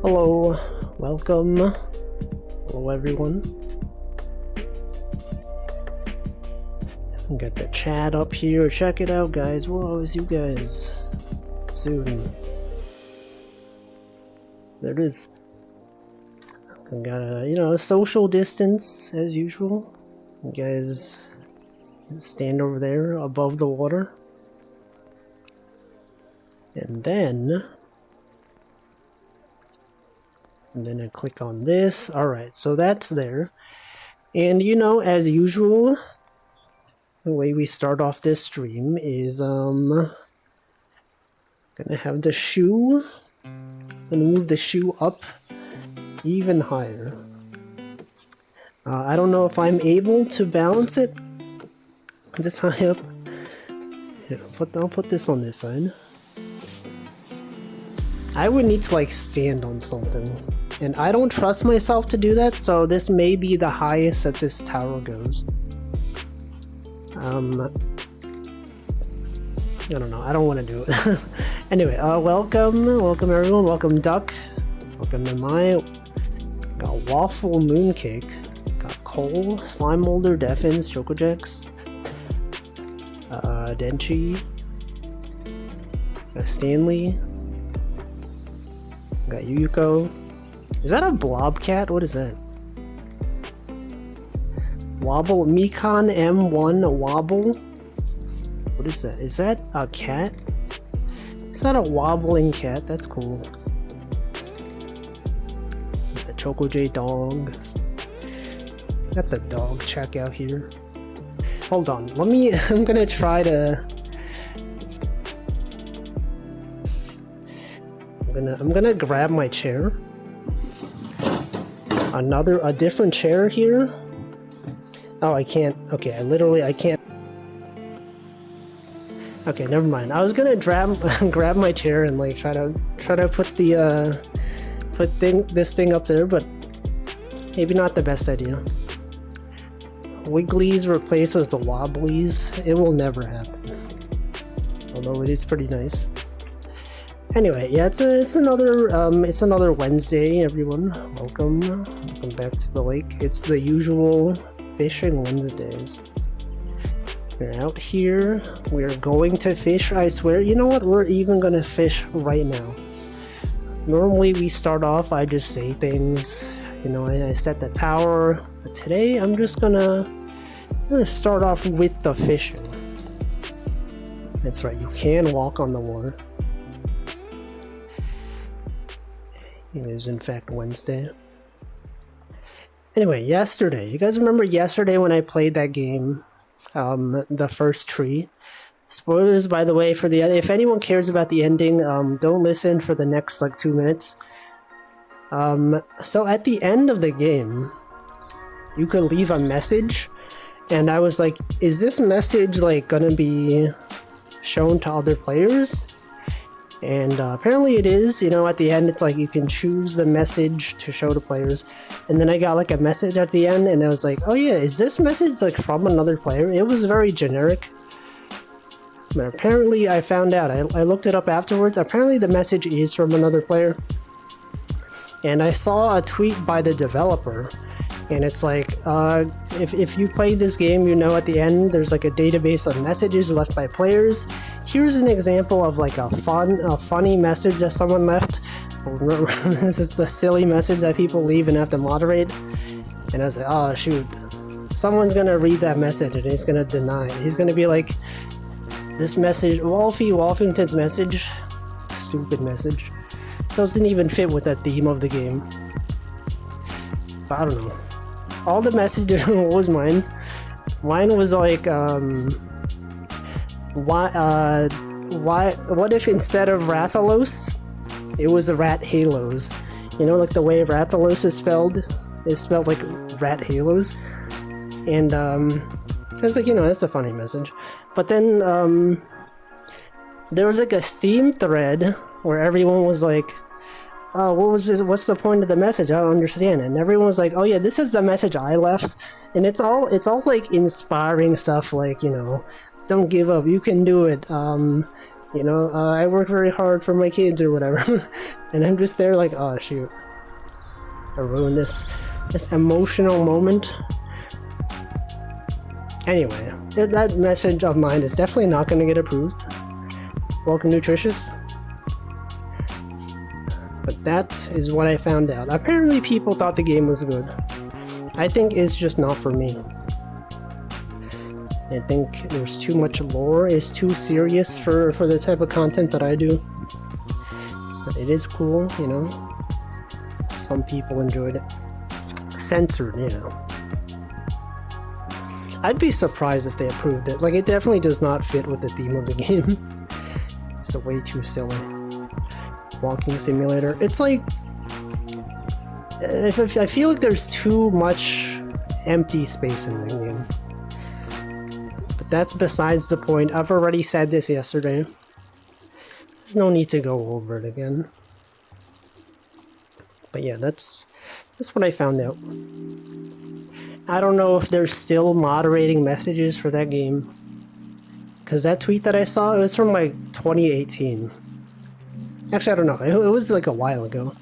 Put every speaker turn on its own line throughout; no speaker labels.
Hello, welcome. Hello, everyone. Got the chat up here. Check it out, guys. Whoa, it's you guys. Soon. There it is. I got a, social distance as usual. You guys stand over there above the water. And then I click on this. Alright, so that's there. And as usual, the way we start off this stream is gonna have the shoe. Gonna move the shoe up even higher. I don't know if I'm able to balance it this high up. Here, I'll put this on this side. I would need to stand on something, and I don't trust myself to do that, so this may be the highest that this tower goes. I don't know, I don't want to do it. Anyway, welcome everyone, welcome Duck, welcome to my, got Waffle Mooncake, got Cole, Slime Molder, Deffins, Chocojacks, Denchi, got Stanley, got Yuyuko. Is that a blobcat? What is that? Wobble, Mekon M1 Wobble? What is that? Is that a cat? Is that a wobbling cat? That's cool. Got the Chocoj dog. Got the dog check out here. Hold on, I'm gonna try to... I'm gonna grab my chair. A different chair here. Oh, I can't. Okay, I can't. Okay, never mind. I was gonna grab my chair and try to put the this thing up there, but maybe not the best idea. Wigglies replaced with the Wobblies. It will never happen. Although it is pretty nice. Anyway, yeah, it's another Wednesday, everyone. Welcome back to the lake. It's the usual fishing Wednesdays. We're out here. We're going to fish, I swear. You know what? We're even gonna fish right now. Normally we start off, I just say things. I set the tower. But today I'm just gonna start off with the fishing. That's right, you can walk on the water. It is in fact Wednesday. Anyway, yesterday. You guys remember yesterday when I played that game? The first tree. Spoilers, by the way, for the if anyone cares about the ending, don't listen for the next 2 minutes. So at the end of the game, you could leave a message, and I was like, is this message gonna be shown to other players? And apparently it is. At the end it's you can choose the message to show to players, and then I got a message at the end and I was like, oh yeah, is this message from another player? It was very generic, but apparently I found out, I looked it up afterwards, apparently the message is from another player. And I saw a tweet by the developer, and it's if you played this game, at the end there's a database of messages left by players. Here's an example of a funny message that someone left. This is the silly message that people leave and have to moderate. And I was like, oh shoot, someone's gonna read that message and he's gonna deny it. He's gonna be like, this message, Wolfington's message, stupid message, doesn't even fit with the theme of the game. But I don't know. All the messages was mine. Mine was what if instead of Rathalos, it was a Rat Halos? The way Rathalos is spelled like Rat Halos. And I was like, that's a funny message. But then there was a Steam thread where everyone was like, oh, what was this? What's the point of the message? I don't understand. And everyone was like, oh yeah, this is the message I left. And it's all inspiring stuff, don't give up, you can do it. I work very hard for my kids or whatever. And I'm just there oh shoot. I ruined this emotional moment. Anyway, that message of mine is definitely not going to get approved. Welcome, Nutritious. But that is what I found out. Apparently people thought the game was good. I think it's just not for me. I think there's too much lore, it's too serious for the type of content that I do. But it is cool, you know. Some people enjoyed it. Censored, you know. I'd be surprised if they approved it. Like, it definitely does not fit with the theme of the game. It's way too silly. Walking simulator. It's like... I feel like there's too much empty space in the game. But that's besides the point. I've already said this yesterday. There's no need to go over it again. But yeah, that's what I found out. I don't know if they're still moderating messages for that game. Because that tweet that I saw, it was from like 2018. Actually, I don't know. It was like a while ago.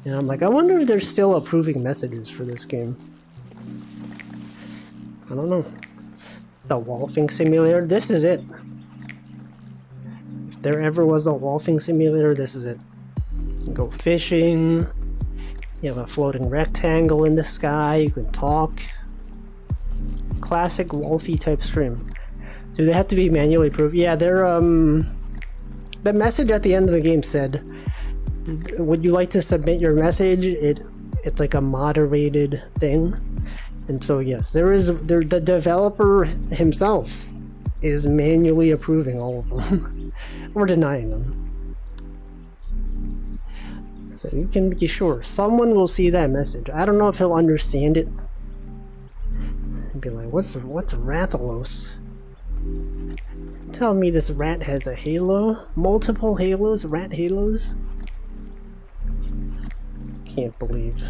And I'm like, I wonder if they're still approving messages for this game. I don't know. The Wolfing Simulator, this is it. If there ever was a Wolfing Simulator, this is it. You can go fishing. You have a floating rectangle in the sky. You can talk. Classic Wolfie type stream. Do they have to be manually approved? Yeah, they're the message at the end of the game said, would you like to submit your message? It's like a moderated thing. And so yes, the developer himself is manually approving all of them. Or denying them. So you can be sure someone will see that message. I don't know if he'll understand it. And be like, what's Rathalos? Tell me this rat has a halo? Multiple halos? Rat halos? Can't believe.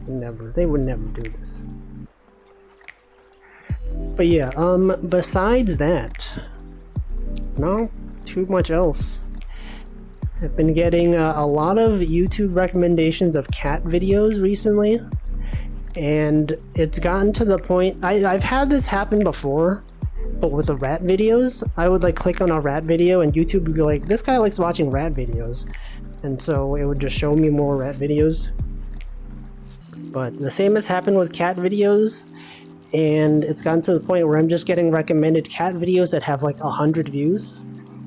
They would never do this. But yeah, besides that, not too much else. I've been getting a lot of YouTube recommendations of cat videos recently, and it's gotten to the point, I've had this happen before, but with the rat videos, I would like click on a rat video and YouTube would be like, this guy likes watching rat videos, and so it would just show me more rat videos. But the same has happened with cat videos, and it's gotten to the point where I'm just getting recommended cat videos that have like 100 views.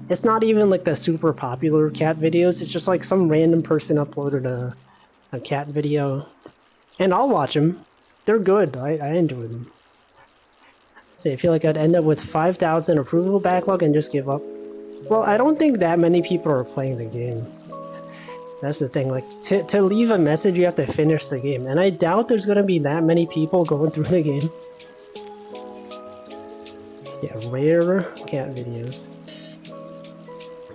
It's not even like the super popular cat videos, it's just like some random person uploaded a cat video. And I'll watch them. They're good, I enjoy them. So I feel like I'd end up with 5,000 approval backlog and just give up. Well, I don't think that many people are playing the game. That's the thing, like, to leave a message you have to finish the game. And I doubt there's gonna be that many people going through the game. Yeah, rare cat videos.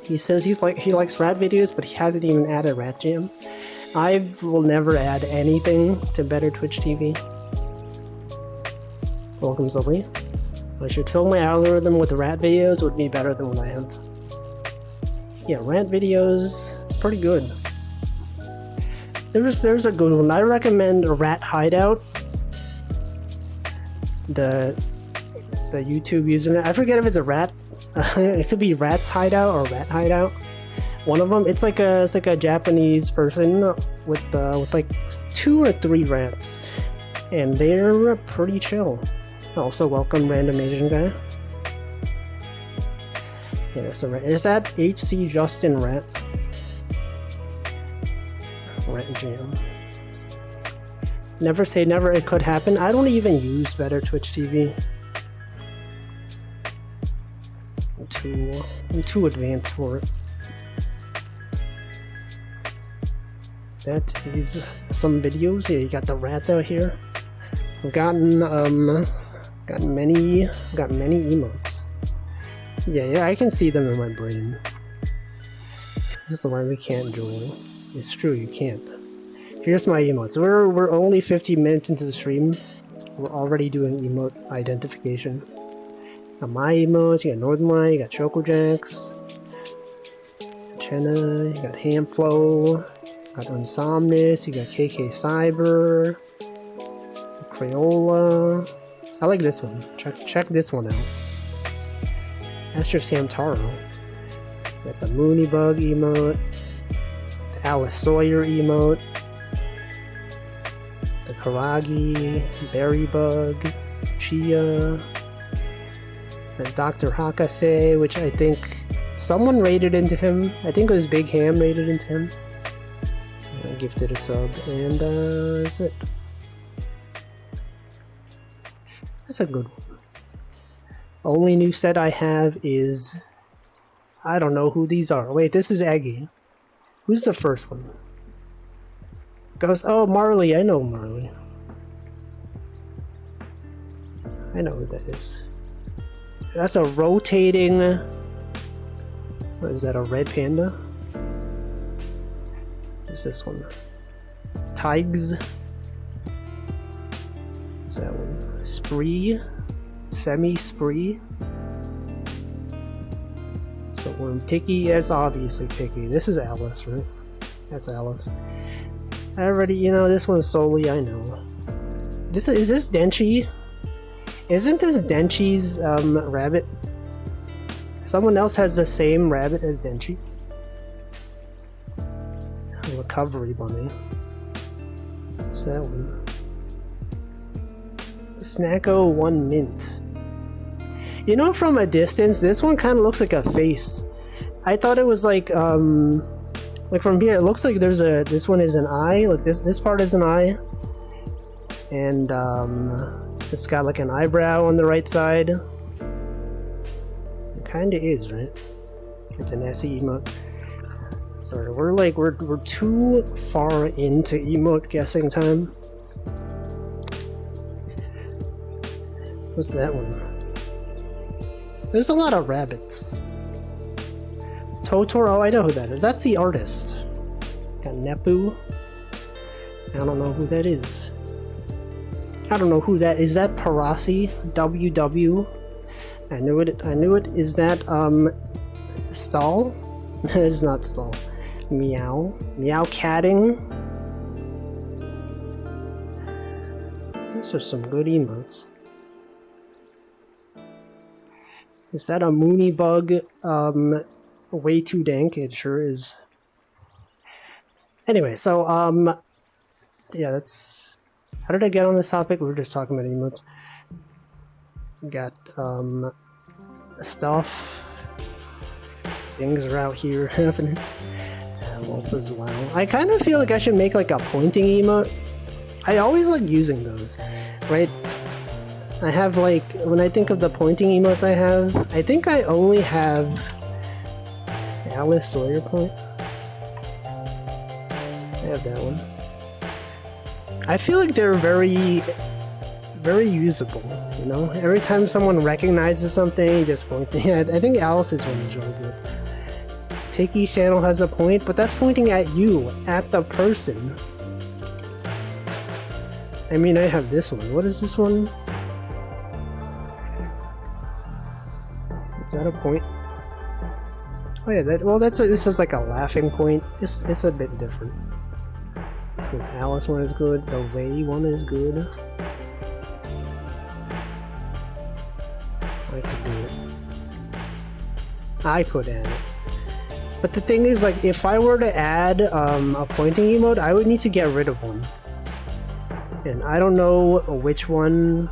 He says he likes rat videos, but he hasn't even added Rat Jam. I will never add anything to Better Twitch TV. Welcome, Zully. I should fill my algorithm with rat videos, would be better than what I have. Yeah, rat videos, pretty good. There's a good one. I recommend Rat Hideout. The YouTube username. I forget if it's a rat. It could be Rat's Hideout or Rat Hideout. One of them. It's like a Japanese person with like 2 or 3 rats, and they're pretty chill. Also, welcome, random Asian guy. Yeah, so is that HC Justin Rat? Rat Jam. Never say never, it could happen. I don't even use Better Twitch TV. I'm too advanced for it. That is some videos. Yeah, you got the rats out here. I've gotten many emotes. Yeah, I can see them in my brain. That's why we can't join. It's true, you can't. Here's my emotes. We're only 50 minutes into the stream. We're already doing emote identification. Got my emotes, you got Northern Light, you got Choco Jacks, Chenna, you got Hamflow, Got Unsomnus, you got KK Cyber, Crayola. I like this one. Check this one out. Esther Samtaro. Got the Moonybug emote, the Alice Sawyer emote, the Karagi, Berrybug, Chia, and Dr. Hakase, which I think someone rated into him. I think it was Big Ham rated into him. Gifted a sub, and that's it. That's a good one. Only new set I have is... I don't know who these are. Wait, this is Aggie. Who's the first one? Goes, oh, Marley. I know Marley. I know who that is. That's a rotating... What is that, a red panda? What's this one? Tiggs. What's that one? Spree? Semi-spree? So when Picky is obviously Picky. This is Alice, right? That's Alice. I already, you know, this one's solely, I know. Is this Denchi? Isn't this Denchi's rabbit? Someone else has the same rabbit as Denchi. Recovery Bunny. What's that one? Snacko 1 Mint. You know, from a distance, this one kind of looks like a face. I thought it was like from here, it looks like there's a, this one is an eye, like this part is an eye. And it's got like an eyebrow on the right side. It kinda is, right? It's an SE emote. Sorry, we're too far into emote guessing time. What's that one? There's a lot of rabbits. Totoro, I know who that is. That's the artist. Got Nepu. I don't know who that is. I don't know who that is. That Parasi? WW? I knew it. Is that Stall? It's not Stall. Meow. Meow catting. These are some good emotes. Is that a Moonybug? Way too dank. It sure is. Anyway, so yeah, that's. How did I get on this topic? We were just talking about emotes. Got stuff. Things are out here happening. Wolf as well. I kind of feel like I should make like a pointing emote. I always like using those, right? I have like, when I think of the pointing emotes I have, I think I only have Alice Sawyer point. I have that one. I feel like they're very usable, you know? Every time someone recognizes something, you just point. Yeah, I think Alice's one is really good. Picky channel has a point, but that's pointing at you, at the person. I mean, I have this one. What is this one? Is that a point? Oh yeah, this is like a laughing point. It's a bit different. The Alice one is good. The Ray one is good. I could do it. I could add it. But the thing is, like, if I were to add a pointing emote, I would need to get rid of one. And I don't know which one.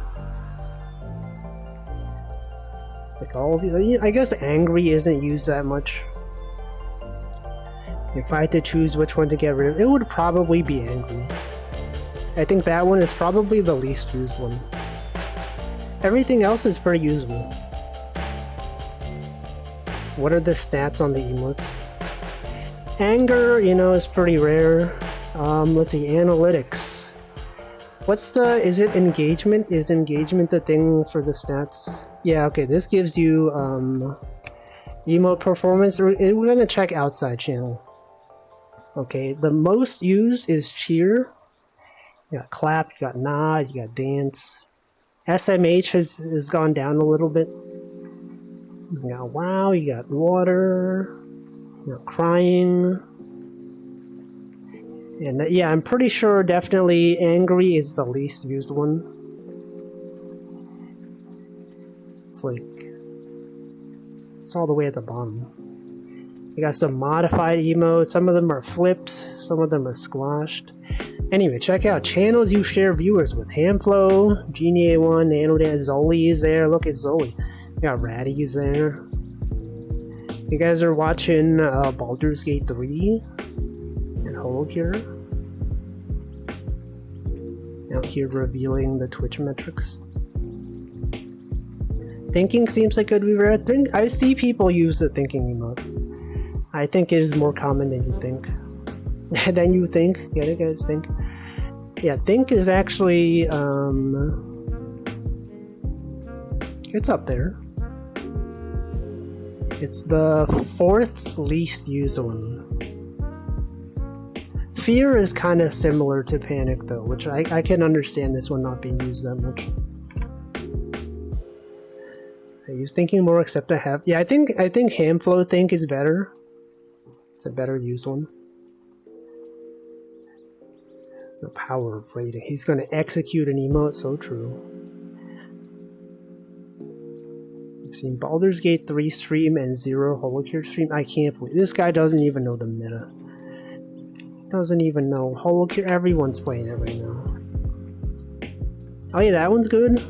Like all of these, I guess angry isn't used that much. If I had to choose which one to get rid of, it would probably be angry. I think that one is probably the least used one. Everything else is pretty usable. What are the stats on the emotes? Anger, you know, is pretty rare. Let's see, analytics. What's the, is it engagement? Is engagement the thing for the stats? Yeah, okay, this gives you emote performance. We're gonna check outside channel. Okay, the most used is cheer. You got clap, you got nod, you got dance. SMH has gone down a little bit. You got wow, you got water, you got crying. And yeah, I'm pretty sure definitely Angry is the least used one. It's like, it's all the way at the bottom. You got some modified emotes, some of them are flipped, some of them are squashed. Anyway, check out channels you share viewers with. Hamflow, Genie A1, NanoDance, Zoli is there. Look at Zoli. You got Ratty is there. You guys are watching Baldur's Gate 3 and Holocure. Out here revealing the Twitch metrics. Thinking seems like could be rare. I see people use the thinking emote. I think it is more common than you think. Than you think. Yeah, you guys think. Yeah, think is actually it's up there. It's the 4th least used one. Fear is kind of similar to Panic though, which I can understand this one not being used that much. I use thinking more, except I have. Yeah, I think Hamflow think is better. It's a better used one. It's the power of rating. He's going to execute an emote. So true. I've seen Baldur's Gate 3 stream and 0 Holocure stream. I can't believe this guy doesn't even know the meta. Doesn't even know Holocure. Everyone's playing it right now. Oh yeah, that one's good.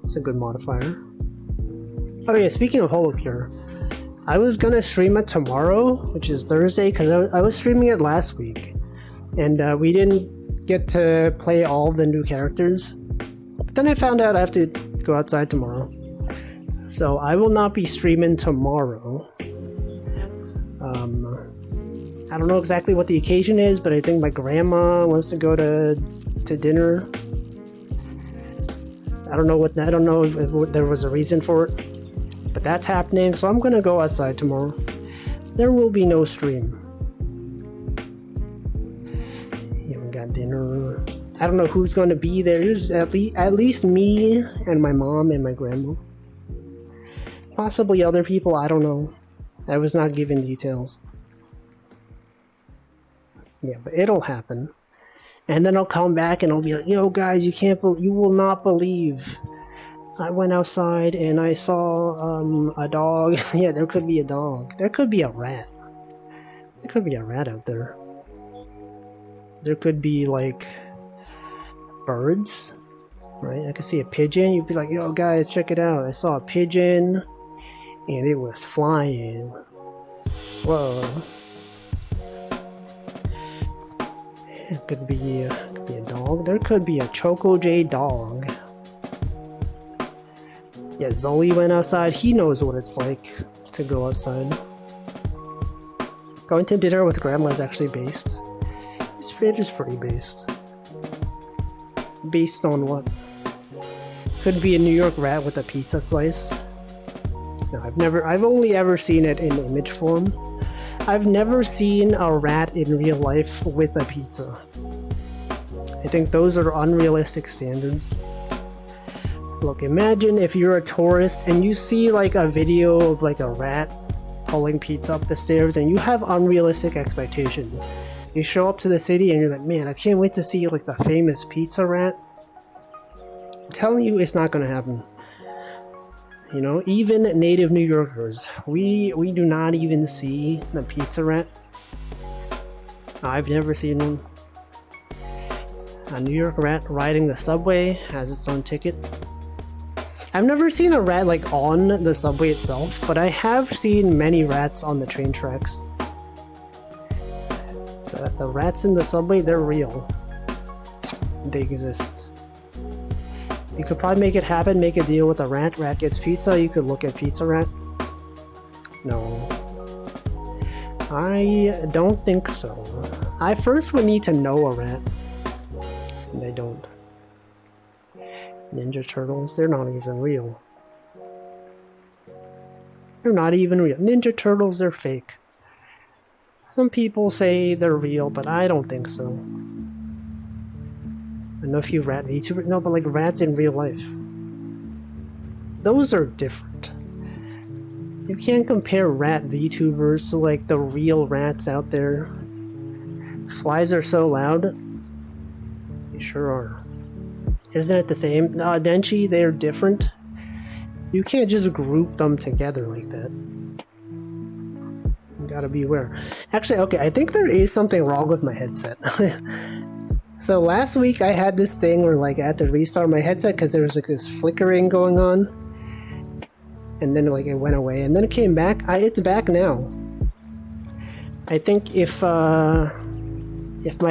It's a good modifier. Oh yeah, speaking of Holocure, I was gonna stream it tomorrow, which is Thursday, because I was streaming it last week, and we didn't get to play all the new characters. But then I found out I have to go outside tomorrow, so I will not be streaming tomorrow. I don't know exactly what the occasion is, but I think my grandma wants to go to dinner. I don't know if there was a reason for it, but that's happening, so I'm gonna go outside tomorrow. There will be no stream. Yeah, we got dinner. I don't know who's gonna be there. There's at least me and my mom and my grandma. Possibly other people, I don't know. I was not given details. Yeah, but it'll happen. And then I'll come back and I'll be like, yo guys, you will not believe. I went outside and I saw a dog. Yeah, there could be a dog. There could be a rat. There could be a rat out there. There could be like birds, right? I could see a pigeon. You'd be like, yo guys, check it out. I saw a pigeon and it was flying. Whoa. It could be a dog. There could be a Choco J dog. Yeah, Zoe went outside. He knows what it's like to go outside. Going to dinner with grandma is actually based. It is pretty based. Based on what? Could be a New York rat with a pizza slice. No, I've only ever seen it in image form. I've never seen a rat in real life with a pizza. I think those are unrealistic standards. Look, imagine if you're a tourist and you see like a video of like a rat pulling pizza up the stairs and you have unrealistic expectations. You show up to the city and you're like, man, I can't wait to see like the famous pizza rat. I'm telling you, it's not gonna happen. You know, even native New Yorkers, we do not even see the pizza rat. I've never seen one. A New York rat riding the subway has its own ticket. I've never seen a rat like on the subway itself, but I have seen many rats on the train tracks. The rats in the subway, they're real. They exist. You could probably make it happen, make a deal with a rat. Rat gets pizza, you could look at Pizza Rat. No. I don't think so. I first would need to know a rat. And I don't. Ninja Turtles, they're not even real. They're not even real. Ninja Turtles, they're fake. Some people say they're real, but I don't think so. I know a few rat VTubers. No, but like rats in real life. Those are different. You can't compare rat VTubers to like the real rats out there. Flies are so loud. They sure are. Isn't it the same? Denchi, they're different. You can't just group them together like that. You gotta be aware. Actually, okay, I think there is something wrong with my headset. So last week I had this thing where like I had to restart my headset because there was like this flickering going on. And then like it went away and then it came back. It's back now. I think if my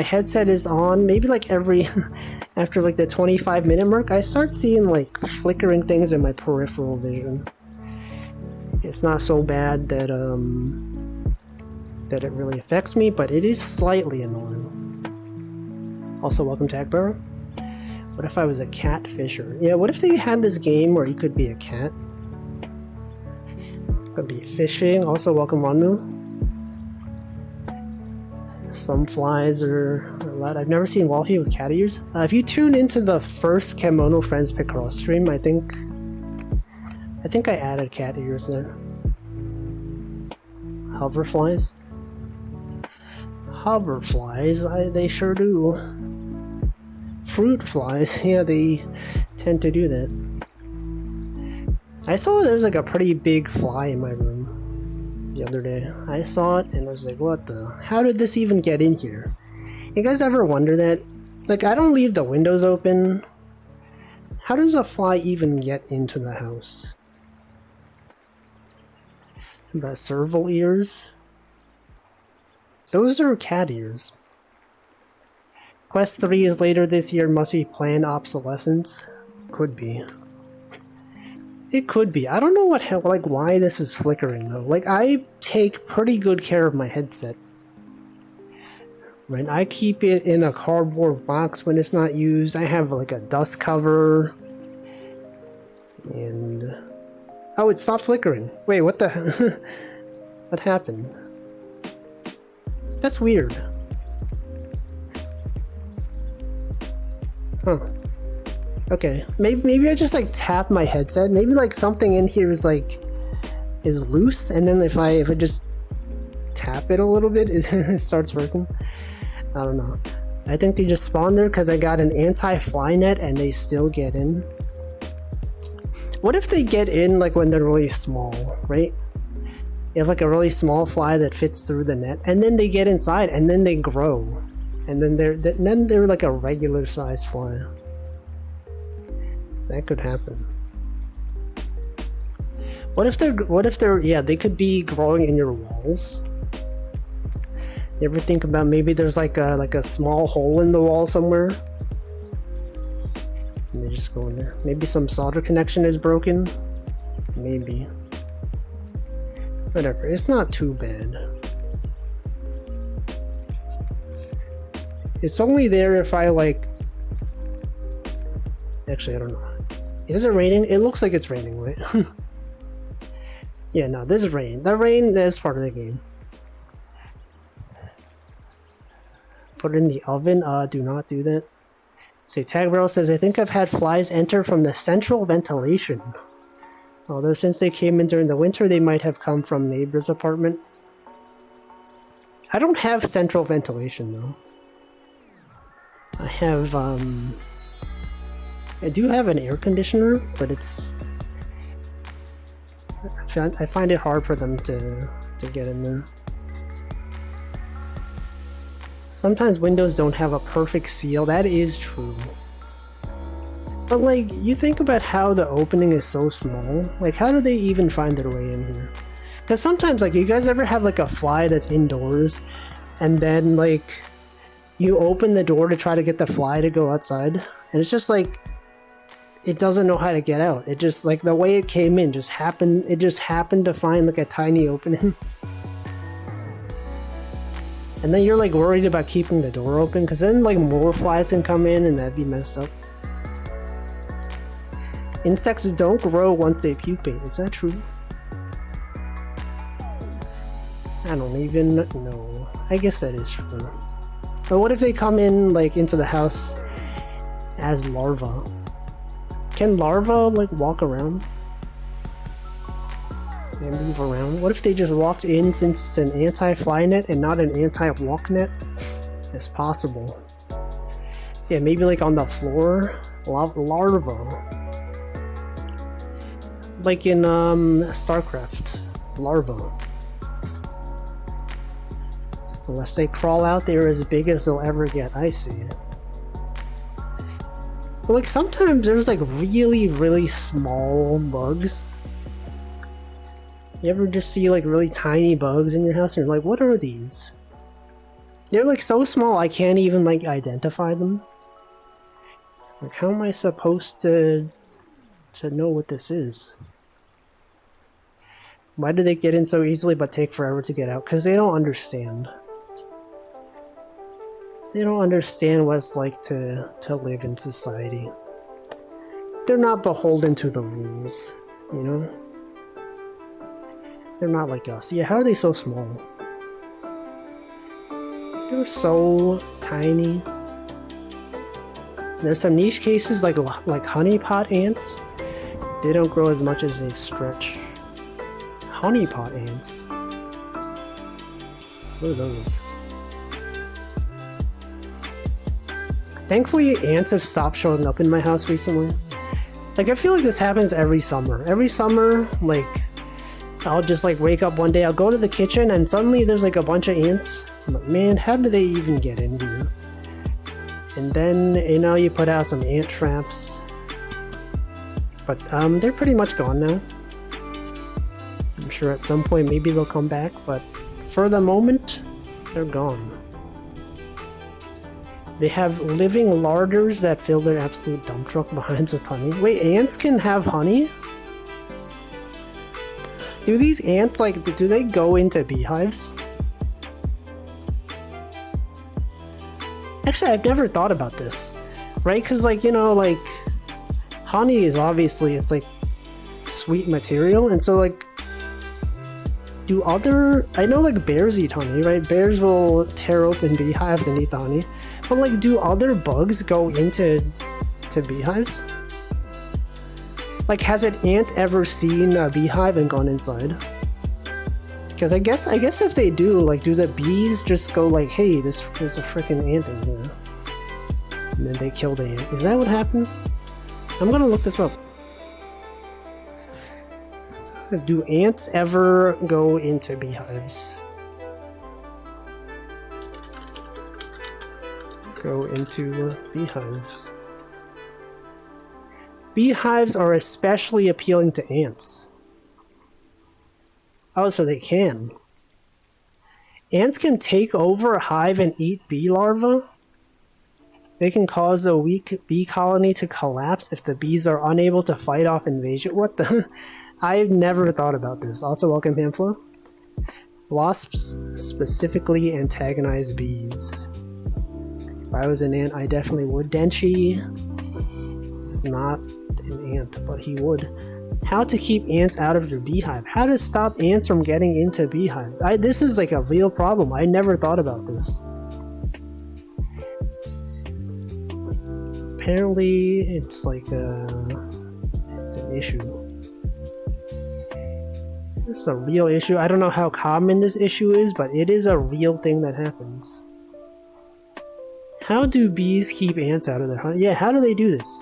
headset is on, maybe like after like the 25-minute mark, I start seeing like flickering things in my peripheral vision. It's not so bad that it really affects me, but it is slightly annoying. Also, welcome to Akbar. What if I was a cat fisher? Yeah, what if they had this game where you could be a cat? Could be fishing. Also, welcome Wanmu. Some flies are loud. I've never seen Wolfie with cat ears. If you tune into the first Kemono Friends Picross stream, I think I added cat ears there. Hoverflies? Hoverflies, they sure do. Fruit flies, yeah, they tend to do that. I saw there's like a pretty big fly in my room the other day. I saw it and I was like, what the? How did this even get in here? You guys ever wonder that? Like, I don't leave the windows open. How does a fly even get into the house? About serval ears? Those are cat ears. Quest 3 is later this year, must be planned obsolescence? Could be. It could be. I don't know why this is flickering though. Like, I take pretty good care of my headset. Right, I keep it in a cardboard box when it's not used. I have like a dust cover. And... oh, it stopped flickering. Wait, what the... what happened? That's weird. Huh. Okay. Maybe I just like tap my headset. Maybe like something in here is loose, and then if I just tap it a little bit, it starts working. I don't know. I think they just spawned there because I got an anti-fly net and they still get in. What if they get in like when they're really small, right? You have like a really small fly that fits through the net, and then they get inside, and then they grow, and then they're like a regular size fly. That could happen. What if they're yeah, they could be growing in your walls. You ever think about maybe there's like a small hole in the wall somewhere, and they just go in there? Maybe some solder connection is broken. Maybe. Whatever, it's not too bad. It's only there if I like... actually, I don't know. Is it raining? It looks like it's raining, right? Yeah, no, this is rain. The rain is part of the game. Put it in the oven. Do not do that. Say, Tagbarrel says, I think I've had flies enter from the central ventilation. Although since they came in during the winter, they might have come from neighbor's apartment. I don't have central ventilation though. I have I do have an air conditioner, but it's... I find it hard for them to get in there. Sometimes windows don't have a perfect seal, that is true. But like, you think about how the opening is so small, like how do they even find their way in here? Because sometimes, like, you guys ever have like a fly that's indoors, and then like, you open the door to try to get the fly to go outside, and it's just like, it doesn't know how to get out. It just, like, the way it came in just happened, it just happened to find like a tiny opening. And then you're like worried about keeping the door open, because then like more flies can come in and that'd be messed up. Insects don't grow once they pupate. Is that true? I don't even know. I guess that is true. But what if they come in like into the house as larvae? Can larvae like walk around? They move around? What if they just walked in since it's an anti-fly net and not an anti-walk net? as possible. Yeah, maybe like on the floor. Larva. Like in StarCraft. Larva. Unless they crawl out, they're as big as they'll ever get. I see. But like sometimes there's like really, really small bugs. You ever just see like really tiny bugs in your house and you're like, what are these? They're like so small I can't even like identify them. Like how am I supposed to know what this is? Why do they get in so easily but take forever to get out? Because they don't understand. They don't understand what it's like to live in society. They're not beholden to the rules, you know? They're not like us. Yeah, how are they so small? They're so tiny. There's some niche cases like honeypot ants. They don't grow as much as they stretch. Honeypot ants? What are those? Thankfully, ants have stopped showing up in my house recently. Like, I feel like this happens every summer. Every summer, like, I'll just, like, wake up one day, I'll go to the kitchen, and suddenly there's, like, a bunch of ants. I'm like, man, how do they even get in here? And then, you know, you put out some ant traps. But, they're pretty much gone now. I'm sure at some point maybe they'll come back, but for the moment, they're gone. They have living larders that fill their absolute dump truck behind with honey. Wait, ants can have honey? Do these ants, like, do they go into beehives? Actually, I've never thought about this. Right? Because, like, you know, like, honey is obviously, it's, like, sweet material. And so, like, I know, like, bears eat honey, right? Bears will tear open beehives and eat the honey. But, like, do other bugs go into beehives? Like, has an ant ever seen a beehive and gone inside? Because I guess if they do, like, do the bees just go like, hey, there's a freaking ant in here. And then they kill the ant. Is that what happens? I'm gonna look this up. Do ants ever go into beehives? Go into beehives. Beehives are especially appealing to ants. Oh, so they can. Ants can take over a hive and eat bee larvae. They can cause a weak bee colony to collapse if the bees are unable to fight off invasion. What the? I've never thought about this. Also, welcome, Pamphlo. Wasps specifically antagonize bees. If I was an ant, I definitely would. Denchi is not an ant, but he would. How to keep ants out of your beehive. How to stop ants from getting into beehive. This is like a real problem. I never thought about this. Apparently, it's like it's an issue. It's a real issue. I don't know how common this issue is, but it is a real thing that happens. How do bees keep ants out of their honey? Yeah, how do they do this?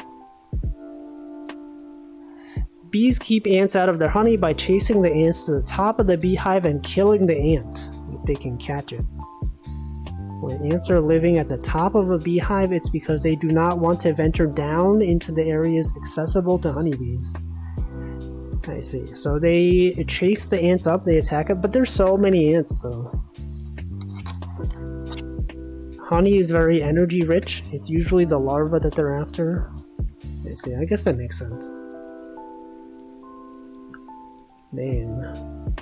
Bees keep ants out of their honey by chasing the ants to the top of the beehive and killing the ant, if they can catch it. When ants are living at the top of a beehive, it's because they do not want to venture down into the areas accessible to honeybees. I see. So they chase the ants up, they attack it, but there's so many ants though. Honey is very energy rich. It's usually the larva that they're after. I see. I guess that makes sense. Man.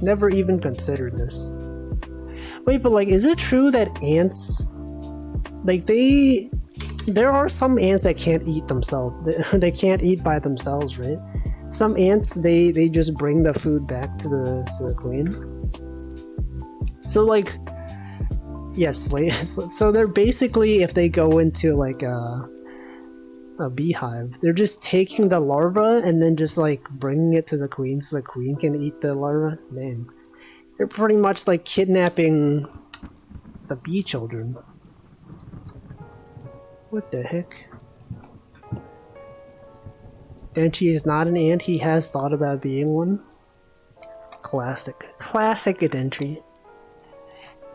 Never even considered this. Wait, but like, is it true that ants, like there are some ants that can't eat themselves. They can't eat by themselves, right? Some ants, they just bring the food back to the queen. So like, yes, so they're basically, if they go into like a beehive, they're just taking the larva and then just like bringing it to the queen so the queen can eat the larva. Man, they're pretty much like kidnapping The bee children. What the heck? Denchi is not an ant, he has thought about being one. Classic. Classic Denchi.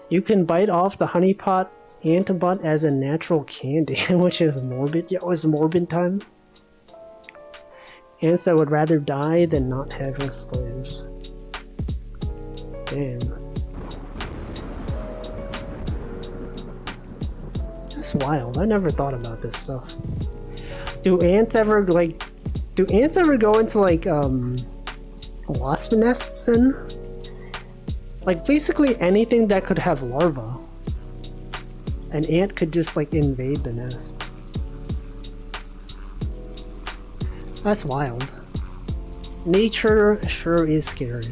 You can bite off the honeypot ant butt as a natural candy, which is morbid. Yeah, it was morbid time. Ants that would rather die than not having slaves. Damn. That's wild. I never thought about this stuff. Do ants ever go into like wasp nests then? Like basically anything that could have larvae. An ant could just like invade the nest. That's wild. Nature sure is scary.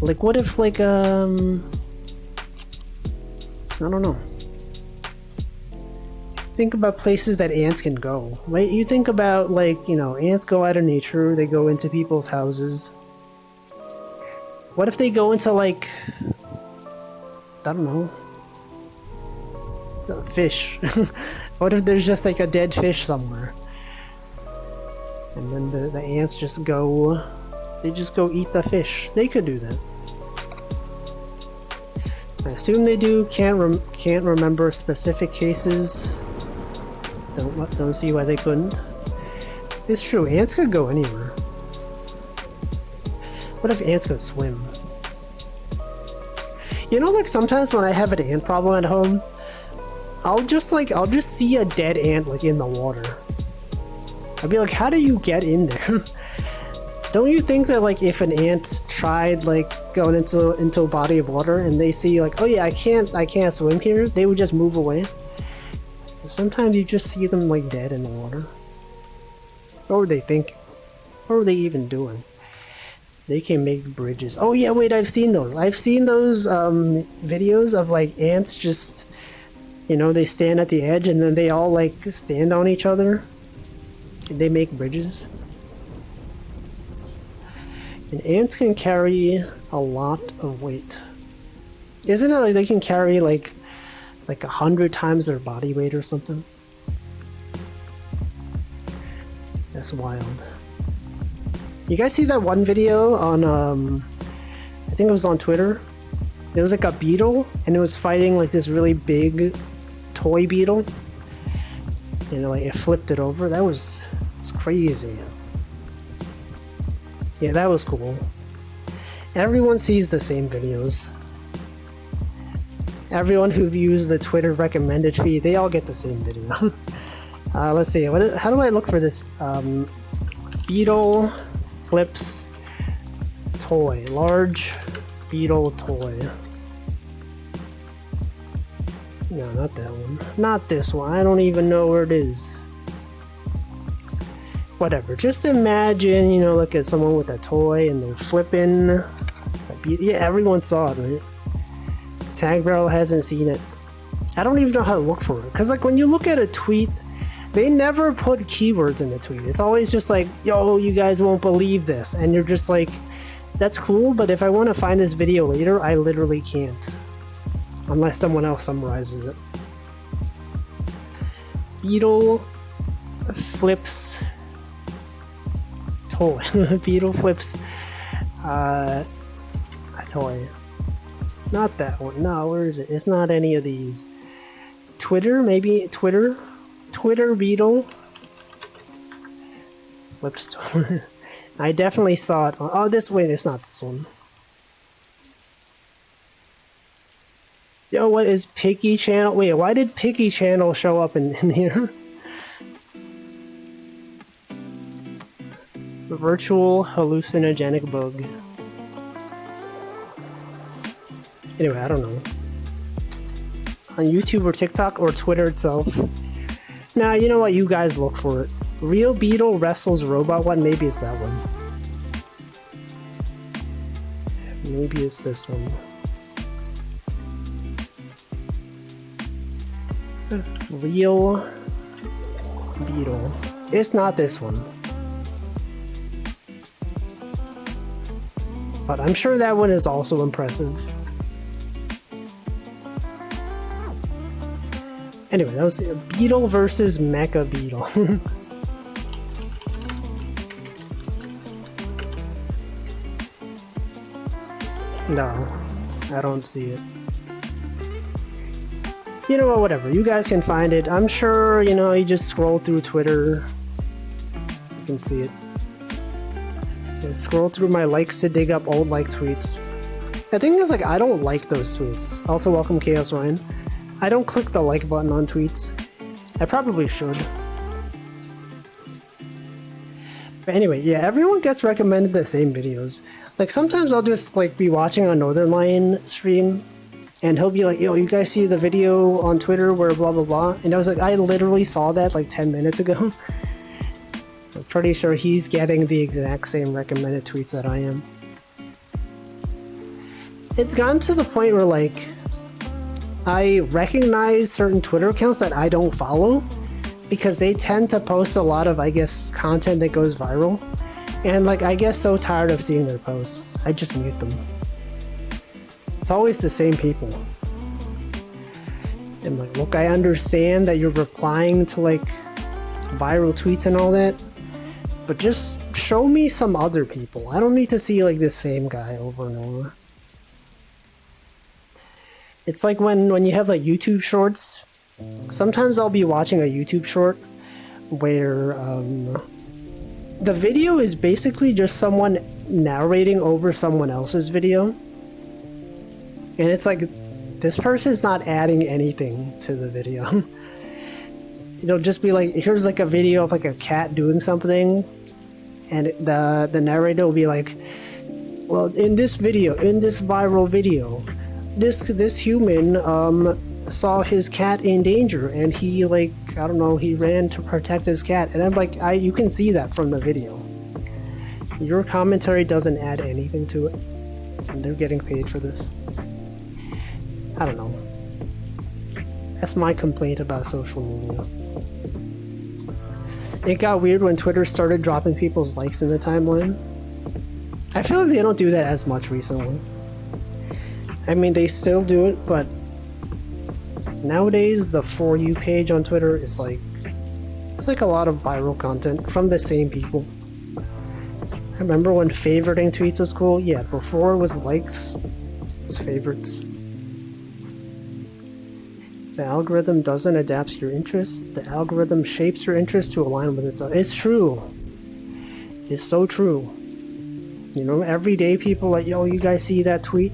Like what if like I don't know. Think about places that ants can go. Right? You think about like, you know, ants go out of nature, they go into people's houses. What if they go into like, I don't know, the fish? What if there's just like a dead fish somewhere? And then the ants just go, they just go eat the fish. They could do that. I assume they do. Can't remember specific cases. Don't see why they couldn't. It's true, ants could go anywhere. What if ants could swim? You know, like sometimes when I have an ant problem at home, I'll just see a dead ant like in the water. I'll be like, how do you get in there? Don't you think that like if an ant tried like going into a body of water and they see like, oh yeah, I can't swim here, they would just move away? Sometimes you just see them like dead in the water. What were they thinking? What were they even doing? They can make bridges. Oh yeah, wait, I've seen those. I've seen those videos of like ants just, you know, they stand at the edge and then they all like stand on each other. And they make bridges. And ants can carry a lot of weight. Isn't it like they can carry like 100 times their body weight or something? That's wild. You guys see that one video on I think it was on Twitter? It was like a beetle and it was fighting like this really big toy beetle. And like it flipped it over. That was crazy. Yeah, that was cool. Everyone sees the same videos. Everyone who views the Twitter recommended feed, they all get the same video. Let's see, how do I look for this? Beetle flips toy. Large beetle toy. No, not that one. Not this one. I don't even know where it is. Whatever. Just imagine, you know, look at someone with a toy and they're flipping. Yeah, everyone saw it, right? Tag Barrel hasn't seen it. I don't even know how to look for it. Because, like, when you look at a tweet, they never put keywords in the tweet. It's always just like, yo, you guys won't believe this. And you're just like, that's cool, but if I want to find this video later, I literally can't. Unless someone else summarizes it. Beetle flips toy. Beetle flips a toy. Not that one. No, where is it? It's not any of these. Twitter, maybe Twitter. Twitter beetle flips toy. I definitely saw it. Oh, this way. It's not this one. Yo, what is Picky Channel? Wait, why did Picky Channel show up in here? Virtual hallucinogenic bug. Anyway, I don't know. On YouTube or TikTok or Twitter itself. Nah, you know what? You guys look for it. Real Beetle wrestles robot one. Maybe it's that one. Maybe it's this one. Real Beetle. It's not this one. But I'm sure that one is also impressive. Anyway, that was Beetle versus Mecha Beetle. No, I don't see it. You know what, whatever. You guys can find it. I'm sure, you know, you just scroll through Twitter. You can see it. Just scroll through my likes to dig up old like tweets. The thing is, like, I don't like those tweets. Also, welcome Chaos Ryan. I don't click the like button on tweets. I probably should. But anyway, yeah, everyone gets recommended the same videos. Like, sometimes I'll just, like, be watching a Northern Lion stream, and he'll be like, yo, you guys see the video on Twitter where blah blah blah? And I was like, I literally saw that like 10 minutes ago. I'm pretty sure he's getting the exact same recommended tweets that I am. It's gotten to the point where, like, I recognize certain Twitter accounts that I don't follow because they tend to post a lot of, I guess, content that goes viral. And, like, I get so tired of seeing their posts, I just mute them. It's always the same people. And, like, look, I understand that you're replying to, like, viral tweets and all that, but just show me some other people. I don't need to see, like, the same guy over and over. It's like when you have, like, YouTube shorts. Sometimes I'll be watching a YouTube short where the video is basically just someone narrating over someone else's video. And it's like, this person's not adding anything to the video. It'll just be like, here's like a video of like a cat doing something, and the narrator will be like, well, in this video, in this viral video, this human saw his cat in danger, and he, like, I don't know, he ran to protect his cat. And I'm like, you can see that from the video. Your commentary doesn't add anything to it, and they're getting paid for this. I don't know. That's my complaint about social media. It got weird when Twitter started dropping people's likes in the timeline. I feel like they don't do that as much recently. I mean, they still do it, but nowadays the For You page on Twitter is like, it's like a lot of viral content from the same people. I remember when favoriting tweets was cool. Yeah, before it was likes, it was favorites. The algorithm doesn't adapt to your interests. The algorithm shapes your interests to align with its own. It's true. It's so true. You know, every day people are like, yo, you guys see that tweet?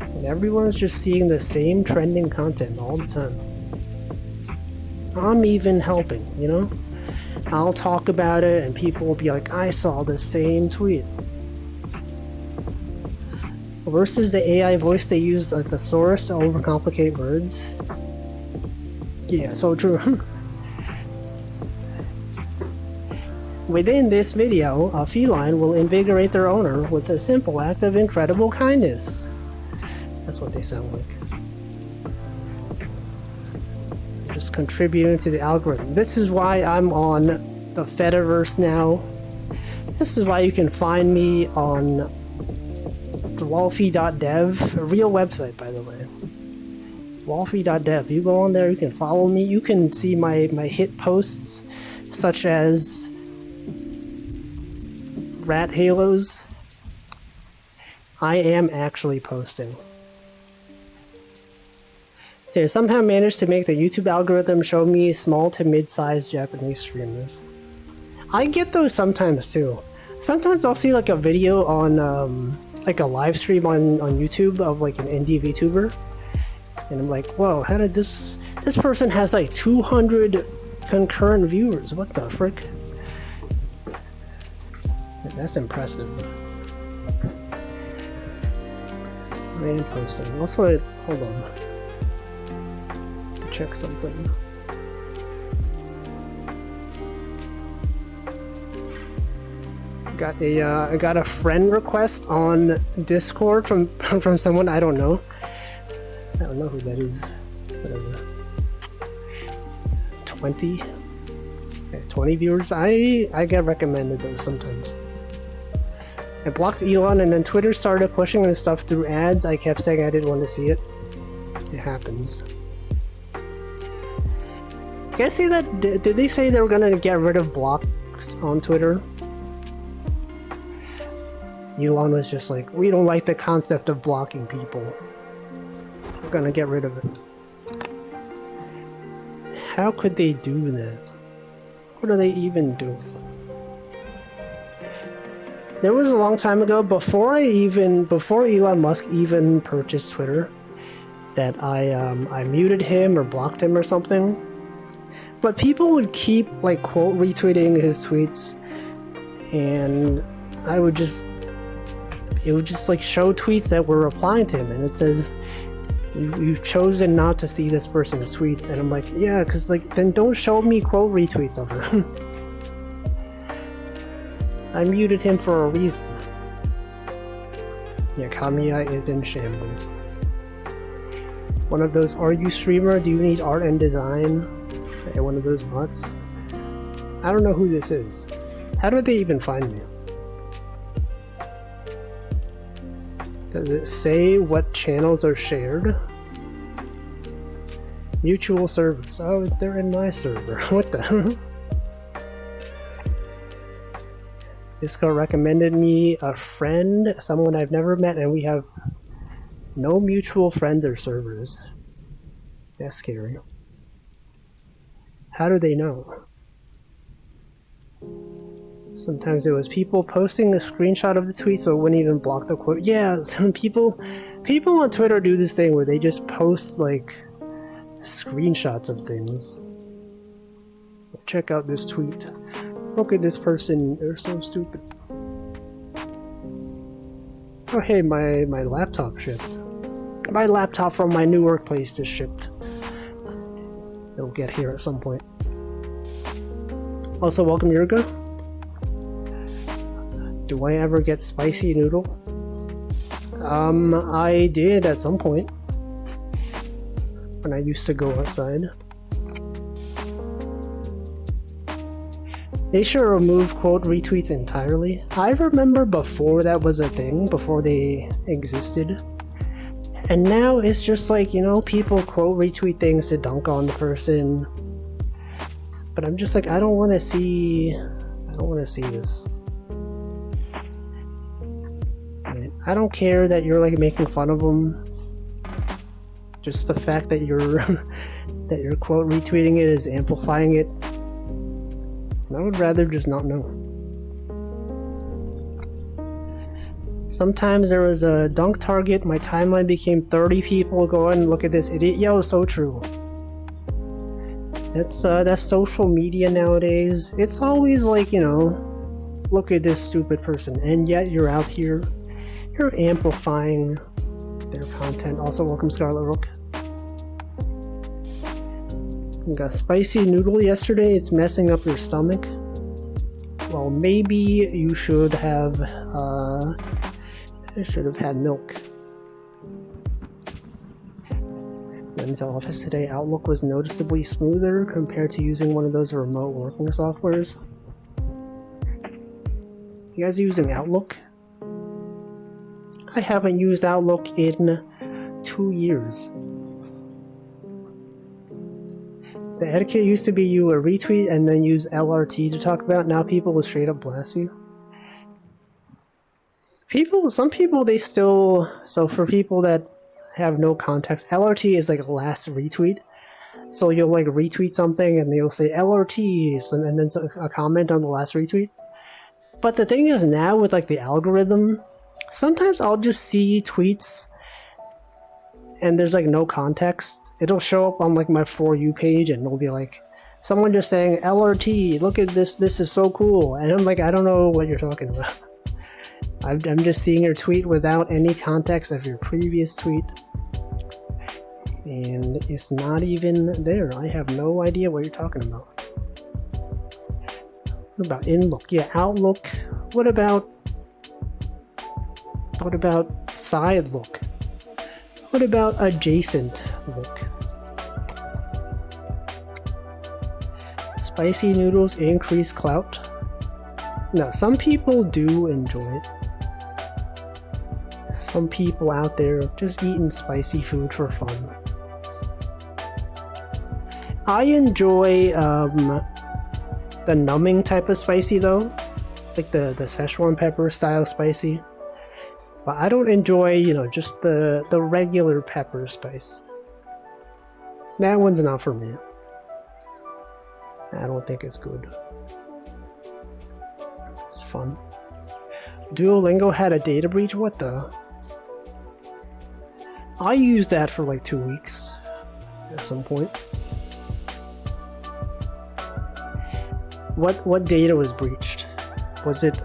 And everyone's just seeing the same trending content all the time. I'm even helping, you know? I'll talk about it and people will be like, I saw the same tweet. Versus the AI voice, they use like the source to overcomplicate words. Yeah, so true. Within this video, a feline will invigorate their owner with a simple act of incredible kindness. That's what they sound like. Just contributing to the algorithm. This is why I'm on the Fediverse now. This is why you can find me on Wolfie.dev, a real website, by the way. Wolfie.dev. You go on there, you can follow me, you can see my hit posts, such as Rat Halos. I am actually posting. So I somehow managed to make the YouTube algorithm show me small to mid-sized Japanese streamers. I get those sometimes too. Sometimes I'll see like a video on like a live stream on YouTube of like an indie VTuber, and I'm like, whoa, how did this person has like 200 concurrent viewers, what the frick? That's impressive. Man posting. Also, hold on. Check something. I got a friend request on Discord from someone I don't know. I don't know who that is. Whatever. 20 viewers. I get recommended those sometimes. I blocked Elon, and then Twitter started pushing his stuff through ads. I kept saying I didn't want to see it. It happens. You guys see that? Did they say they were gonna get rid of blocks on Twitter? Elon was just like, we don't like the concept of blocking people. We're gonna get rid of it. How could they do that? What do they even do? There was a long time ago, before Elon Musk even purchased Twitter, that I muted him or blocked him or something. But people would keep like quote retweeting his tweets, and it would just like show tweets that were replying to him, and it says, you've chosen not to see this person's tweets. And I'm like, yeah, because like then don't show me quote retweets of him. I muted him for a reason. Yeah, Kamiya is in shambles. It's one of those, are you streamer? Do you need art and design? Okay, one of those bots. I don't know who this is. How did they even find me? Does it say what channels are shared? Mutual servers. Oh, they're in my server. What the? Disco recommended me a friend, someone I've never met, and we have no mutual friends or servers. That's scary. How do they know? Sometimes it was people posting a screenshot of the tweet so it wouldn't even block the quote. Yeah, some people on Twitter do this thing where they just post like screenshots of things. Check out this tweet. Look at this person, they're so stupid. Oh hey, my laptop shipped. My laptop from my new workplace just shipped. It'll get here at some point. Also, welcome Yurga. Do I ever get spicy noodle? I did at some point. When I used to go outside. They should remove quote retweets entirely. I remember before that was a thing, before they existed. And now it's just like, you know, people quote retweet things to dunk on the person. But I'm just like, I don't want to see this. I don't care that you're like making fun of them. Just the fact that you're quote retweeting it is amplifying it. I would rather just not know. Sometimes there was a dunk target, my timeline became 30 people going, look at this idiot. Yo, so true. That's social media nowadays. It's always like, you know, look at this stupid person, and yet you're out here, you're amplifying their content. Also, welcome Scarlet Rook. Got spicy noodle yesterday, it's messing up your stomach. Well, maybe you should have had milk. Went into office today, Outlook was noticeably smoother compared to using one of those remote working softwares. You guys using Outlook? I haven't used Outlook in 2 years. The etiquette used to be you would retweet and then use LRT to talk about. Now people will straight up blast you. Some people, they still... So for people that have no context, LRT is like last retweet. So you'll like retweet something and they'll say LRT and then a comment on the last retweet. But the thing is now with like the algorithm, sometimes I'll just see tweets and there's like no context. It'll show up on like my For You page and it'll be like someone just saying LRT, look at this is so cool, and I'm like, I don't know what you're talking about. I'm just seeing your tweet without any context of your previous tweet, and it's not even there. I have no idea what you're talking about. What about InLook? Yeah, Outlook. What about Side Look? What about Adjacent Look? Spicy noodles increase clout? No, some people do enjoy it. Some people out there just eating spicy food for fun. I enjoy the numbing type of spicy though, like the Szechuan pepper style spicy. But I don't enjoy, you know, just the regular pepper spice. That one's not for me. I don't think it's good. It's fun. Duolingo had a data breach? What the? I used that for like 2 weeks at some point. What data was breached? Was it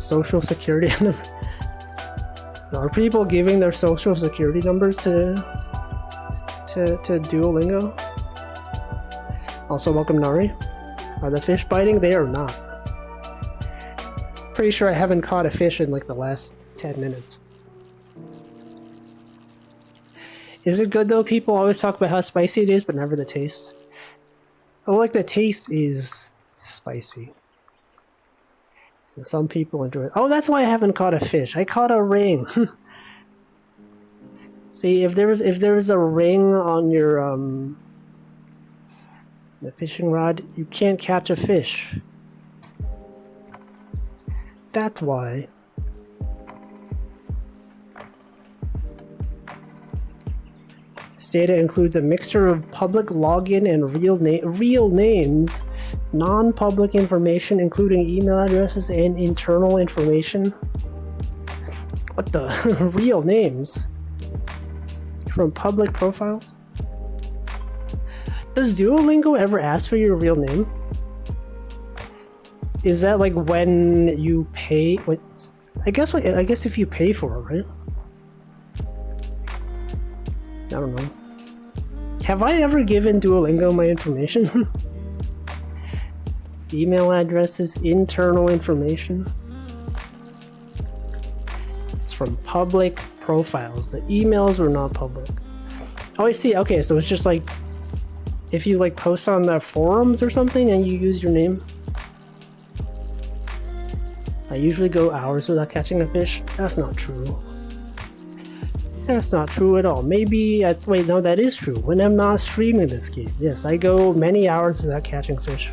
social security? Are people giving their social security numbers to Duolingo? Also, welcome Nari. Are the fish biting? They are not. Pretty sure I haven't caught a fish in like the last 10 minutes. Is it good though? People always talk about how spicy it is, but never the taste. Oh, like the taste is spicy. And some people enjoy it. Oh, that's why I haven't caught a fish. I caught a ring. See, if there was a ring on your the fishing rod, you can't catch a fish. That's why. This data includes a mixture of public login and real names, non-public information including email addresses and internal information. What the? Real names? From public profiles? Does Duolingo ever ask for your real name? Is that like when you pay? What? I guess if you pay for it, right? I don't know. Have I ever given Duolingo my information? Email addresses, internal information. It's from public profiles. The emails were not public. Oh, I see. Okay, so it's just like if you like post on the forums or something and you use your name. I usually go hours without catching a fish. That's not true. That's not true at all. Maybe that's... Wait, no, that is true. When I'm not streaming this game. Yes, I go many hours without catching fish.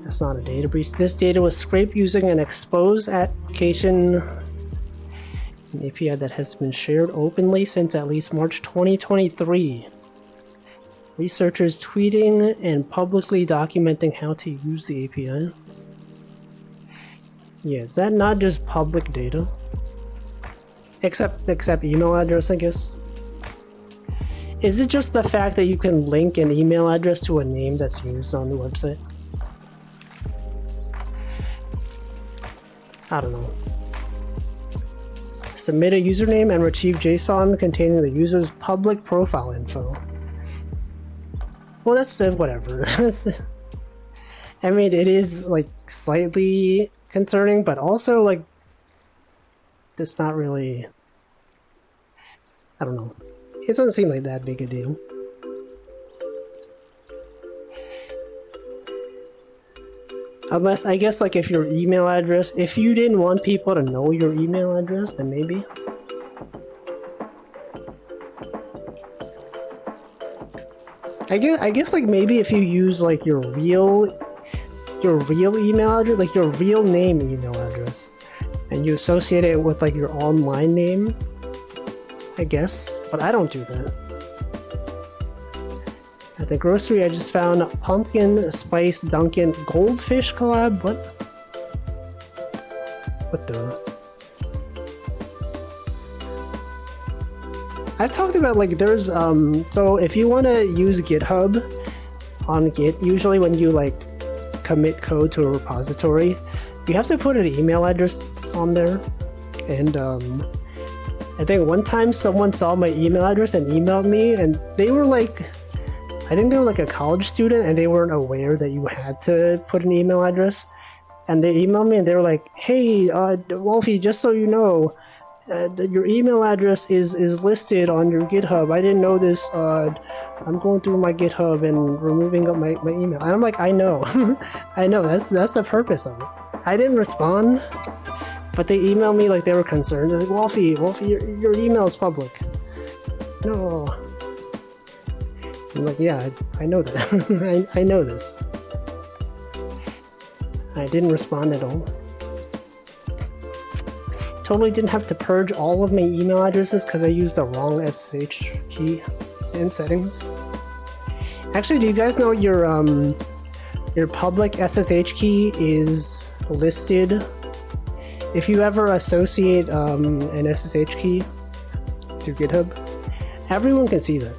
That's not a data breach. This data was scraped using an exposed application, an API that has been shared openly since at least March 2023. Researchers tweeting and publicly documenting how to use the API. Yeah, is that not just public data? Except email address, I guess. Is it just the fact that you can link an email address to a name that's used on the website? I don't know. Submit a username and retrieve JSON containing the user's public profile info. Well, that's whatever. I mean, it is like slightly concerning, but also like it's not really. I don't know. It doesn't seem like that big a deal. Unless, I guess, like if your email address, if you didn't want people to know your email address, then maybe. I guess like maybe if you use like your real email address, like your real name email address, and you associate it with like your online name, I guess, but I don't do that. At the grocery, I just found pumpkin spice Dunkin' goldfish collab. What the? I've talked about like there's so if you want to use GitHub on Git, usually when you like commit code to a repository, you have to put an email address on there. And I think one time someone saw my email address and emailed me, and they were like, I think they were like a college student and they weren't aware that you had to put an email address. And they emailed me and they were like, hey, Wolfie, just so you know, your email address is listed on your GitHub. I didn't know this. I'm going through my GitHub and removing up my email. And I'm like, I know. I know. That's the purpose of it. I didn't respond, But they emailed me like they were concerned. They're like, Wolfie, your email is public. No. I'm like, yeah, I know that. I know this. I didn't respond at all. Totally didn't have to purge all of my email addresses because I used the wrong SSH key in settings. Actually, do you guys know your public SSH key is listed? If you ever associate an SSH key through GitHub, everyone can see that.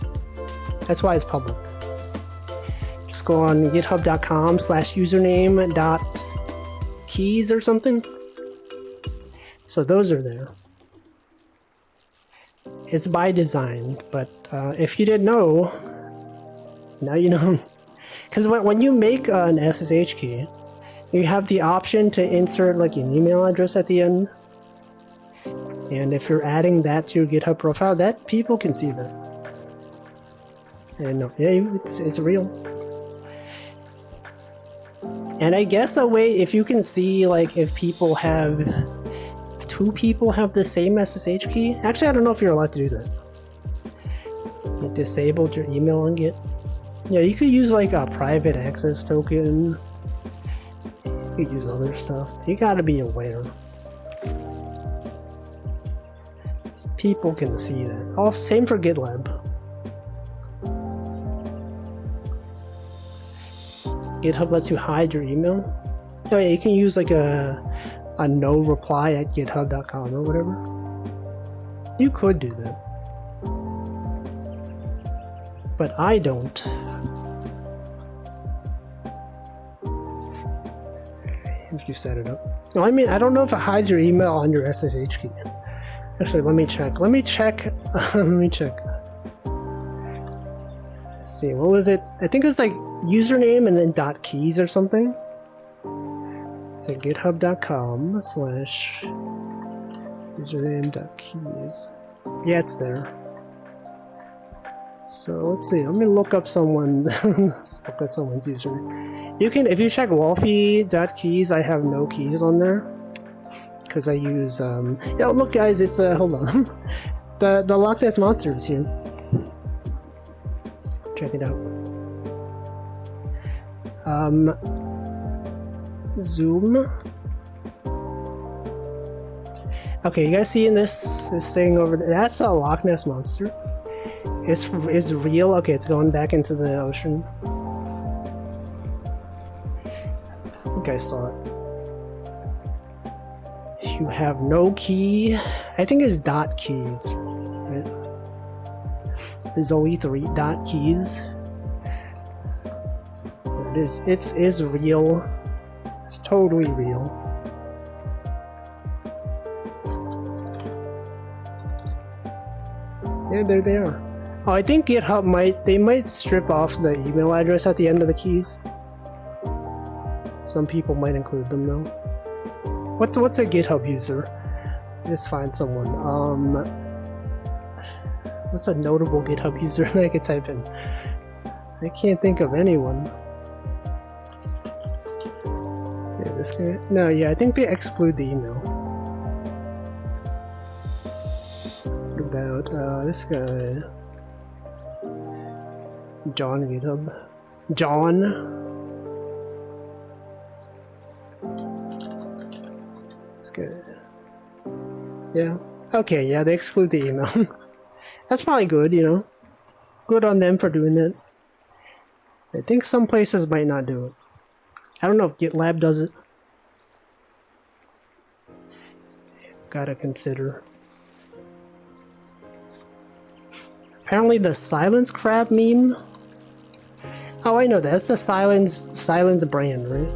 That's why it's public. Just go on github.com/username.keys or something. So those are there. It's by design, but if you didn't know, now you know. Because when you make an SSH key, you have the option to insert like an email address at the end. And if you're adding that to your GitHub profile, that people can see that. I don't know. Yeah, it's real. And I guess a way, if you can see like if people have, if two people have the same SSH key. Actually, I don't know if you're allowed to do that. You disabled your email on Git. Yeah, you could use like a private access token. You could use other stuff. You gotta be aware. People can see that. Oh, same for GitLab. GitHub lets you hide your email. Oh yeah, you can use like a no reply at github.com or whatever. You could do that. But I don't. If you set it up. No, I mean, I don't know if it hides your email on your SSH key. Actually, let me check. Let me check. Let me check. Let's see, what was it? I think it was like username and then .keys or something. It's like github.com/username.keys. Yeah, it's there. So let's see. Let me look up someone. Let's look at someone's username. You can, if you check Wolfie.keys, I have no keys on there because I use. Yeah, look, guys. It's hold on. the Loch Ness Monster is here. Check it out. Zoom. Okay, you guys seeing this thing over there? That's a Loch Ness Monster. It's real. Okay, it's going back into the ocean. I think I saw it. You have no key. I think it's .keys. Right? There's only 3 .keys. There it is. It is real. It's totally real. Yeah, there they are. Oh, I think GitHub might strip off the email address at the end of the keys. Some people might include them though. What's a GitHub user? Just find someone. What's a notable GitHub user that I could type in? I can't think of anyone. Yeah, this guy. No, yeah, I think they exclude the email. What about this guy? John GitHub. John. This guy. Yeah. Okay, yeah, they exclude the email. That's probably good, you know. Good on them for doing that. I think some places might not do it. I don't know if GitLab does it. Gotta consider. Apparently the Silence Crab meme. Oh, I know that. That's the Silence brand, right?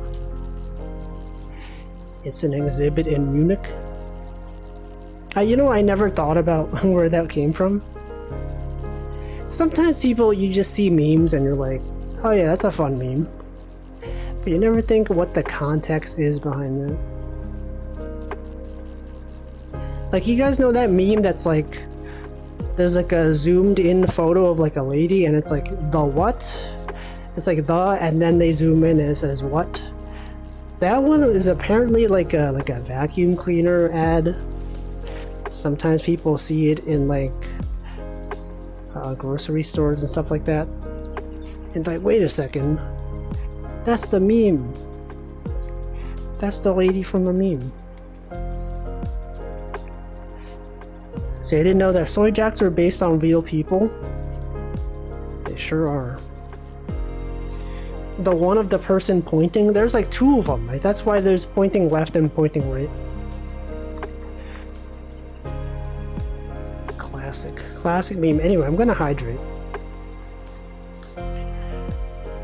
It's an exhibit in Munich. You know, I never thought about where that came from. Sometimes people, you just see memes and you're like, oh yeah, that's a fun meme. But you never think what the context is behind that. Like, you guys know that meme that's like, there's like a zoomed in photo of like a lady and it's like, the what? It's like the, and then they zoom in and it says what? That one is apparently like a vacuum cleaner ad. Sometimes people see it in like grocery stores and stuff like that. And like, wait a second, that's the meme. That's the lady from the meme. See, I didn't know that soy jacks were based on real people. They sure are. The one of the person pointing, there's like two of them, right? That's why there's pointing left and pointing right. Classic meme. Anyway, I'm gonna hydrate.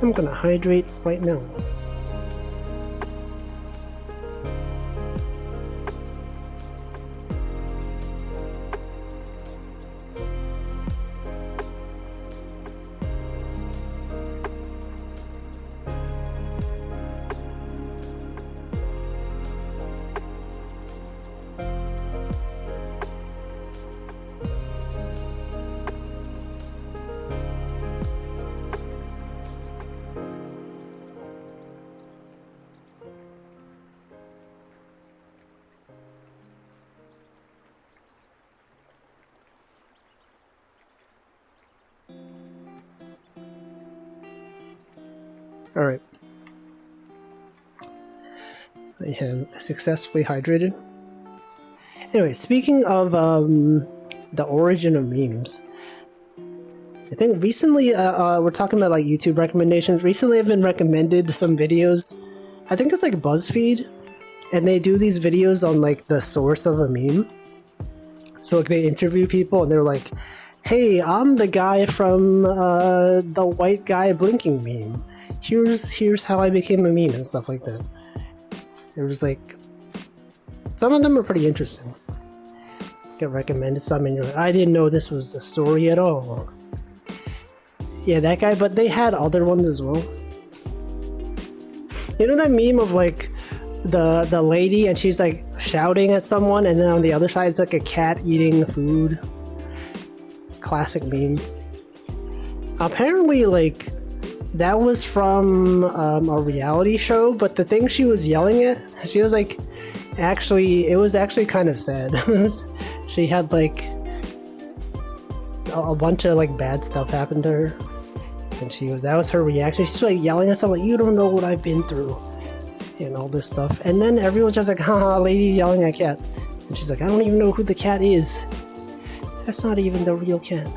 I'm gonna hydrate right now. Alright. I have successfully hydrated. Anyway, speaking of the origin of memes, I think recently we're talking about like YouTube recommendations. Recently I've been recommended some videos. I think it's like BuzzFeed, and they do these videos on like the source of a meme. So like they interview people and they're like, hey, I'm the guy from the white guy blinking meme. Here's how I became a meme and stuff like that. There was like, some of them are pretty interesting. Get recommended some and you're like, I didn't know this was a story at all. Yeah, that guy, but they had other ones as well. You know that meme of like the lady and she's like shouting at someone and then on the other side it's like a cat eating food? Classic meme. Apparently like that was from a reality show, but the thing she was yelling at, she was like, it was actually kind of sad. She had like a bunch of like bad stuff happen to her, and that was her reaction. She's like yelling at someone, you don't know what I've been through, and all this stuff. And then everyone's just like, haha, lady yelling at cat. And she's like, I don't even know who the cat is. That's not even the real cat.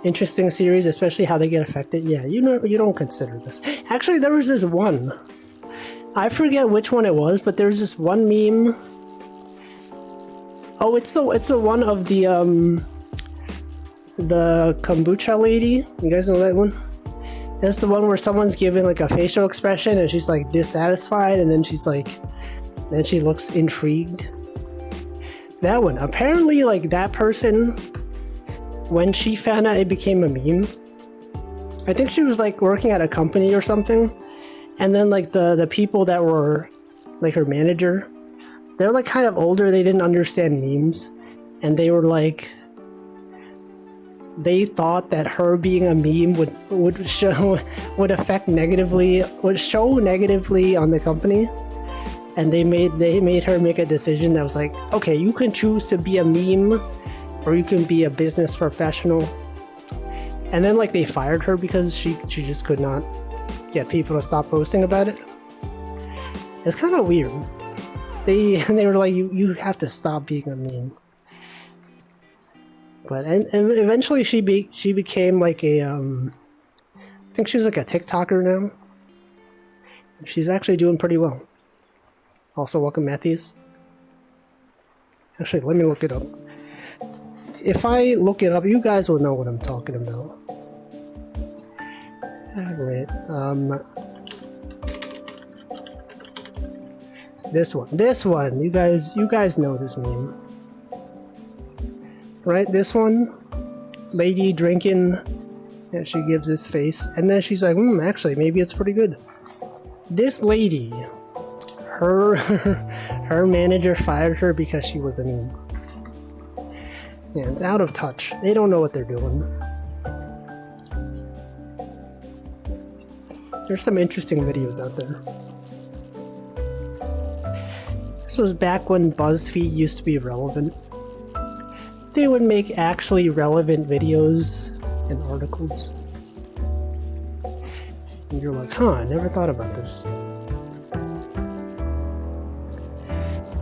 Interesting series, especially how they get affected. Yeah, you don't consider this. Actually, there was this one. I forget which one it was, but there's this one meme. Oh, it's the one of the kombucha lady. You guys know that one? That's the one where someone's giving like a facial expression and she's like dissatisfied, and then she looks intrigued. That one. Apparently, like that person, when she found out it became a meme, I think she was like working at a company or something, and then like the people that were like her manager, they're like kind of older, they didn't understand memes, and they were like, they thought that her being a meme would show negatively on the company, and they made her make a decision that was like, okay, you can choose to be a meme or you can be a business professional. And then like they fired her because she just could not get people to stop posting about it. It's kind of weird. They were like, you have to stop being a meme. But and eventually she became like a I think she's like a TikToker now. She's actually doing pretty well. Also, welcome Matthews. Actually, let me look it up. If I look it up, you guys will know what I'm talking about. Alright, this one, you guys know this meme. Right, this one? Lady drinking, and she gives this face, and then she's like, actually, maybe it's pretty good. This lady, her manager fired her because she was a meme. Yeah, it's out of touch. They don't know what they're doing. There's some interesting videos out there. This was back when BuzzFeed used to be relevant. They would make actually relevant videos and articles. And you're like, huh, I never thought about this.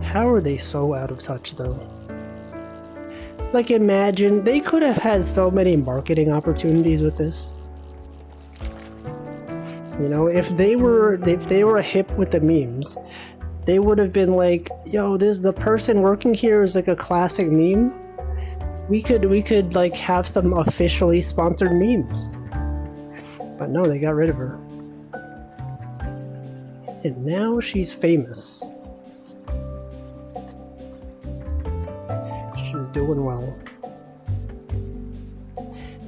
How are they so out of touch though? Like, imagine, they could have had so many marketing opportunities with this. You know, if they were hip with the memes, they would have been like, yo, the person working here is like a classic meme. We could like have some officially sponsored memes. But no, they got rid of her. And now she's famous. She's doing well.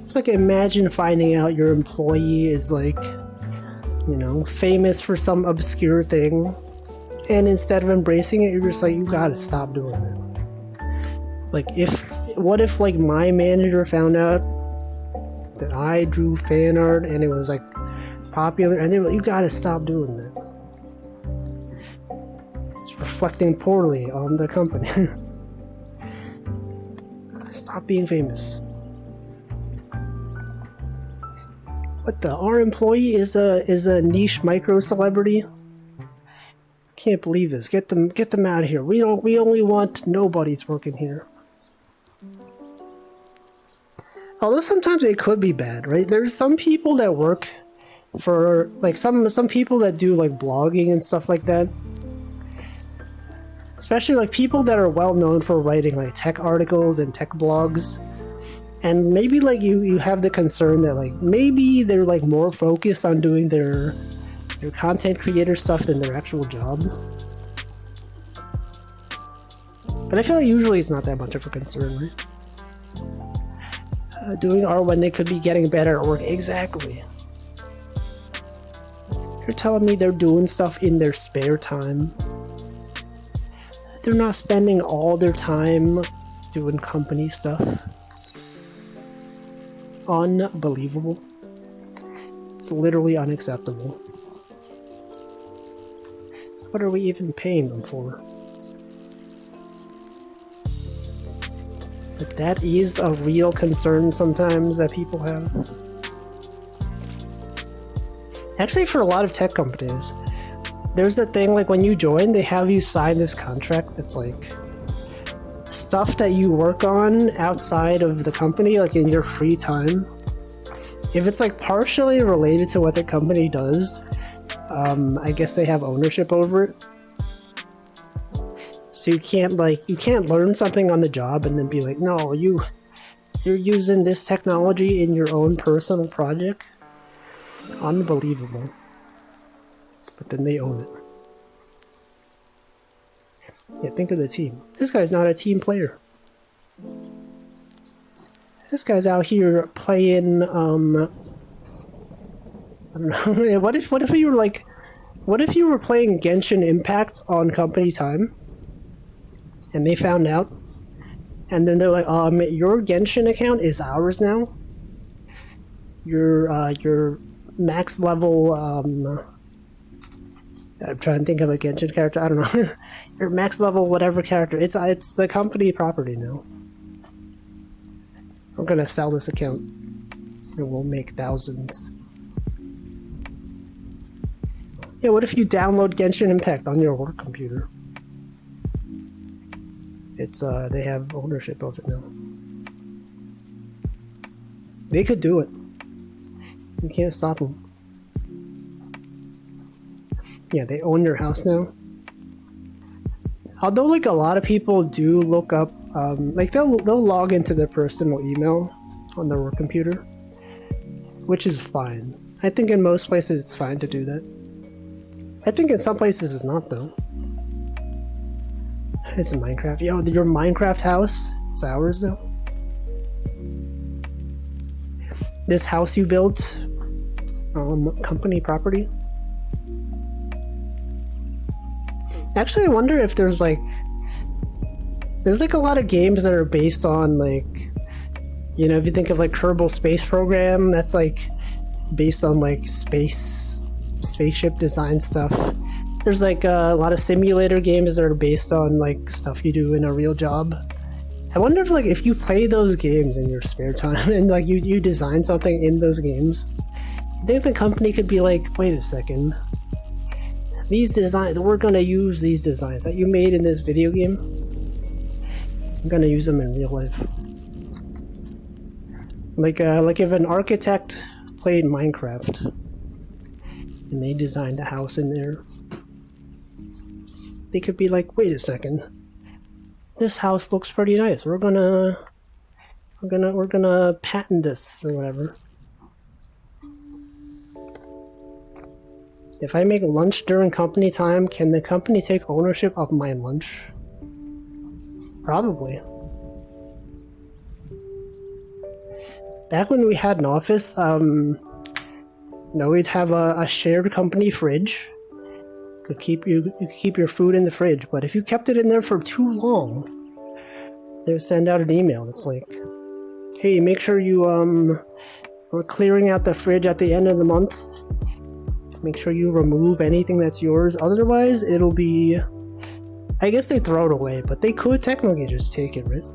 It's like, imagine finding out your employee is like, you know, famous for some obscure thing, and instead of embracing it, you're just like, you gotta stop doing that. Like, what if like my manager found out that I drew fan art and it was like popular, and they were like, you gotta stop doing that. It's reflecting poorly on the company. Stop being famous. What the? Our employee is a niche micro celebrity. Can't believe this. Get them out of here. We only want nobodies working here. Although sometimes they could be bad, right? There's some people that work for like some people that do like blogging and stuff like that. Especially like people that are well known for writing like tech articles and tech blogs. And maybe like you have the concern that like maybe they're like more focused on doing their content creator stuff than their actual job. But I feel like usually it's not that much of a concern, right? Doing art when they could be getting better at work. Exactly. You're telling me they're doing stuff in their spare time. They're not spending all their time doing company stuff. Unbelievable. It's literally unacceptable. What are we even paying them for? But that is a real concern sometimes that people have. Actually, for a lot of tech companies, there's a thing like when you join, they have you sign this contract that's like stuff that you work on outside of the company, like in your free time. If it's like partially related to what the company does, I guess they have ownership over it. So you can't learn something on the job and then be like, no, you're using this technology in your own personal project. Unbelievable. But then they own it. Yeah, think of the team. This guy's not a team player. This guy's out here playing, I don't know. What if you were playing Genshin Impact on company time, and they found out, and then they're like, your Genshin account is ours now. Your max level, I'm trying to think of a Genshin character. I don't know. Your max level whatever character. It's the company property now. I'm gonna sell this account, and we'll make thousands. Yeah, what if you download Genshin Impact on your work computer? It's they have ownership of it now. They could do it. You can't stop them. Yeah, they own your house now. Although, like, a lot of people do look up, like, they'll log into their personal email on their work computer, which is fine. I think in most places it's fine to do that. I think in some places it's not, though. It's Minecraft. Yo, your Minecraft house, it's ours, though. This house you built, company property. Actually, I wonder if there's like a lot of games that are based on like, you know, if you think of like Kerbal Space Program, that's like based on like space spaceship design stuff. There's like a lot of simulator games that are based on like stuff you do in a real job. I wonder if like if you play those games in your spare time and like you design something in those games, you think the company could be like, wait a second, these designs, we're gonna use these designs that you made in this video game. I'm gonna use them in real life. Like if an architect played Minecraft and they designed a house in there, they could be like, wait a second, this house looks pretty nice. We're gonna patent this or whatever. If I make lunch during company time, can the company take ownership of my lunch? Probably. Back when we had an office, we'd have a shared company fridge. You could keep your food in the fridge, but if you kept it in there for too long, they would send out an email that's like, hey, make sure you we're clearing out the fridge at the end of the month. Make sure you remove anything that's yours, otherwise it'll be, I guess they throw it away, but they could technically just take it, right?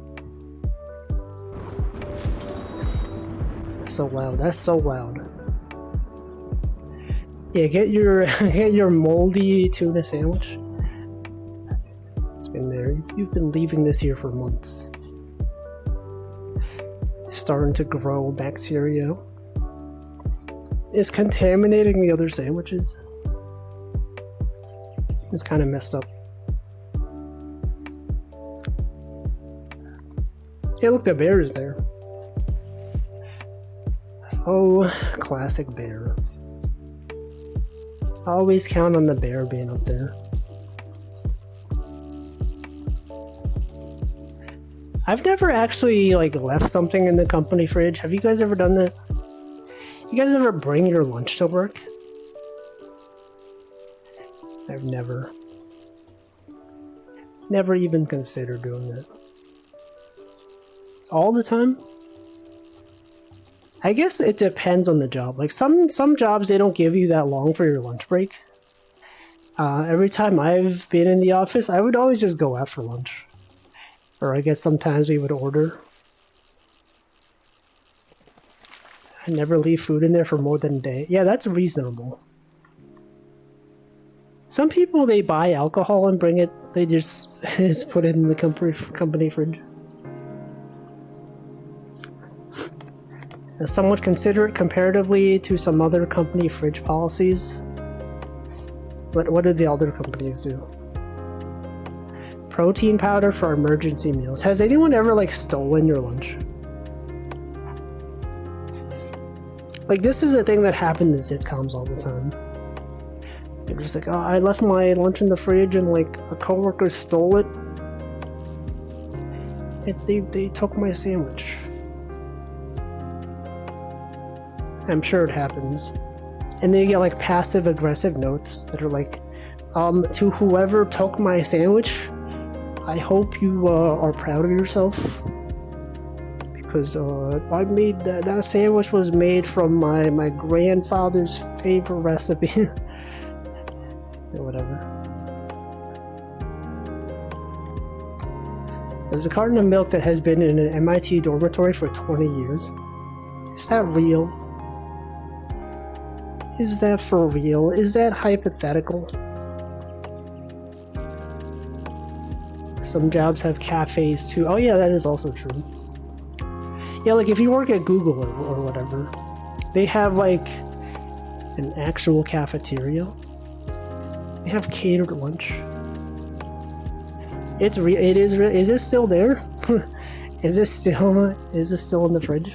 That's so loud. That's so loud. Yeah, get your moldy tuna sandwich. It's been there. You've been leaving this here for months. It's starting to grow bacteria. It's contaminating the other sandwiches. It's kind of messed up. Hey, look, the bear is there. Oh, classic bear. Always count on the bear being up there. I've never actually like left something in the company fridge. Have you guys ever done that? You guys ever bring your lunch to work? I've never even considered doing that. All the time? I guess it depends on the job. Like some jobs, they don't give you that long for your lunch break. Every time I've been in the office, I would always just go out for lunch. Or I guess sometimes we would order. I never leave food in there for more than a day. Yeah, that's reasonable. Some people, they buy alcohol and bring it. They just put it in the company fridge. Somewhat considerate comparatively to some other company fridge policies. But what do the other companies do? Protein powder for emergency meals. Has anyone ever like stolen your lunch? Like this is a thing that happens in sitcoms all the time. They're just like, oh, I left my lunch in the fridge and like a coworker stole it. They took my sandwich. I'm sure it happens. And then you get like passive aggressive notes that are like, to whoever took my sandwich, I hope you are proud of yourself. Because I made that sandwich was made from my grandfather's favorite recipe. Or whatever. There's a carton of milk that has been in an MIT dormitory for 20 years. Is that real? Is that for real? Is that hypothetical? Some jobs have cafes too. Oh yeah, that is also true. Yeah, like if you work at Google or whatever, they have like an actual cafeteria. They have catered lunch. It is real. Is it still there? Is this still in the fridge?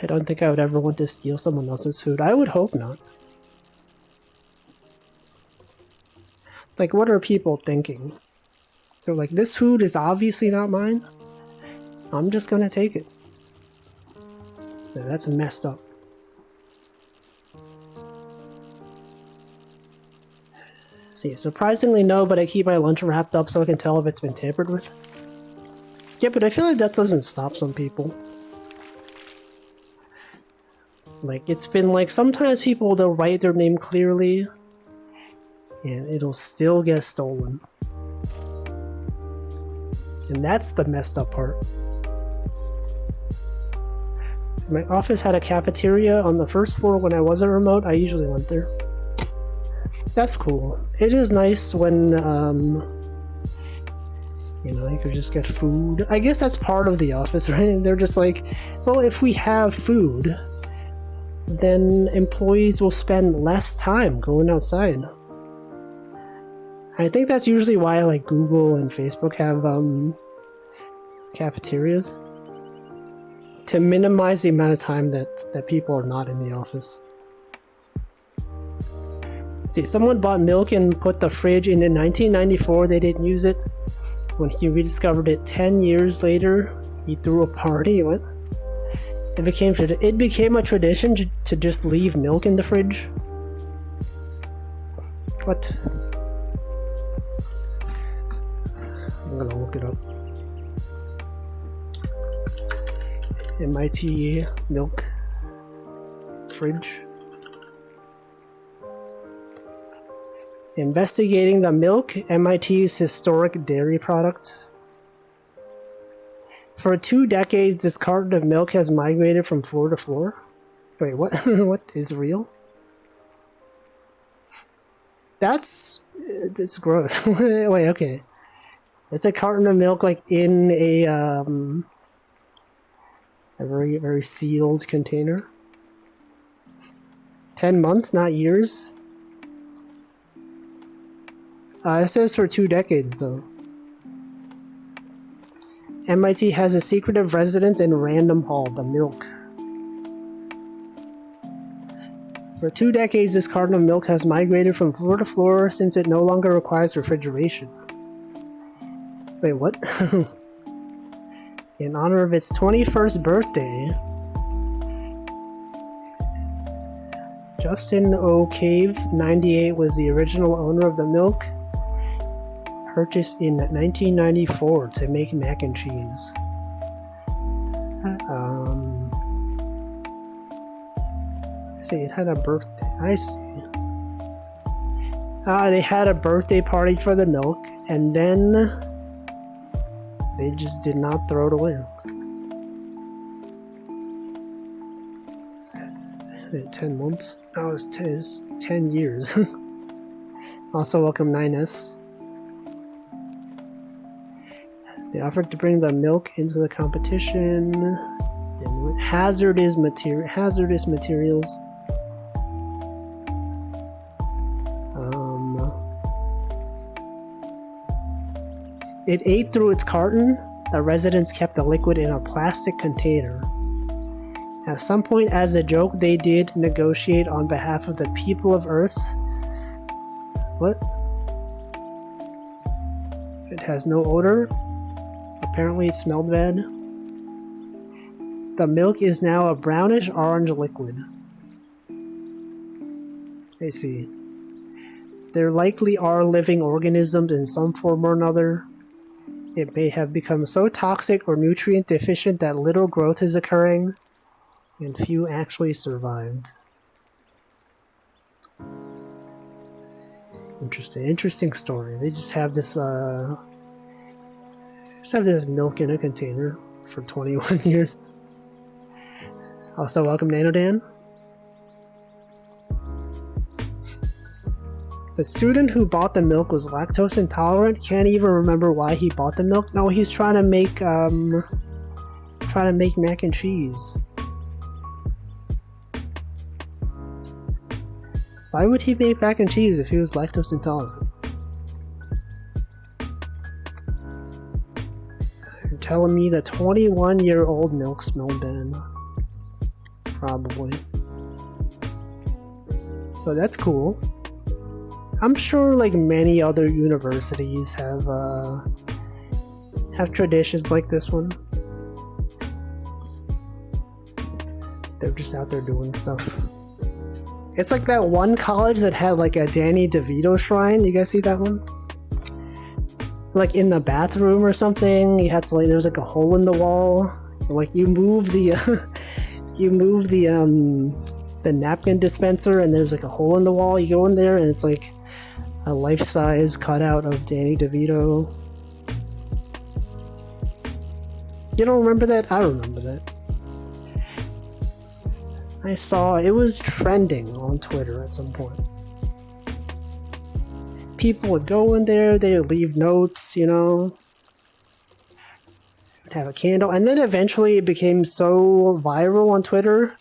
I don't think I would ever want to steal someone else's food. I would hope not. Like, what are people thinking? They're like, this food is obviously not mine. I'm just gonna take it. No, that's messed up. See, surprisingly no, but I keep my lunch wrapped up so I can tell if it's been tampered with. Yeah, but I feel like that doesn't stop some people. Like, it's been like, sometimes people, they'll write their name clearly and it'll still get stolen. And that's the messed up part. So my office had a cafeteria on the first floor when I wasn't remote. I usually went there. That's cool. It is nice when, you know, you could just get food. I guess that's part of the office, right? They're just like, well, if we have food, then employees will spend less time going outside. I think that's usually why like Google and Facebook have cafeterias, to minimize the amount of time that people are not in the office. See, someone bought milk and put the fridge in 1994. They didn't use it. When he rediscovered it 10 years later, he threw a party. What? It became a tradition to just leave milk in the fridge. What? I'm gonna look it up. MIT milk fridge. Investigating the milk, MIT's historic dairy product. For 2 decades, this carton of milk has migrated from floor to floor. Wait, what? What is real? It's gross. Wait, okay. It's a carton of milk, like in a very, very sealed container. 10 months, not years. It says for 2 decades, though. MIT has a secretive residence in Random Hall, the milk. For 2 decades, this carton of milk has migrated from floor to floor since it no longer requires refrigeration. Wait, what? In honor of its 21st birthday, Justin O. Cave, 98, was the original owner of the milk, purchased in 1994 to make mac and cheese. See, it had a birthday. I see. They had a birthday party for the milk, and then they just did not throw it away. 10 months? Oh, it's 10 years. Also, welcome 9S. They offered to bring the milk into the competition. Hazardous materials. It ate through its carton. The residents kept the liquid in a plastic container. At some point, as a joke, they did negotiate on behalf of the people of Earth. What? It has no odor. Apparently it smelled bad. The milk is now a brownish orange liquid. I see. There likely are living organisms in some form or another. It may have become so toxic or nutrient deficient that little growth is occurring, and few actually survived. Interesting story. They just have this milk in a container for 21 years. Also, welcome Nanodan. The student who bought the milk was lactose intolerant. Can't even remember why he bought the milk. No, he's trying to make mac and cheese. Why would he make mac and cheese if he was lactose intolerant? You're telling me the 21-year-old milk smelled bad. Probably. So that's cool. I'm sure like many other universities have traditions like this one. They're just out there doing stuff. It's like that one college that had like a Danny DeVito shrine. You guys see that one? Like in the bathroom or something, you had to like there's like a hole in the wall. Like you move the the napkin dispenser, and there's like a hole in the wall. You go in there, and it's like a life-size cutout of Danny DeVito. You don't remember that? I remember that. I saw it was trending on Twitter at some point. People would go in there, they would leave notes, you know, would have a candle, and then eventually it became so viral on Twitter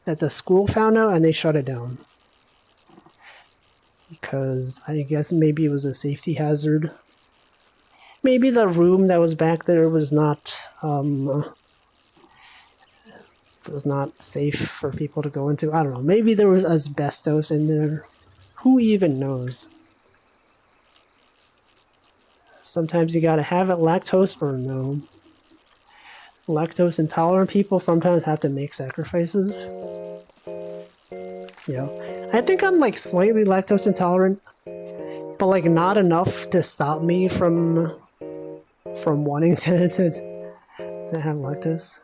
that the school found out and they shut it down. Because I guess maybe it was a safety hazard. Maybe the room that was back there was not safe for people to go into. I don't know. Maybe there was asbestos in there. Who even knows? Sometimes you gotta have it, lactose or no. Lactose intolerant people sometimes have to make sacrifices. Yeah. I think I'm like slightly lactose intolerant, but like not enough to stop me from wanting to have lactose.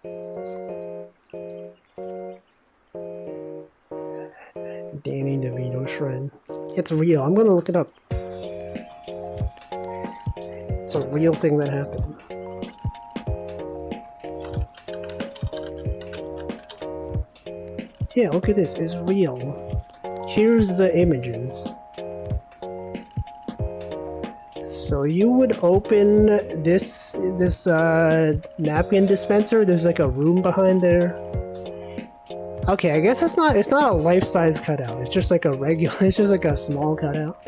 Danny DeVito shrine. It's real. I'm gonna look it up. It's a real thing that happened. Yeah, look at this. It's real. Here's the images. So you would open this napkin dispenser. There's like a room behind there. Okay, I guess it's not a life-size cutout. It's just like a regular. It's just like a small cutout.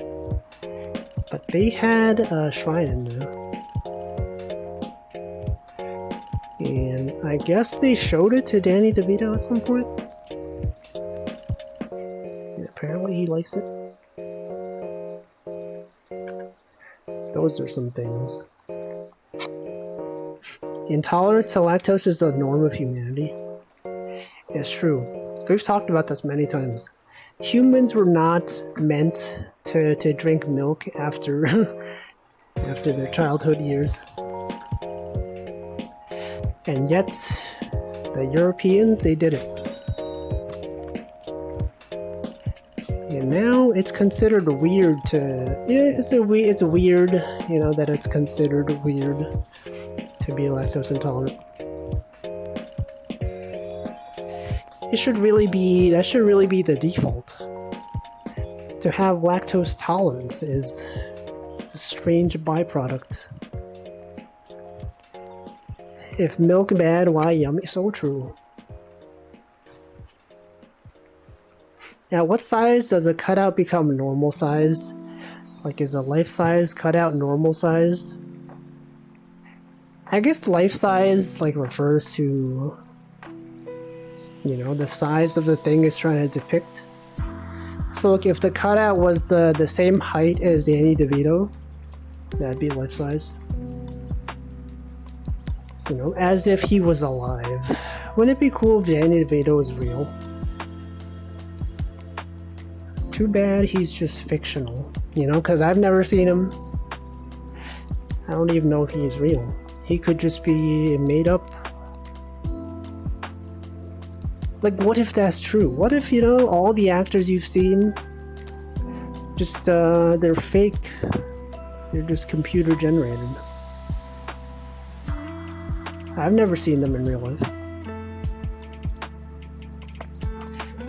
But they had a shrine in there. And I guess they showed it to Danny DeVito at some point. And apparently he likes it. Those are some things. Intolerance to lactose is the norm of humanity. It's true. We've talked about this many times. Humans were not meant to drink milk after after their childhood years. And yet, the Europeans, they did it. And now it's considered weird it's weird, you know, that it's considered weird to be lactose intolerant. That should really be the default. To have lactose tolerance is a strange byproduct. If milk bad, why yummy? So true. Now, what size does a cutout become normal size? Like, is a life size cutout normal sized? I guess life size like refers to, you know, the size of the thing it's trying to depict. So look, if the cutout was the same height as Danny DeVito, that'd be life size. You know, as if he was alive. Wouldn't it be cool if Danny DeVito was real? Too bad he's just fictional, you know, because I've never seen him. I don't even know if he's real. He could just be made up. Like, what if that's true? What if, you know, all the actors you've seen, just, they're fake. They're just computer generated. I've never seen them in real life.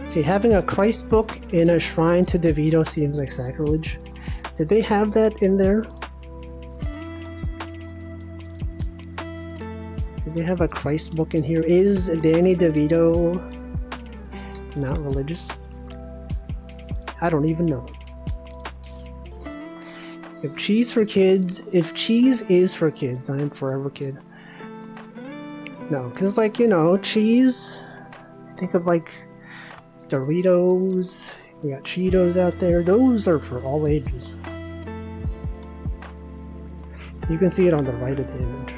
See, having a Christ book in a shrine to DeVito seems like sacrilege. Did they have that in there? Did they have a Christ book in here? Is Danny DeVito not religious? I don't even know. If cheese is for kids, I am forever kid. No, because, like, you know, cheese, think of like Doritos, we got Cheetos out there, those are for all ages. You can see it on the right of the image.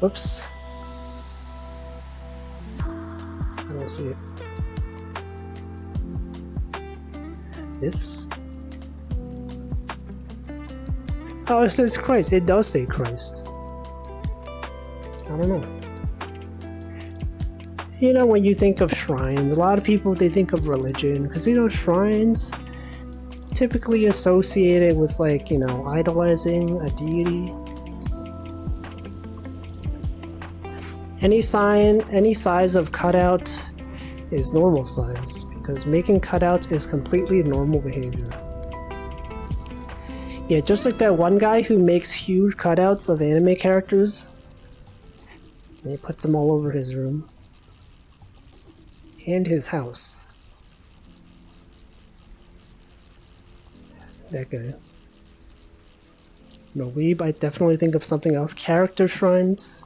Whoops. I don't see it. This? Oh, it says Christ. It does say Christ. I don't know. You know, when you think of shrines, a lot of people, they think of religion, because, you know, shrines typically associated with, like, you know, idolizing a deity. Any size of cutout is normal size, because making cutouts is completely normal behavior. Yeah, just like that one guy who makes huge cutouts of anime characters, and he puts them all over his room. And his house. That guy. No, weeb, I definitely think of something else. Character shrines.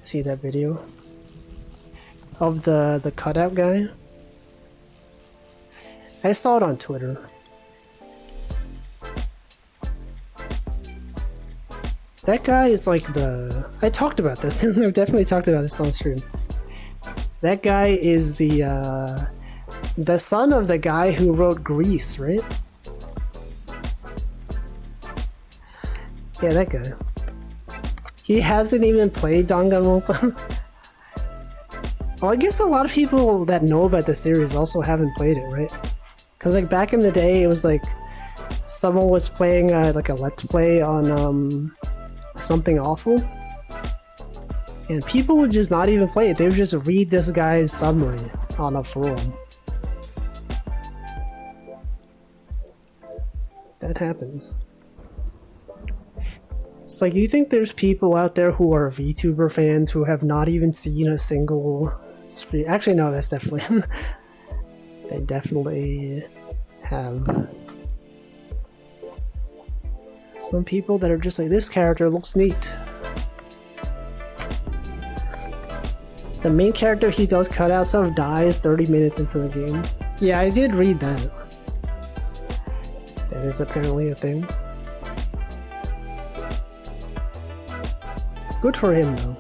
See that video? Of the cutout guy? I saw it on Twitter. That guy is like the... I talked about this. I've definitely talked about this on stream. That guy is the son of the guy who wrote Grease, right? Yeah, that guy. He hasn't even played Danganronpa. Well, I guess a lot of people that know about the series also haven't played it, right? Because like back in the day, it was like someone was playing like a Let's Play on Something Awful, and people would just not even play it. They would just read this guy's summary on a forum. That happens. It's like, you think there's people out there who are VTuber fans who have not even seen a single stream? Actually, no, that's definitely... They definitely have. Some people that are just like, this character looks neat. The main character he does cutouts of dies 30 minutes into the game. Yeah, I did read that. That is apparently a thing. Good for him, though.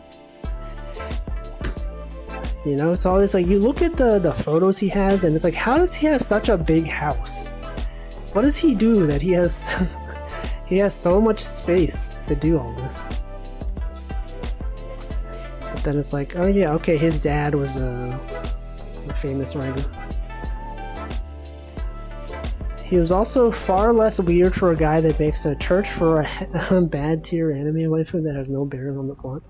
You know, it's always like, you look at the photos he has, and it's like, how does he have such a big house? What does he do that he has... he has so much space to do all this? But then it's like, oh yeah, okay, his dad was a famous writer. He was also far less weird for a guy that makes a church for a bad tier anime waifu that has no bearing on the plot.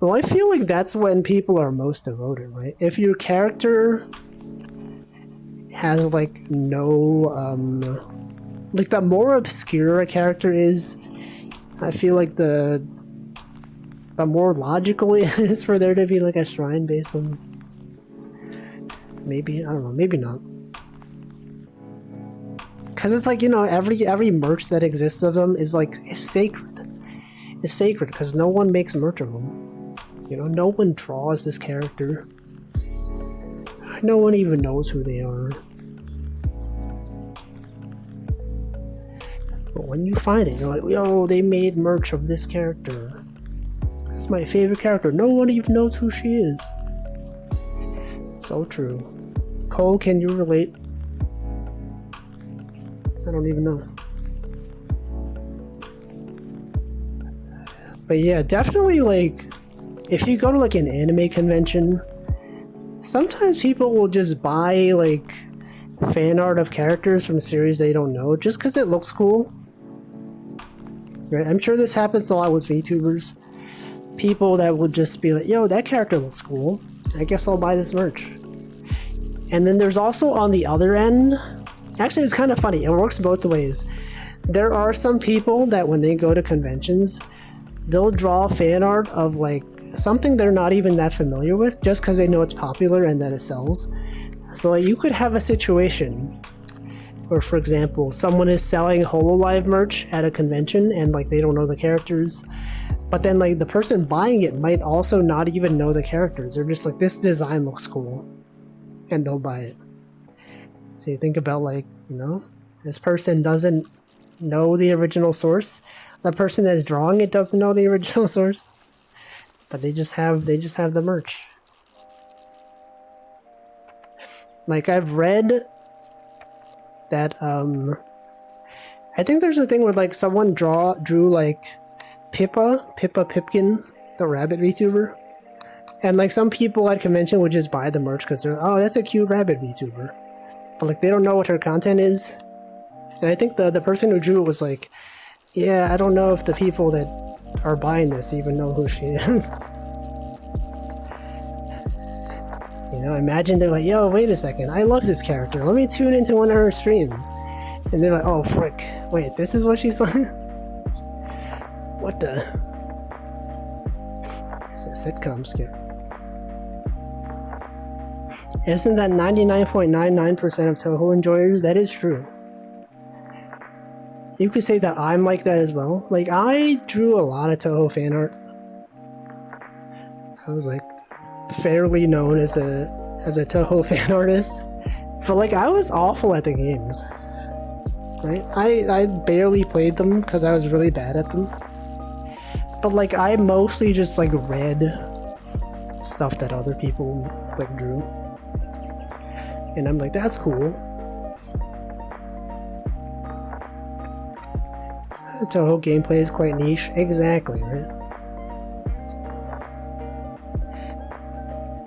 Well, I feel like that's when people are most devoted, right? If your character has like no, like the more obscure a character is, I feel like the more logical it is for there to be like a shrine based on. Maybe, I don't know, maybe not. Because it's like, you know, every merch that exists of them is like, is sacred. It's sacred because no one makes merch of them. You know, no one draws this character. No one even knows who they are. But when you find it, you're like, yo, they made merch of this character. That's my favorite character. No one even knows who she is. So true. Cole, can you relate? I don't even know. But yeah, definitely like, if you go to like an anime convention, sometimes people will just buy like fan art of characters from series they don't know just because it looks cool. Right? I'm sure this happens a lot with VTubers. People that will just be like, yo, that character looks cool. I guess I'll buy this merch. And then there's also on the other end, actually it's kind of funny, it works both ways. There are some people that when they go to conventions, they'll draw fan art of like something they're not even that familiar with just because they know it's popular and that it sells. So like, you could have a situation where, for example, someone is selling Hololive merch at a convention and like they don't know the characters, but then like the person buying it might also not even know the characters. They're just like, this design looks cool, and they'll buy it. So you think about like, you know, this person doesn't know the original source. The person that's drawing it doesn't know the original source, but they just have the merch. Like I've read that I think there's a thing where like someone drew like Pippa Pipkin, the rabbit VTuber. And like some people at convention would just buy the merch because they're, oh, that's a cute rabbit VTuber. But like they don't know what her content is. And I think the person who drew it was like, yeah, I don't know if the people that are buying this even know who she is. You know, imagine they're like, yo, wait a second, I love this character. Let me tune into one of her streams. And they're like, oh, frick. Wait, this is what she's like? What the? It's a sitcom skit. Isn't that 99.99% of Touhou enjoyers? That is true. You could say that I'm like that as well. Like, I drew a lot of Touhou fan art. I was like fairly known as a Touhou fan artist. But like, I was awful at the games. Right? I barely played them because I was really bad at them. But like, I mostly just like read stuff that other people like drew. And I'm like, that's cool. Touhou gameplay is quite niche. Exactly, right?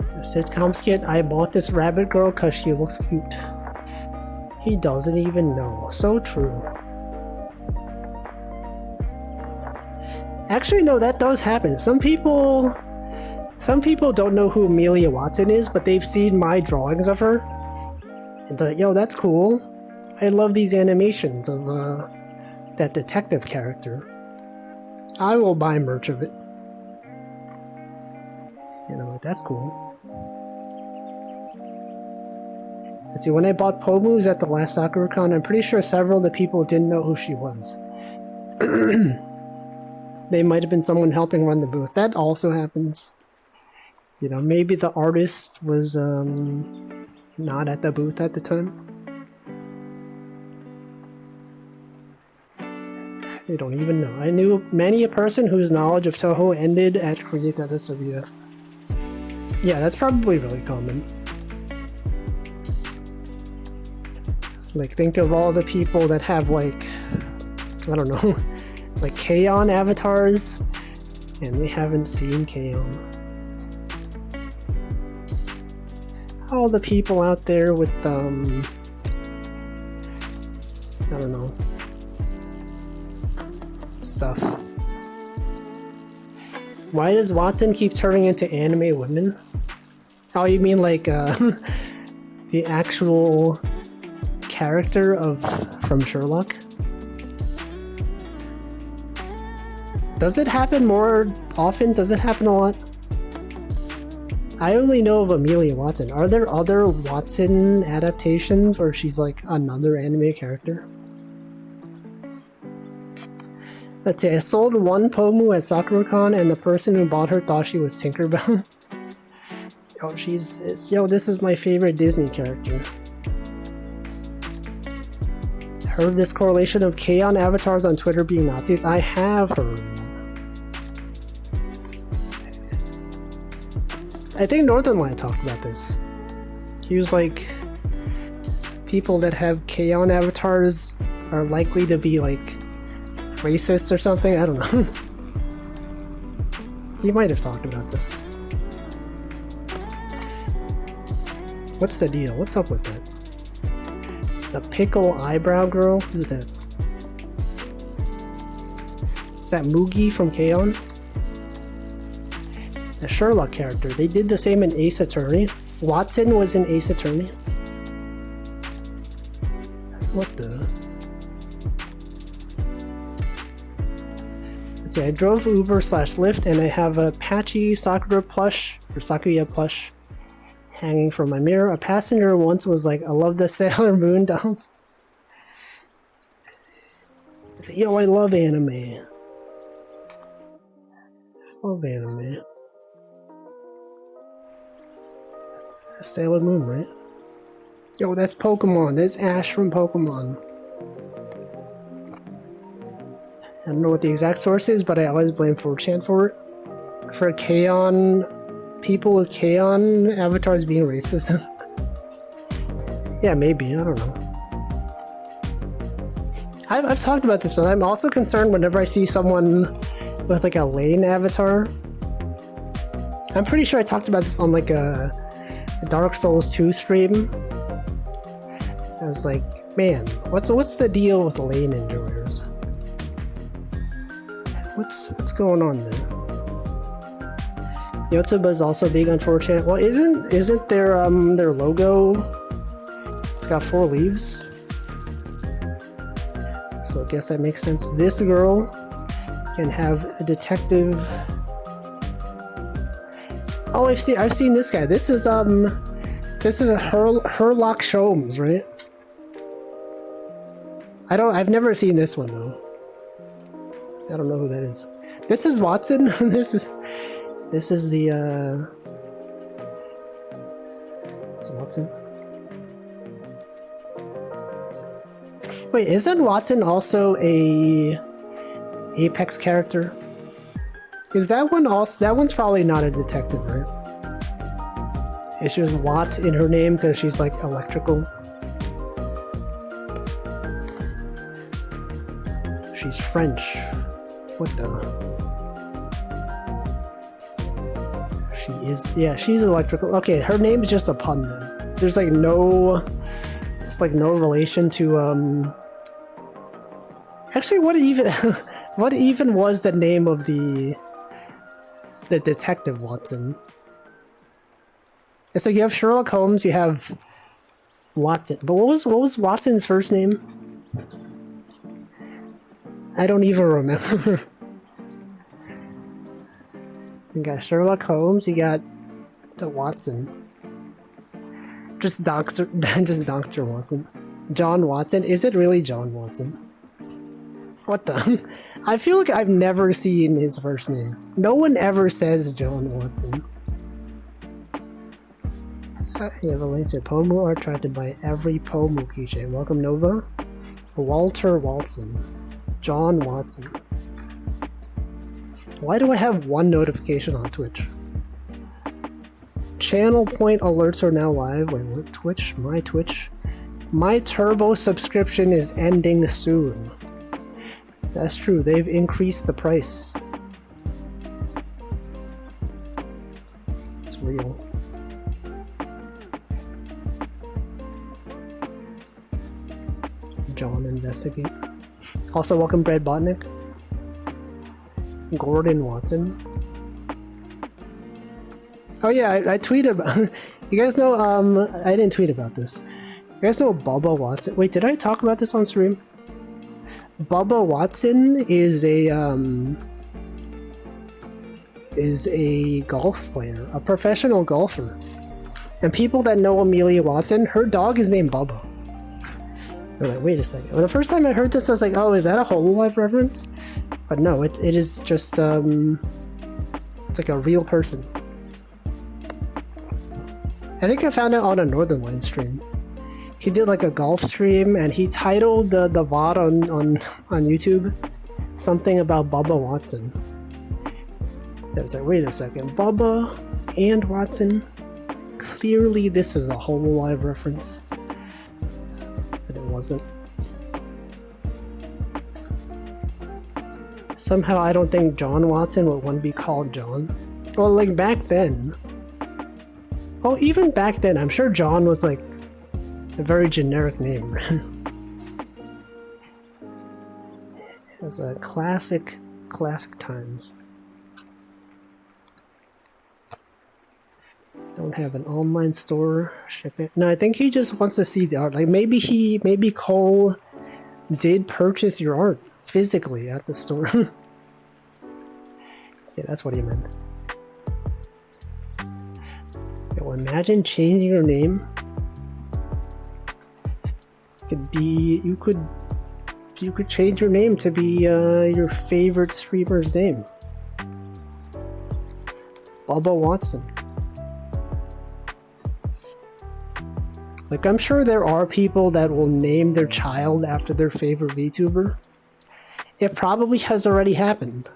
It's a sitcom skit. I bought this rabbit girl because she looks cute. He doesn't even know. So true. Actually, no, that does happen. Some people don't know who Amelia Watson is, but they've seen my drawings of her. And they're like, yo, that's cool. I love these animations of that detective character. I will buy merch of it. You know, that's cool. Let's see, when I bought Pomu's at the last SakuraCon, I'm pretty sure several of the people didn't know who she was. They might have been someone helping run the booth. That also happens. You know, maybe the artist was not at the booth at the time. I don't even know. I knew many a person whose knowledge of Touhou ended at Create.swf. Yeah, that's probably really common. Like, think of all the people that have, like, I don't know, like K-On! Avatars, and they haven't seen K-On! All the people out there with, I don't know, stuff. Why does Watson keep turning into anime women? Oh, you mean like, the actual character from Sherlock? Does it happen more often? Does it happen a lot? I only know of Amelia Watson. Are there other Watson adaptations where she's like another anime character? Let's see, I sold one Pomu at SakuraCon and the person who bought her thought she was Tinkerbell. Yo, this is my favorite Disney character. Heard of this correlation of K-On! Avatars on Twitter being Nazis? I have heard of that. I think Northernlight talked about this. He was like, people that have K-On! Avatars are likely to be like racist or something. I don't know. He might have talked about this. What's the deal? What's up with that? The pickle eyebrow girl? Who's that? Is that Mugi from K-On! The Sherlock character. They did the same in Ace Attorney. Watson was in Ace Attorney. What the? Let's see, I drove Uber/Lyft and I have a patchy Sakura plush, or Sakuya plush, hanging from my mirror. A passenger once was like, I love the Sailor Moon dolls. It's like, yo, I love anime. I love anime. Sailor Moon, right? Yo, that's Pokemon. That's Ash from Pokemon. I don't know what the exact source is, but I always blame 4chan for it. For K-On! People with K-On! Avatars being racist. Yeah, maybe. I don't know. I've talked about this, but I'm also concerned whenever I see someone with like a Lane avatar. I'm pretty sure I talked about this on like a Dark Souls 2 stream. I was like, man, what's the deal with Lane enjoyers? What's going on there? Yotsuba is also big on 4chan. Well, isn't their logo? It's got 4 leaves. So I guess that makes sense. This girl can have a detective. Oh, I've seen this guy. This is a Herlock Sholmes, right? I've never seen this one though. I don't know who that is. This is Watson. This is the it's Watson. Wait, isn't Watson also a Apex character? Is that one also? That one's probably not a detective, right? It's just Watt in her name because she's like electrical. She's French. What the? She is. Yeah, she's electrical. Okay, her name is just a pun then. There's like no. It's like no relation to Actually, what even was the name of the detective Watson? It's like you have Sherlock Holmes, you have Watson, but what was Watson's first name? I don't even remember. You got Sherlock Holmes, you got the Watson. Just Dr. Watson. John Watson? Is it really John Watson? What the? I feel like I've never seen his first name. No one ever says John Watson. You have a link to Pomu or tried to buy every Pomu keychain. Welcome Nova. Walter Watson. John Watson. Why do I have one notification on Twitch? Channel point alerts are now live. Wait, what? Twitch? My Twitch? My Turbo subscription is ending soon. That's true, they've increased the price. It's real. John investigate. Also, welcome Brad Botnick. Gordon Watson. Oh yeah, I tweeted about you guys know I didn't tweet about this. You guys know Bubba Watson? Wait, did I talk about this on stream? Bubba Watson is a golf player, a professional golfer. And people that know Amelia Watson, her dog is named Bubba. They're like, wait a second. Well, the first time I heard this, I was like, oh, is that a Hololive reference? But no, it is just it's like a real person. I think I found it on a Northern Lights stream. He did like a golf stream and he titled the VOD on YouTube something about Bubba Watson. I was like, wait a second, Bubba and Watson? Clearly this is a Hololive reference. But it wasn't. Somehow I don't think John Watson would want to be called John. Well, like back then. Well, even back then, I'm sure John was like a very generic name. It was a classic times. Don't have an online store, ship it. No, I think he just wants to see the art. Like maybe Cole did purchase your art physically at the store. Yeah, that's what he meant. Yo, imagine changing your name. You could change your name to be your favorite streamer's name. Bubba Watson. Like, I'm sure there are people that will name their child after their favorite VTuber. It probably has already happened.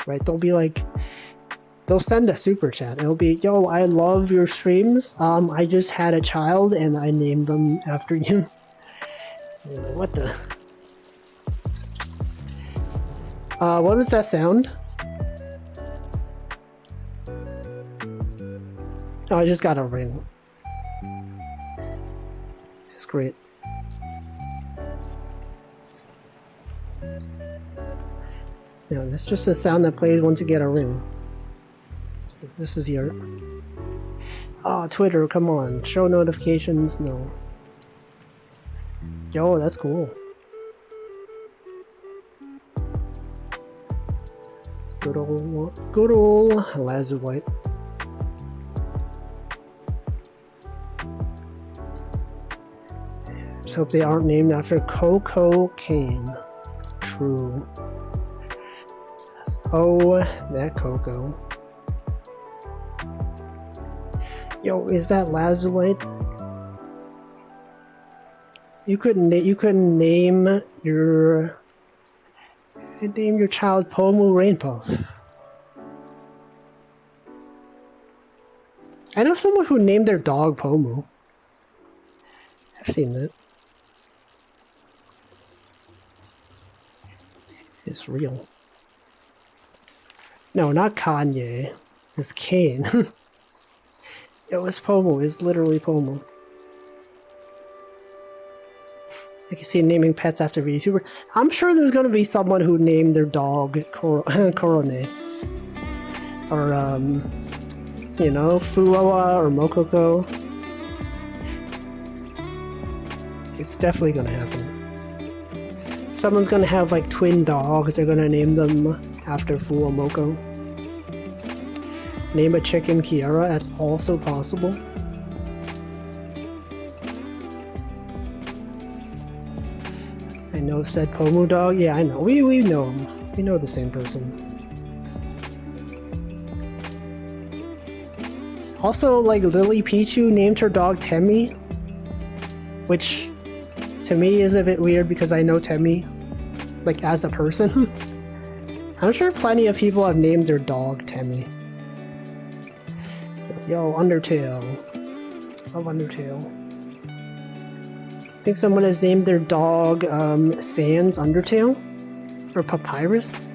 Right? They'll be like, they'll send a super chat. It'll be, yo, I love your streams. I just had a child and I named them after you. What the? What was that sound? Oh, I just got a ring. That's great. No, that's just a sound that plays once you get a ring. So this is your... Oh, Twitter, come on. Show notifications, no. Yo, that's cool. It's good old Lazulite. Just hope they aren't named after Coco Kane. True. Oh, that Coco. Yo, is that Lazulite? You couldn't name your child Pomu Rainpuff. I know someone who named their dog Pomu. I've seen that. It's real. No, not Kanye. It's Kane. Yo, it's Pomu. It's literally Pomu. I can see naming pets after VTuber. I'm sure there's gonna be someone who named their dog Korone. Or, you know, Fuoa or Mokoko. It's definitely gonna happen. Someone's gonna have like twin dogs, they're gonna name them after Fuomoko. Name a chicken Kiara, that's also possible. I know said Pomu dog, yeah I know, we know him. We know the same person. Also, like Lily Pichu named her dog Temmie, which to me is a bit weird because I know Temmie, like as a person. I'm sure plenty of people have named their dog Temmie. Yo, Undertale. Love Undertale. I think someone has named their dog Sans Undertale? Or Papyrus?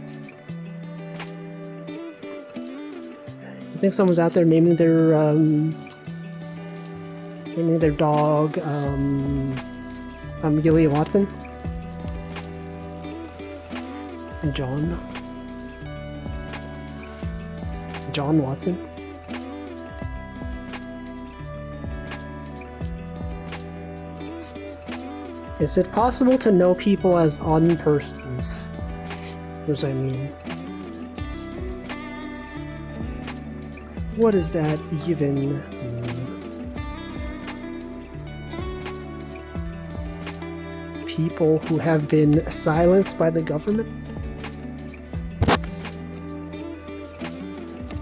I think someone's out there naming their dog Gilly Watson and John Watson. Is it possible to know people as unpersons? What does that mean? What does that even mean? People who have been silenced by the government?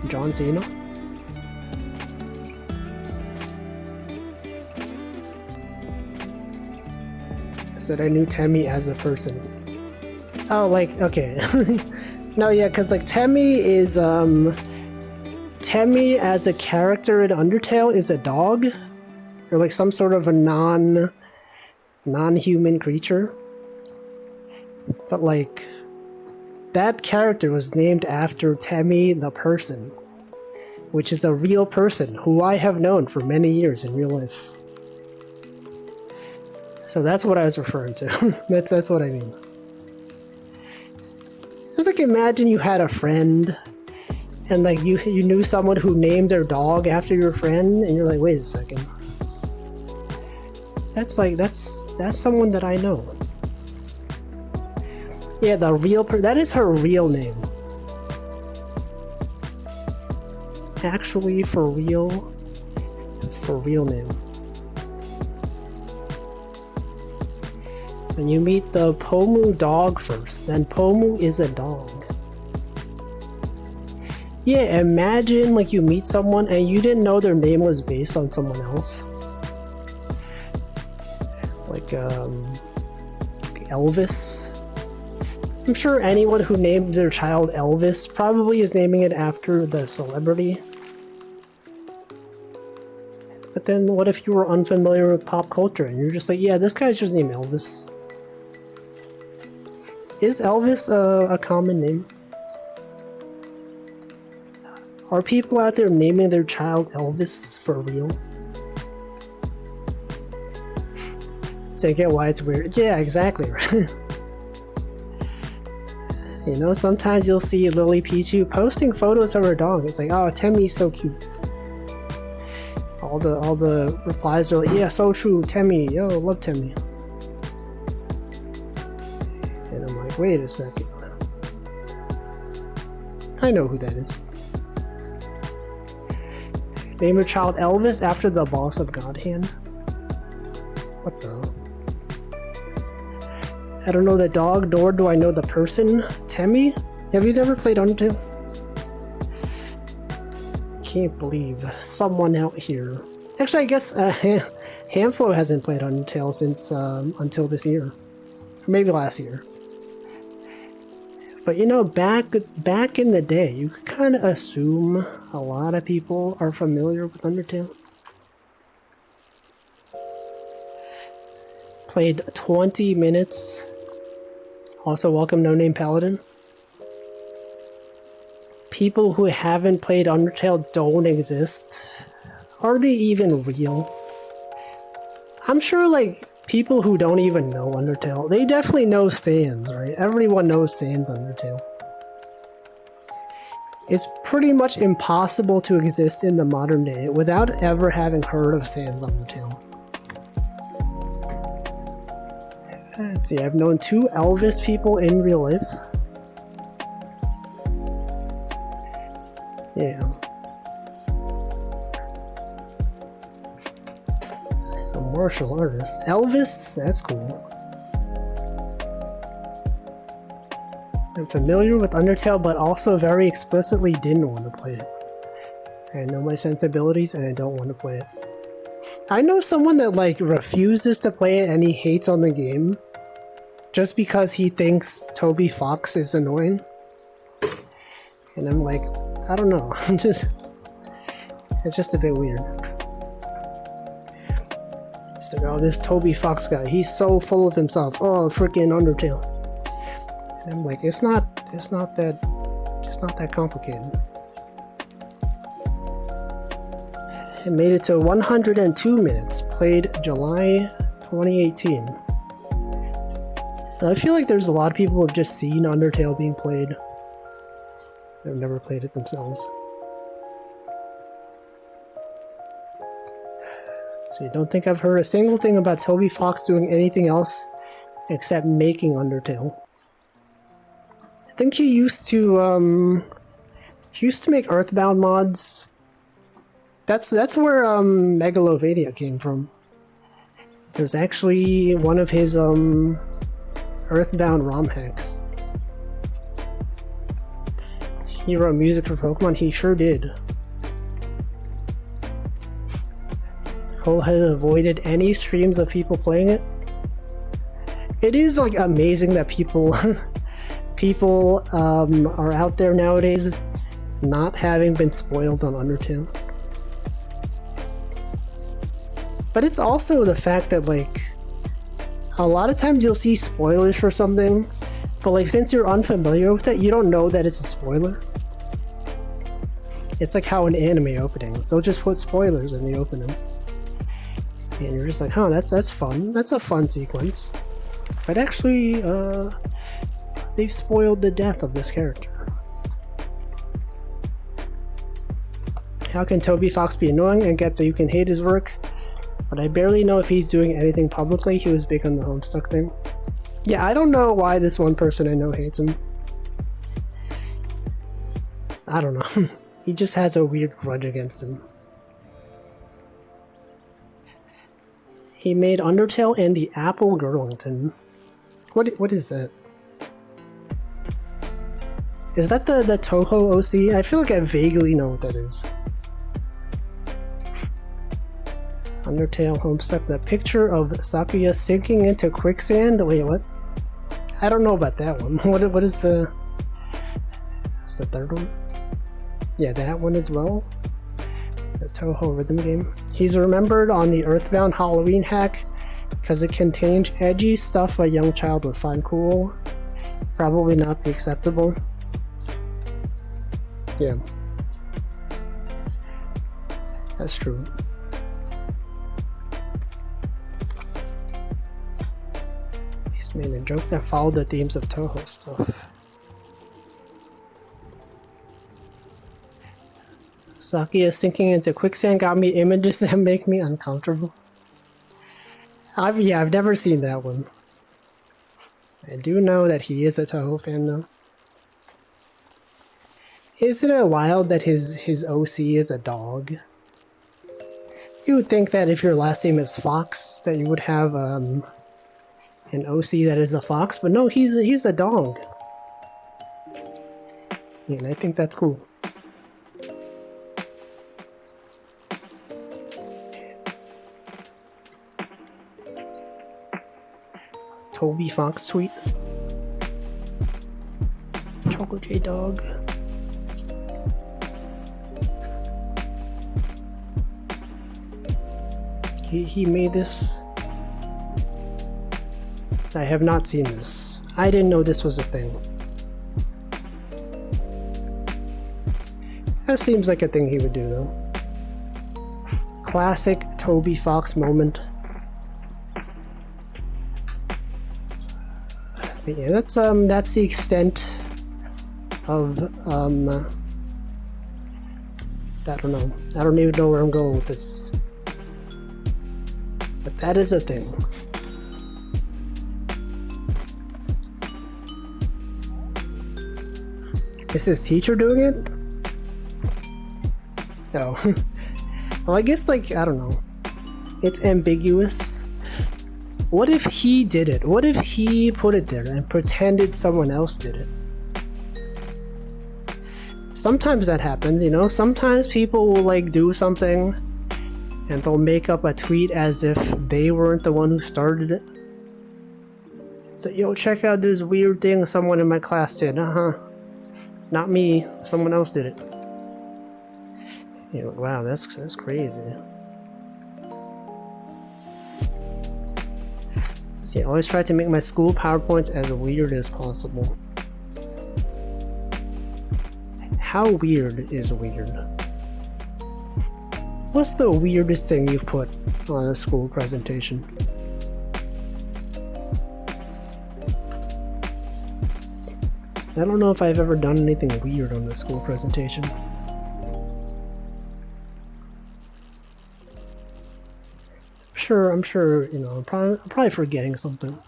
John Cena? I said I knew Temmie as a person. Oh, like, okay. No, yeah, because like Temmie is, Temmie as a character in Undertale is a dog? Or like some sort of a non-human creature. But like, that character was named after Temmie the person, which is a real person who I have known for many years in real life. So that's what I was referring to. that's what I mean. It's like, imagine you had a friend and like you knew someone who named their dog after your friend and you're like, wait a second. That's someone that I know. Yeah, the real that is her real name. Actually, for real name. And you meet the Pomu dog first, then Pomu is a dog. Yeah, imagine like you meet someone and you didn't know their name was based on someone else. Like Elvis. I'm sure anyone who named their child Elvis probably is naming it after the celebrity. But then what if you were unfamiliar with pop culture and you're just like, yeah, this guy's just named Elvis. Is Elvis a common name? Are people out there naming their child Elvis for real? So I get why it's weird. Yeah, exactly. You know, sometimes you'll see Lily Pichu posting photos of her dog. It's like, oh, Temmie's so cute. All the replies are like, yeah, so true, Temmie. Yo, love Temmie. And I'm like, wait a second. I know who that is. Name your child Elvis after the boss of God Hand. What the? I don't know the dog, nor do I know the person. Temmie? Have you ever played Undertale? Can't believe someone out here. Actually, I guess Hamflo hasn't played Undertale since until this year, or maybe last year. But you know, back in the day, you could kind of assume a lot of people are familiar with Undertale. Played 20 minutes. Also, welcome No Name Paladin. People who haven't played Undertale don't exist. Are they even real? I'm sure, like, people who don't even know Undertale, they definitely know Sans, right? Everyone knows Sans Undertale. It's pretty much impossible to exist in the modern day without ever having heard of Sans Undertale. Let's see, I've known 2 Elvis people in real life. Yeah. A martial artist. Elvis? That's cool. I'm familiar with Undertale, but also very explicitly didn't want to play it. I know my sensibilities and I don't want to play it. I know someone that, like, refuses to play it and he hates on the game just because he thinks Toby Fox is annoying. And I'm like, I don't know. It's just a bit weird. So, oh, this Toby Fox guy, he's so full of himself. Oh, freaking Undertale. And I'm like, it's not that complicated. It made it to 102 minutes. Played July 2018. I feel like there's a lot of people who have just seen Undertale being played. They've never played it themselves. See, don't think I've heard a single thing about Toby Fox doing anything else except making Undertale. I think he used to make Earthbound mods. That's where Megalovania came from. It was actually one of his Earthbound ROM hacks. He wrote music for Pokemon? He sure did. Cole has avoided any streams of people playing it. It is, like, amazing that people are out there nowadays not having been spoiled on Undertale. But it's also the fact that, like, a lot of times you'll see spoilers for something, but, like, since you're unfamiliar with it, you don't know that it's a spoiler. It's like how in anime openings, they'll just put spoilers in the opening. And you're just like, huh, that's fun. That's a fun sequence. But actually, they've spoiled the death of this character. How can Toby Fox be annoying? I get that you can hate his work, but I barely know if he's doing anything publicly. He was big on the Homestuck thing. Yeah, I don't know why this one person I know hates him. I don't know. He just has a weird grudge against him. He made Undertale and the Apple Girlington. What is that? Is that the Toho OC? I feel like I vaguely know what that is. Undertale Homestuck, the picture of Sakuya sinking into quicksand. Wait, what? I don't know about that one. What is the... Is the third one? Yeah, that one as well. The Toho rhythm game. He's remembered on the Earthbound Halloween hack because it contains edgy stuff a young child would find cool. probably not be acceptable. Yeah. That's true. He's made a joke that followed the themes of Toho stuff. Saki is sinking into quicksand got me images that make me uncomfortable. I've never seen that one. I do know that he is a Toho fan though. Isn't it wild that his OC is a dog? You would think that if your last name is Fox, that you would have an OC that is a fox, but no, he's a dog. Yeah, and I think that's cool. Toby Fox tweet. Choco J Dog. He made this. I have not seen this. I didn't know this was a thing. That seems like a thing he would do though. Classic Toby Fox moment. But yeah, that's the extent of I don't know. I don't even know where I'm going with this. But that is a thing. Is his teacher doing it? Oh. Well, I guess, like, I don't know. It's ambiguous. What if he did it? What if he put it there and pretended someone else did it? Sometimes that happens, you know? Sometimes people will, like, do something and they'll make up a tweet as if they weren't the one who started it. Yo, check out this weird thing someone in my class did. Not me. Someone else did it. You know, wow, that's crazy. See, I always try to make my school PowerPoints as weird as possible. How weird is weird? What's the weirdest thing you've put on a school presentation? I don't know if I've ever done anything weird on a school presentation. I'm sure, you know, I'm probably forgetting something.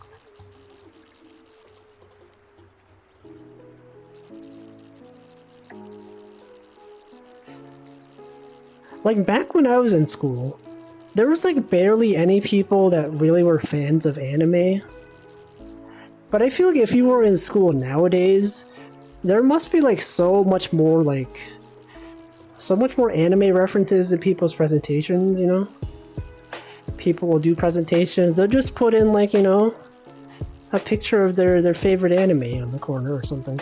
Like, back when I was in school, there was, like, barely any people that really were fans of anime. But I feel like if you were in school nowadays, there must be, like, so much more anime references in people's presentations, you know? People will do presentations, they'll just put in, like, you know, a picture of their favorite anime on the corner or something.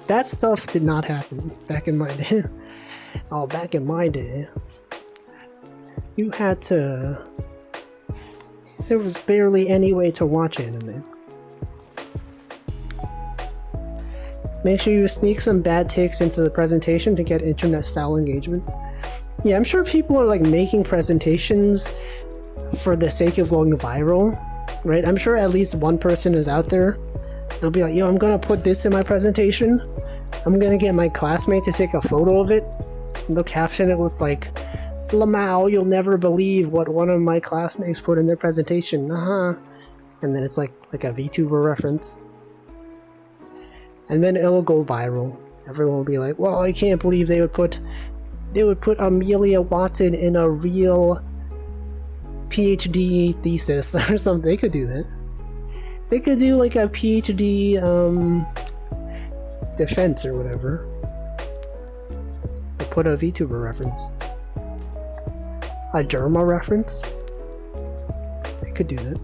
That stuff did not happen back in my day. Oh, back in my day, you had to... There was barely any way to watch anime. Make sure you sneak some bad takes into the presentation to get internet-style engagement. Yeah, I'm sure people are, like, making presentations for the sake of going viral, right? I'm sure at least one person is out there. They'll be like, yo, I'm gonna put this in my presentation. I'm gonna get my classmate to take a photo of it. And they'll caption it with, like, Lamau, you'll never believe what one of my classmates put in their presentation. And then it's like a VTuber reference. And then it'll go viral. Everyone will be like, well, I can't believe they would put Amelia Watson in a real PhD thesis or something. They could do that. They could do, like, a PhD defense or whatever. They put a VTuber reference. A Germa reference. They could do that.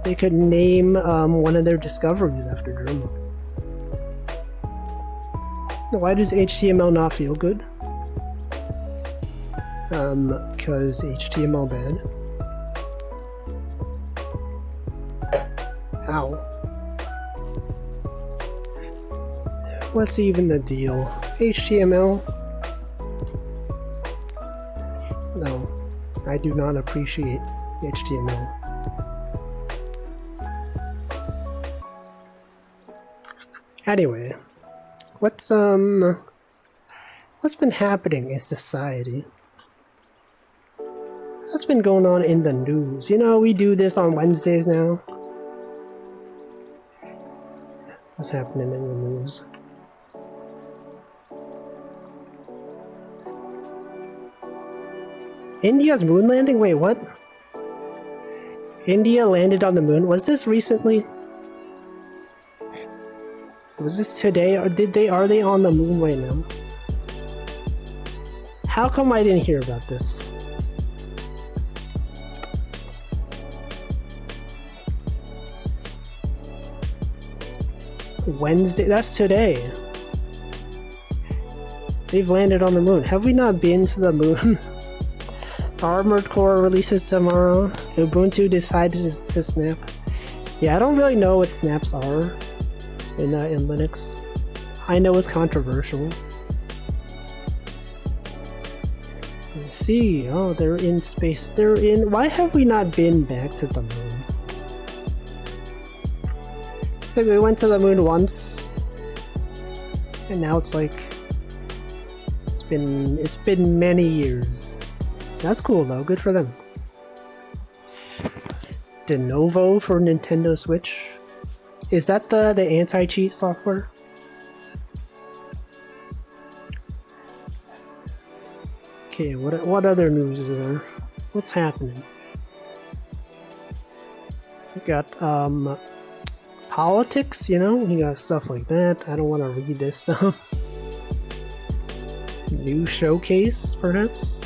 They could name one of their discoveries after Germa. Why does HTML not feel good? Because HTML bad. What's even the deal? HTML? No, I do not appreciate HTML. Anyway, what's been happening in society? What's been going on in the news? You know, we do this on Wednesdays now. What's happening in the news? India's moon landing? Wait, what? India landed on the moon? Was this recently? Was this today, or are they on the moon right now? How come I didn't hear about this? Wednesday, that's today. They've landed on the moon. Have we not been to the moon? Armored Core releases tomorrow. Ubuntu decided to snap. Yeah, I don't really know what snaps are in Linux. I know it's controversial. Let's see. Oh, they're in space. Why have we not been back to the moon? It's like we went to the moon once, and now it's like it's been many years. That's cool though, good for them. Denuvo for Nintendo Switch? Is that the anti-cheat software? Okay, what other news is there? What's happening? We got politics, you know? We got stuff like that. I don't want to read this stuff. New showcase, perhaps?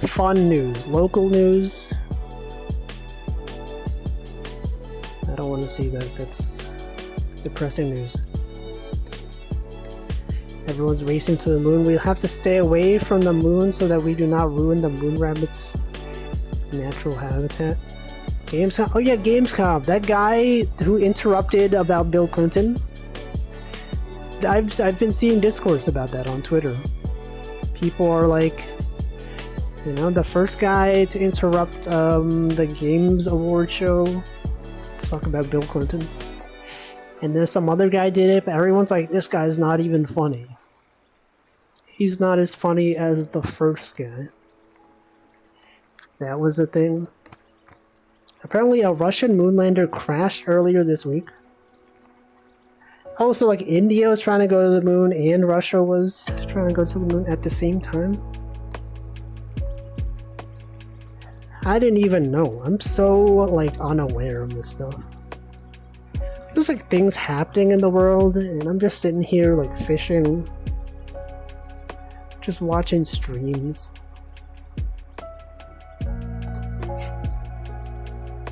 Fun news, local news. I don't want to see that. That's depressing news. Everyone's racing to the moon. We'll have to stay away from the moon so that we do not ruin the moon rabbit's natural habitat. Gamescom. Oh yeah, Gamescom. That guy who interrupted about Bill Clinton. I've been seeing discourse about that on Twitter. People are like, you know, the first guy to interrupt the Games Award show to talk about Bill Clinton. And then some other guy did it, but everyone's like, this guy's not even funny. He's not as funny as the first guy. That was the thing. Apparently a Russian moonlander crashed earlier this week. Also, like, India was trying to go to the moon and Russia was trying to go to the moon at the same time. I didn't even know. I'm so, like, unaware of this stuff. There's, like, things happening in the world, and I'm just sitting here, like, fishing. Just watching streams.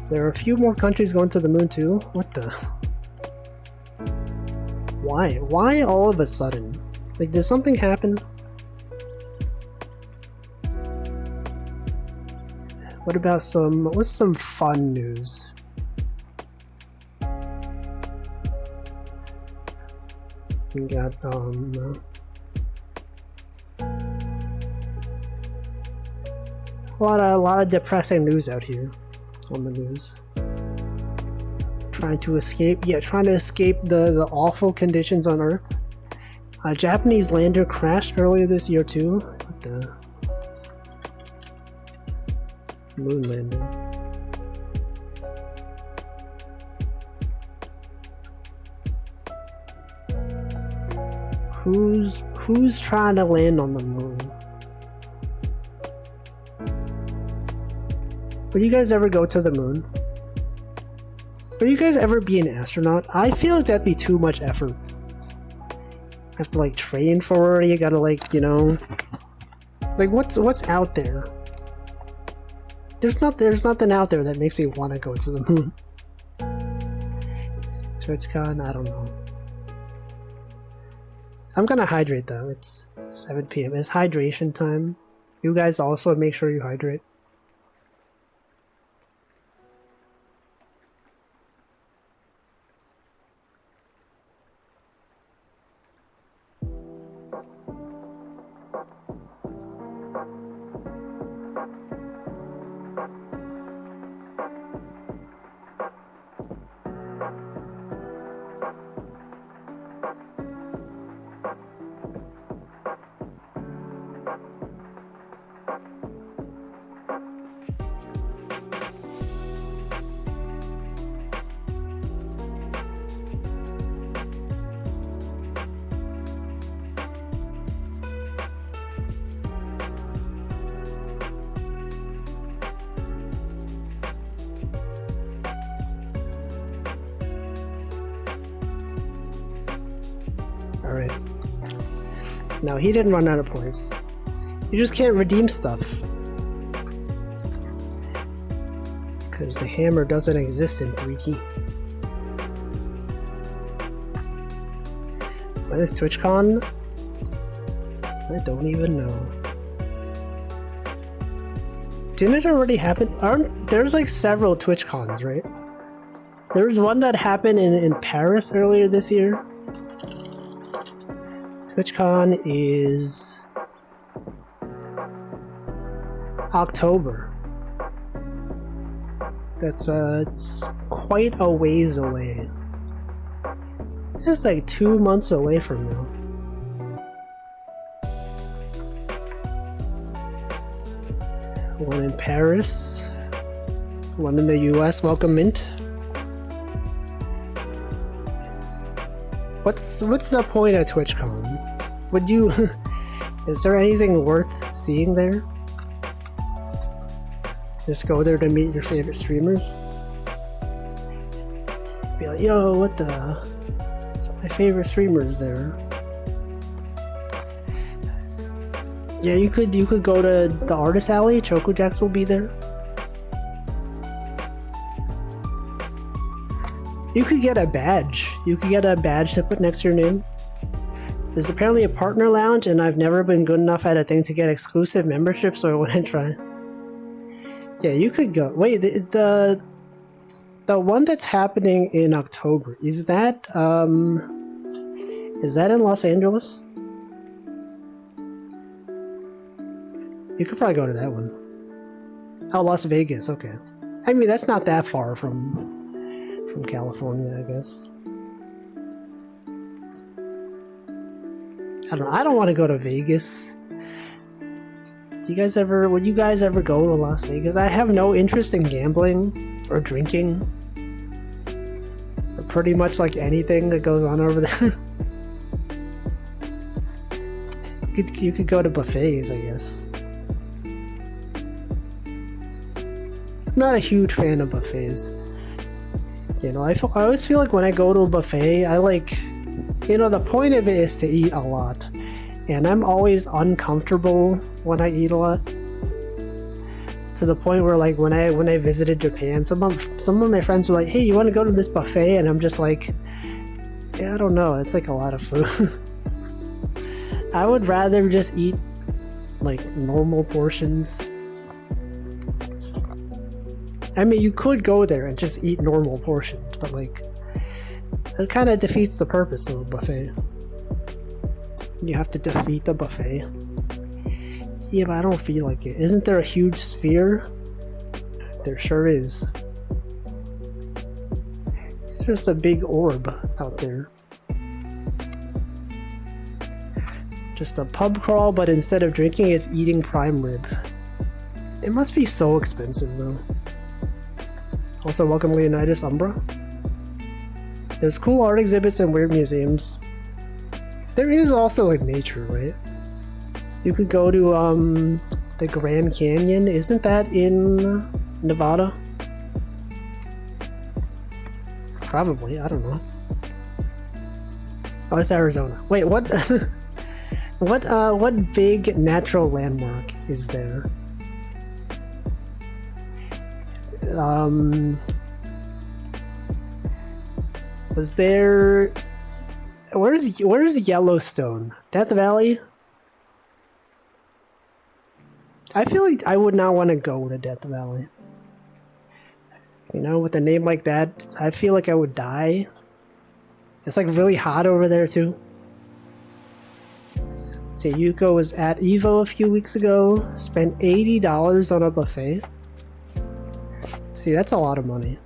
There are a few more countries going to the moon, too. What the... Why? Why all of a sudden? Like, did something happen? What about what's some fun news? We got, a lot of depressing news out here on the news. Trying to escape the awful conditions on Earth. A Japanese lander crashed earlier this year too. What the? Moon landing. Who's trying to land on the moon? Will you guys ever go to the moon? Will you guys ever be an astronaut? I feel like that'd be too much effort. You have to like train for it, you gotta like, you know... Like what's out there? There's nothing out there that makes me want to go to the moon. TwitchCon, I don't know. I'm gonna hydrate though, it's 7 PM. It's hydration time. You guys also make sure you hydrate. Alright. No, he didn't run out of points. You just can't redeem stuff. Because the hammer doesn't exist in 3D. When is TwitchCon? I don't even know. Didn't it already happen? There's like several TwitchCons, right? There was one that happened in Paris earlier this year. TwitchCon is October. That's it's quite a ways away. It's like 2 months away from now. One in Paris, one in the US. Welcome, Mint. What's the point of TwitchCon? Would you... Is there anything worth seeing there? Just go there to meet your favorite streamers? Be like, yo, what the... It's my favorite streamers there. Yeah, you could go to the Artist Alley. ChocoJax will be there. You could get a badge. You could get a badge to put next to your name. There's apparently a partner lounge, and I've never been good enough at a thing to get exclusive membership, so I want to try. Yeah, you could go. Wait, the one that's happening in October, is that in Los Angeles? You could probably go to that one. Oh, Las Vegas, okay. I mean, that's not that far from California, I guess. I don't want to go to Vegas. Would you guys ever go to Las Vegas? I have no interest in gambling or drinking. Or pretty much like anything that goes on over there. You could go to buffets, I guess. I'm not a huge fan of buffets. You know, I always feel like when I go to a buffet, I like, you know, the point of it is to eat a lot. And I'm always uncomfortable when I eat a lot. To the point where, like, when I visited Japan, some of my friends were like, hey, you want to go to this buffet? And I'm just like, yeah, I don't know. It's like a lot of food. I would rather just eat, like, normal portions. I mean, you could go there and just eat normal portions, but like, it kind of defeats the purpose of a buffet. You have to defeat the buffet. Yeah, but I don't feel like it. Isn't there a huge sphere? There sure is. It's just a big orb out there. Just a pub crawl, but instead of drinking, it's eating prime rib. It must be so expensive, though. Also, welcome Leonidas Umbra. There's cool art exhibits and weird museums. There is also like nature, right? You could go to the Grand Canyon. Isn't that in Nevada? Probably, I don't know. Oh, it's Arizona. Wait, what? What big natural landmark is there? Was there... Where's Yellowstone? Death Valley? I feel like I would not want to go to Death Valley. You know, with a name like that, I feel like I would die. It's like really hot over there too. See, Yuko was at Evo a few weeks ago, spent $80 on a buffet. See, that's a lot of money.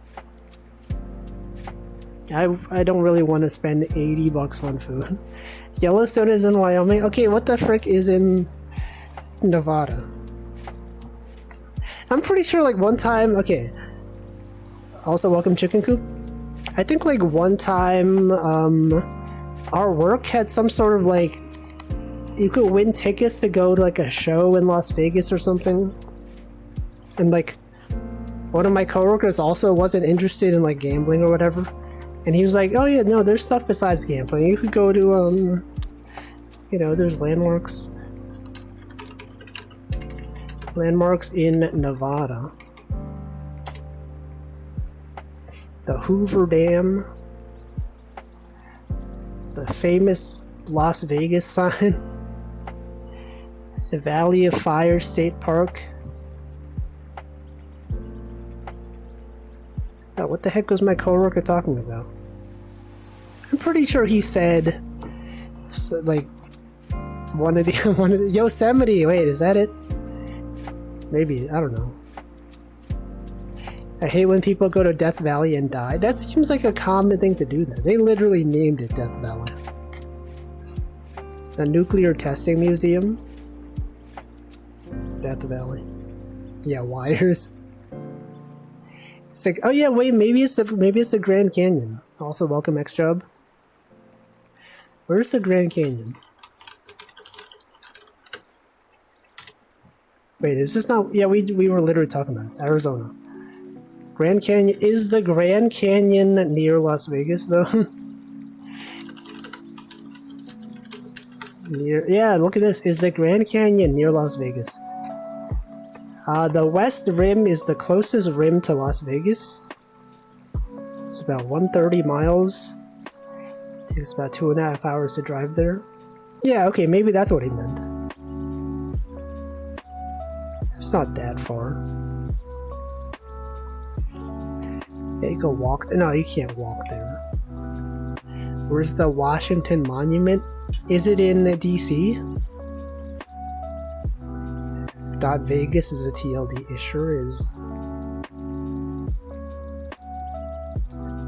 I don't really want to spend $80 on food. Yellowstone is in Wyoming. Okay, what the frick is in Nevada? I'm pretty sure like one time, okay. Also, welcome Chicken Coop. I think like one time, our work had some sort of like, you could win tickets to go to like a show in Las Vegas or something. And like, one of my coworkers also wasn't interested in like gambling or whatever. And he was like, oh yeah, no, there's stuff besides gambling. You could go to You know, there's landmarks. Landmarks in Nevada. The Hoover Dam. The famous Las Vegas sign. The Valley of Fire State Park. Oh, what the heck was my coworker talking about? I'm pretty sure he said, like, one of the Yosemite. Wait, is that it? Maybe, I don't know. I hate when people go to Death Valley and die. That seems like a common thing to do there. They literally named it Death Valley. The Nuclear Testing Museum. Death Valley. Yeah, wires. It's like, oh yeah, wait, maybe it's the Grand Canyon. Also, welcome X-Job. Where's the Grand Canyon? Wait, is this not? Yeah, we were literally talking about this. Arizona. Grand Canyon, is the Grand Canyon near Las Vegas though? Yeah, look at this. Is the Grand Canyon near Las Vegas? The West Rim is the closest rim to Las Vegas. It's about 130 miles. Takes about 2.5 hours to drive there. Yeah, okay, maybe that's what he meant. It's not that far. Yeah, you can walk. No, you can't walk there. Where's the Washington Monument? Is it in DC? .Vegas is a TLD. It sure is.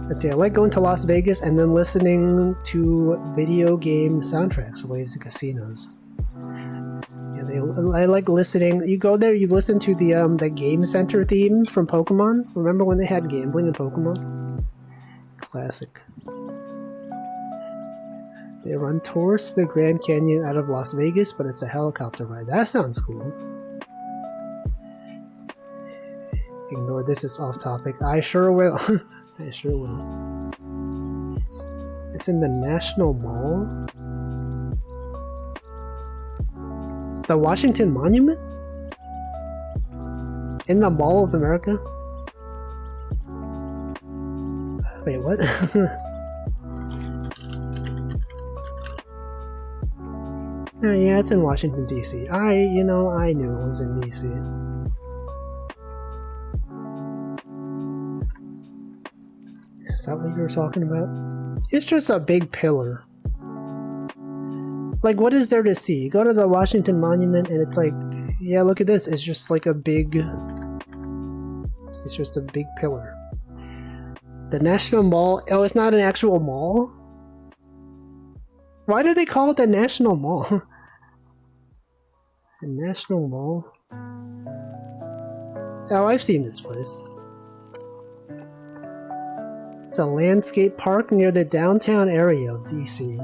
Let's see, I like going to Las Vegas and then listening to video game soundtracks related to casinos. Yeah, I like listening. You go there, you listen to the Game Center theme from Pokemon. Remember when they had gambling in Pokemon? Classic. They run tours to the Grand Canyon out of Las Vegas, but it's a helicopter ride. That sounds cool. Ignore this, it's off topic. I sure will. I sure will. It's in the National Mall. The Washington Monument? In the Mall of America? Wait, what? Oh, yeah, it's in Washington, D.C. I knew it was in D.C. Is that what you were talking about? It's just a big pillar. Like, what is there to see? You go to the Washington Monument and it's like, yeah, look at this. It's just like it's just a big pillar. The National Mall. Oh, it's not an actual mall? Why do they call it the National Mall? The National Mall? Oh, I've seen this place. It's a landscape park near the downtown area of DC.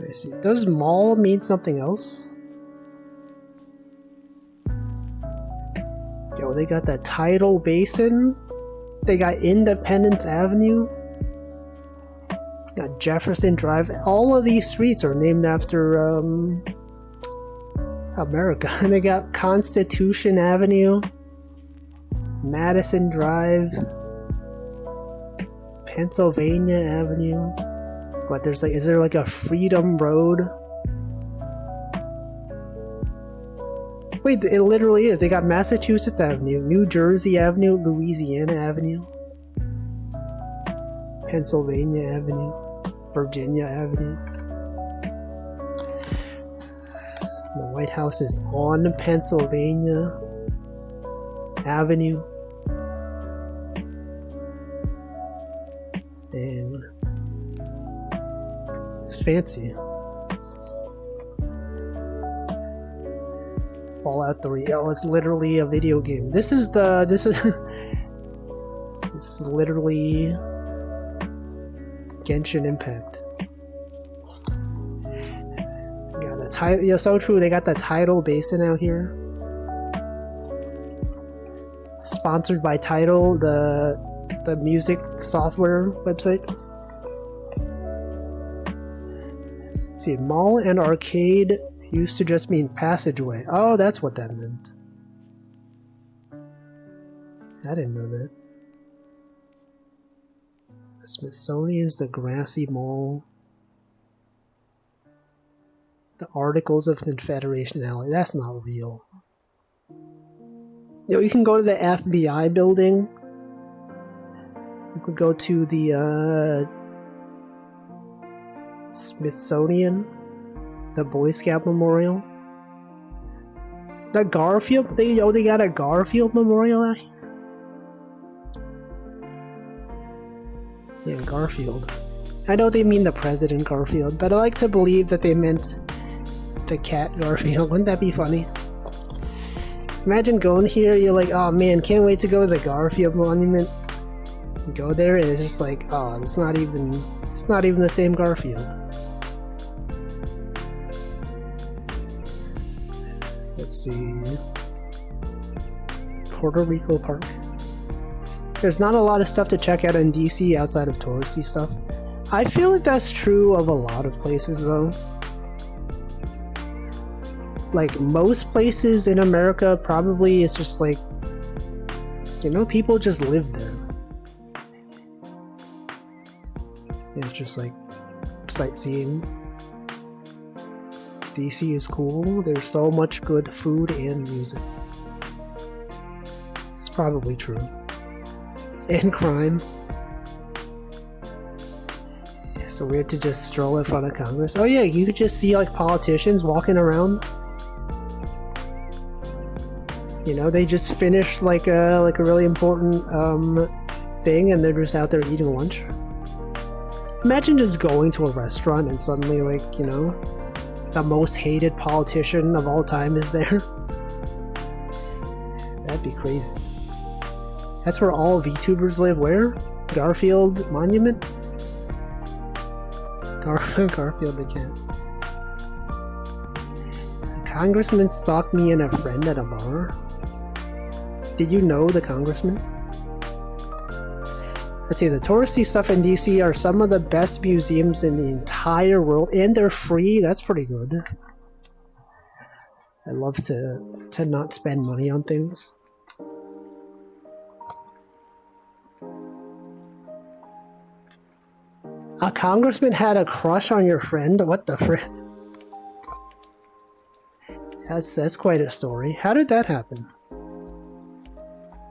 I see. Does mall mean something else? Yo, they got the Tidal Basin. They got Independence Avenue. Got Jefferson Drive. All of these streets are named after America. They got Constitution Avenue, Madison Drive, Pennsylvania Avenue. What, is there like a Freedom Road? Wait, it literally is. They got Massachusetts Avenue, New Jersey Avenue, Louisiana Avenue, Pennsylvania Avenue, Virginia Avenue. The White House is on Pennsylvania Avenue. And it's fancy. Fallout 3. Oh, it's literally a video game. This is this is literally Genshin Impact. Got a title. Yeah, so true. They got the Tidal Basin out here. Sponsored by Tidal, the music software website. see, mall and arcade used to just mean passageway. Oh, that's what that meant. I didn't know that. The Smithsonian is the grassy mall. The Articles of Confederation Alley. That's not real. Yo, you can go to the FBI building. You could go to the Smithsonian, the Boy Scout Memorial, the Garfield. They got a Garfield Memorial out here. Yeah, Garfield. I know they mean the President Garfield, but I like to believe that they meant the cat Garfield. Wouldn't that be funny? Imagine going here, you're like, oh man, can't wait to go to the Garfield Monument. You go there and it's just like, oh, it's not even the same Garfield. Let's see. Puerto Rico Park. There's not a lot of stuff to check out in DC outside of touristy stuff. I feel like that's true of a lot of places though. Like most places in America, probably it's just like, you know, people just live there. It's just like sightseeing. DC is cool. There's so much good food and music. It's probably true. And crime. It's so weird to just stroll in front of Congress. Oh yeah, you could just see like politicians walking around. You know, they just finished like a really important thing and they're just out there eating lunch. Imagine just going to a restaurant and suddenly, like, you know, the most hated politician of all time is there. That'd be crazy. That's where all VTubers live. Where? Garfield Monument? Garfield the cat. A congressman stalked me and a friend at a bar. Did you know the congressman? Let's see, the touristy stuff in DC are some of the best museums in the entire world, and they're free. That's pretty good. I love to not spend money on things. A congressman had a crush on your friend? What the frick? That's quite a story. How did that happen?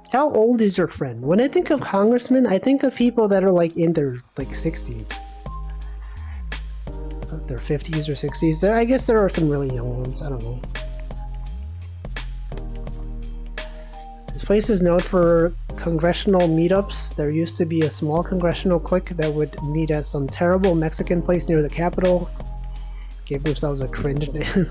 How old is your friend? When I think of congressmen, I think of people that are like in their like 60s. Their 50s or 60s. I guess there are some really young ones. I don't know. This place is known for congressional meetups. There used to be a small congressional clique that would meet at some terrible Mexican place near the Capitol. Gave themselves a cringe name.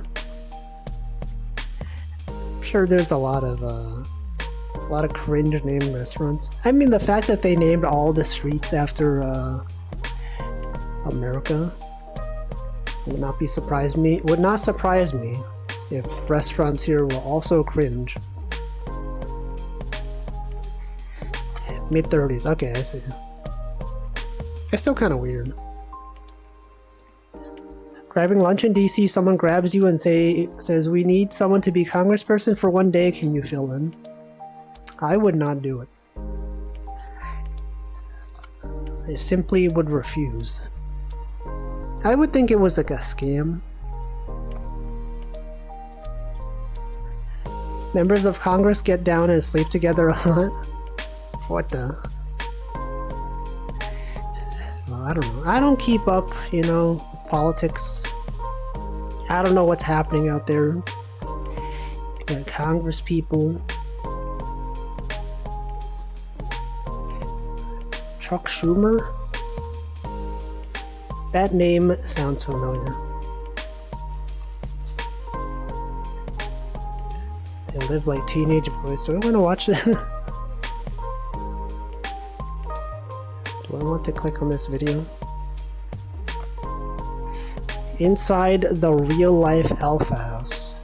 I'm sure there's a lot of cringe named restaurants. I mean, the fact that they named all the streets after America would not surprise me if restaurants here were also cringe. Mid-30s, okay, I see. It's still kind of weird. Grabbing lunch in DC, someone grabs you and says, we need someone to be congressperson for one day, can you fill in? I would not do it. I simply would refuse. I would think it was like a scam. Members of Congress get down and sleep together a lot. What the? Well, I don't know. I don't keep up, you know, with politics. I don't know what's happening out there. The Congress people. Chuck Schumer? That name sounds familiar. They live like teenage boys. Do I want to watch that? Do I want to click on this video? Inside the real-life Alpha House.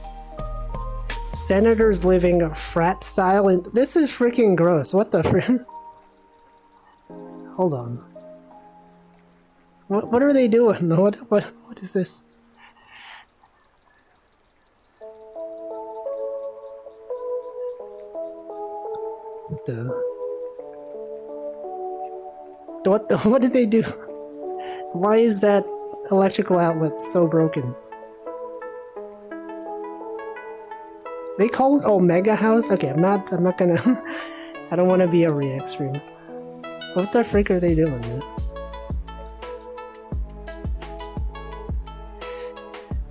Senators living frat style and this is freaking gross. What the frick? Hold on. What are they doing? What is this? What did they do? Why is that electrical outlet so broken? They call it Omega House? Okay, I'm not gonna I don't wanna be a react stream. What the frick are they doing, man?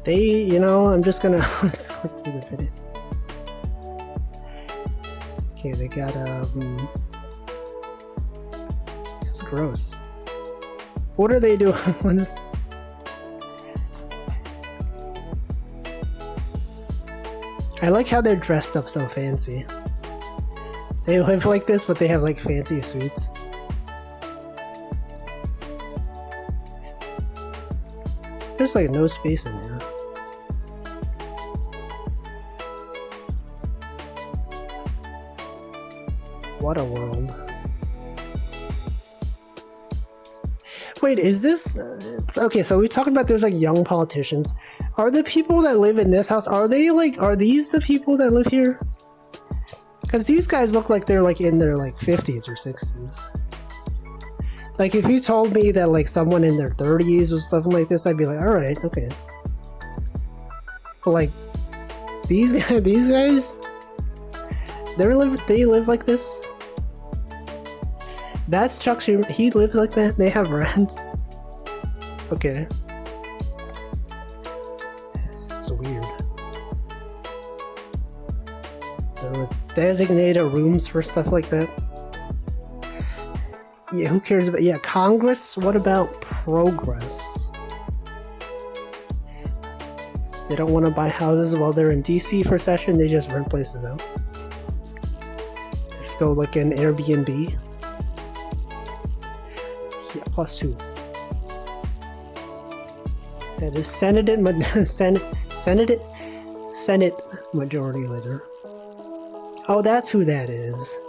They, you know, I'm just gonna just click through the video. Okay, they got that's gross. What are they doing on this? I like how they're dressed up so fancy. They live like this, but they have like fancy suits. There's like no space in here. What a world. Wait, is this... okay, so we talked about there's like young politicians. Are the people that live in this house, are these the people that live here? Because these guys look like they're like in their like 50s or 60s. Like if you told me that like someone in their 30s or something like this, I'd be like, alright, okay. But like, these guys, they live like this? That's Chuck Schumer. He lives like that? They have rent? Okay. It's weird. There were designated rooms for stuff like that. Yeah, who cares about... yeah, Congress? What about progress? They don't want to buy houses while they're in DC for session, they just rent places out. Just go like an Airbnb. Yeah, +2. That is Senate Majority Leader. Oh, that's who that is.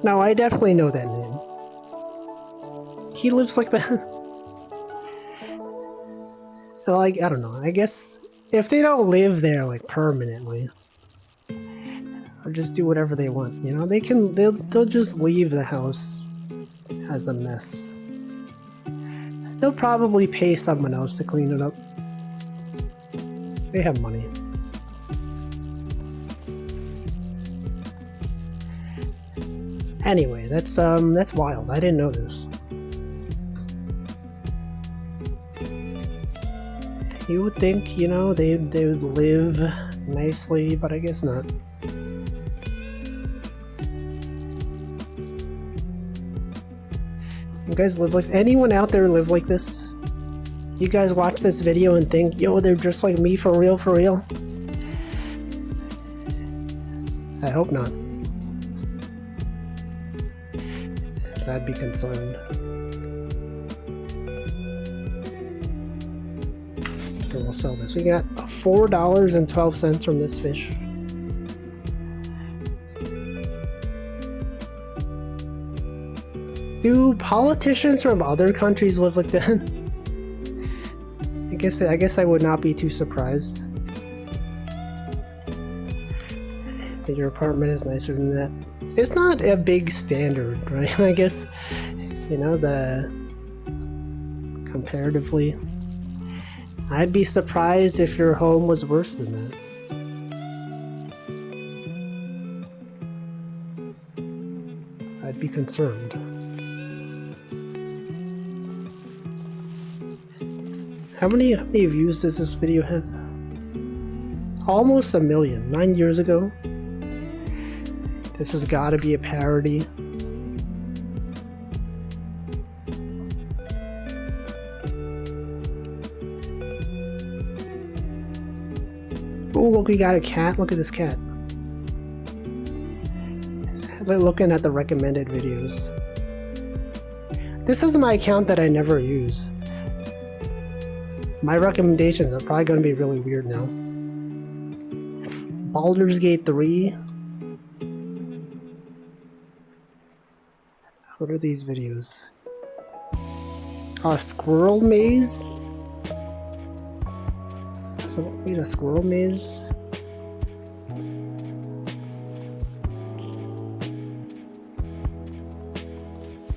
No, I definitely know that name. He lives like that. Like, I don't know. I guess if they don't live there like permanently, or just do whatever they want, you know, they'll just leave the house as a mess. They'll probably pay someone else to clean it up. They have money. Anyway, that's wild. I didn't know this. You would think, you know, they would live nicely, but I guess not. You guys live like... anyone out there live like this? You guys watch this video and think, yo, they're just like me for real, for real? I hope not. Because I'd be concerned. Here, we'll sell this. We got $4.12 from this fish. Do politicians from other countries live like that? I guess I would not be too surprised. That your apartment is nicer than that. It's not a big standard, right? I guess, you know, comparatively. I'd be surprised if your home was worse than that. I'd be concerned. How many views does this video have? Almost 1 million. 9 years ago. This has got to be a parody. Oh, look, we got a cat. Look at this cat. Looking at the recommended videos. This is my account that I never use. My recommendations are probably going to be really weird now. Baldur's Gate 3. What are these videos? Squirrel maze? So, wait, a squirrel maze?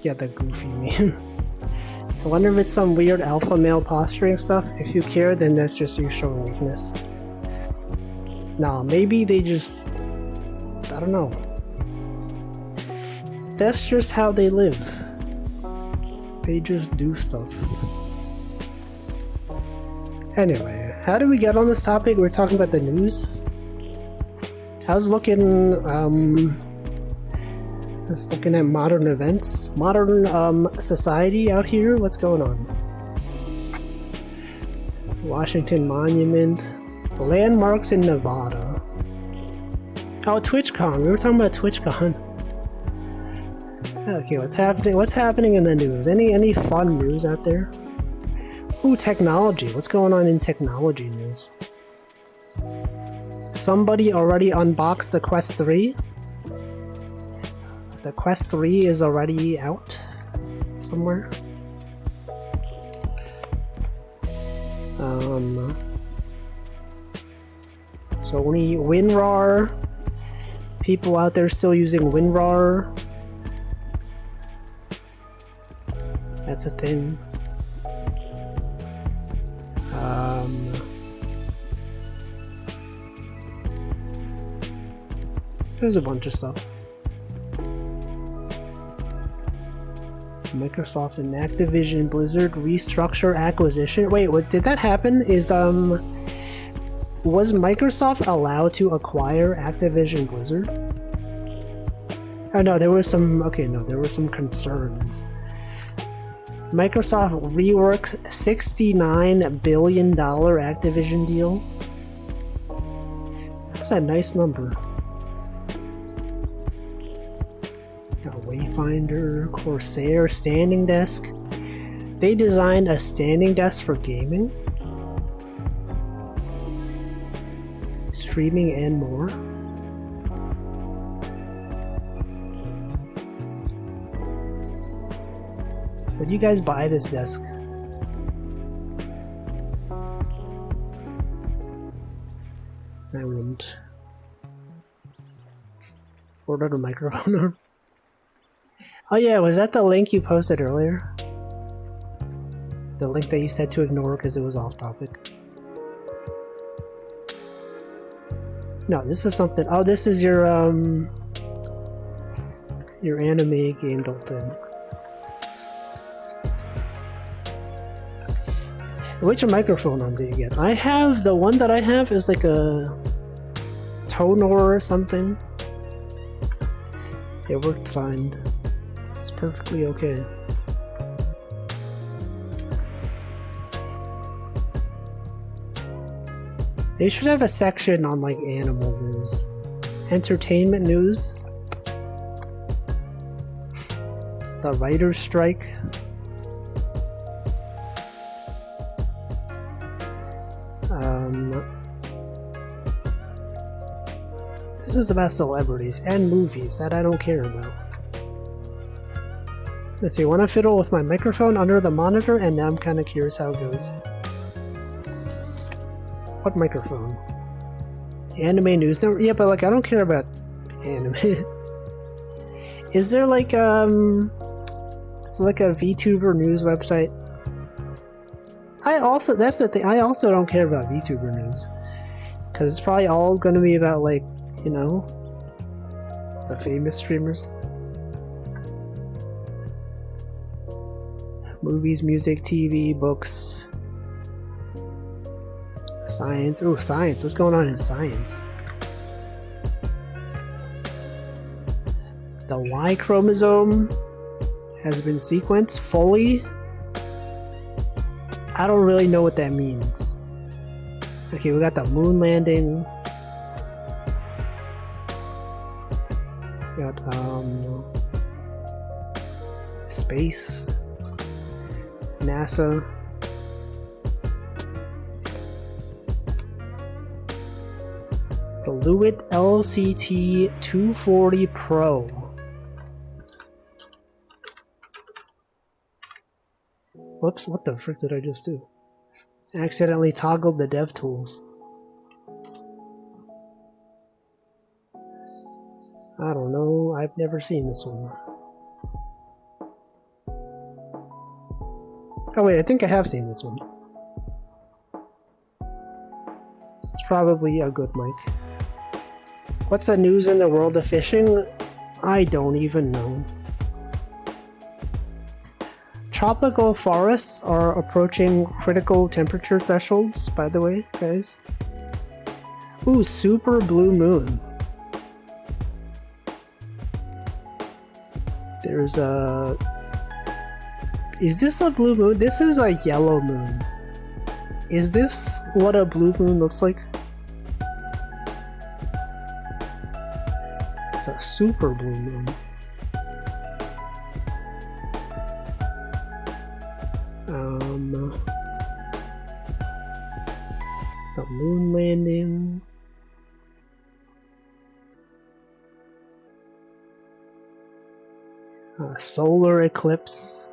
Yeah, the goofy meme. I wonder if it's some weird alpha male posturing stuff. If you care, then that's just you showing weakness. Nah, maybe they just... I don't know. That's just how they live. They just do stuff. Anyway, how did we get on this topic? We're talking about the news. I was looking at modern events, modern society out here. What's going on? Washington Monument, landmarks in Nevada. Oh, TwitchCon. We were talking about TwitchCon. Okay, what's happening? What's happening in the news? Any fun news out there? Ooh, technology. What's going on in technology news? Somebody already unboxed the Quest 3. The Quest 3 is already out somewhere. So only WinRAR. People out there still using WinRAR. That's a thing. There's a bunch of stuff. Microsoft and Activision Blizzard restructure acquisition. Wait, what did that happen? Was Microsoft allowed to acquire Activision Blizzard? Oh no, there were some concerns. Microsoft reworks $69 billion Activision deal. That's a nice number. Wayfinder, Corsair, Standing Desk. They designed a standing desk for gaming, streaming, and more. Would you guys buy this desk? I wouldn't. Ordered a microphone. Oh yeah, was that the link you posted earlier? The link that you said to ignore because it was off topic. No, this is something. Oh, this is your anime game thing. Which microphone arm do you get? I have the one that I have is like a Tonor or something. It worked fine. It's perfectly okay. They should have a section on like animal news, entertainment news, the writer's strike. This is about celebrities and movies that I don't care about. Let's see, I want to fiddle with my microphone under the monitor, and now I'm kind of curious how it goes. What microphone? Anime news? No, yeah, but like I don't care about anime. Is there like it's like a VTuber news website? That's the thing, I also don't care about VTuber news. Because it's probably all gonna be about like, you know, the famous streamers. Movies, music, TV, books, science. Oh, science. What's going on in science? The Y chromosome has been sequenced fully. I don't really know what that means. Okay, we got the moon landing. Got space. NASA. The Lewitt LCT 240 Pro. Whoops, what the frick did I just do? Accidentally toggled the dev tools. I don't know, I've never seen this one. Oh wait, I think I have seen this one. It's probably a good mic. What's the news in the world of fishing? I don't even know. Tropical forests are approaching critical temperature thresholds, by the way, guys. Ooh, super blue moon. There's a... Is this a blue moon? This is a yellow moon. Is this what a blue moon looks like? It's a super blue moon. The moon landing. Solar eclipse.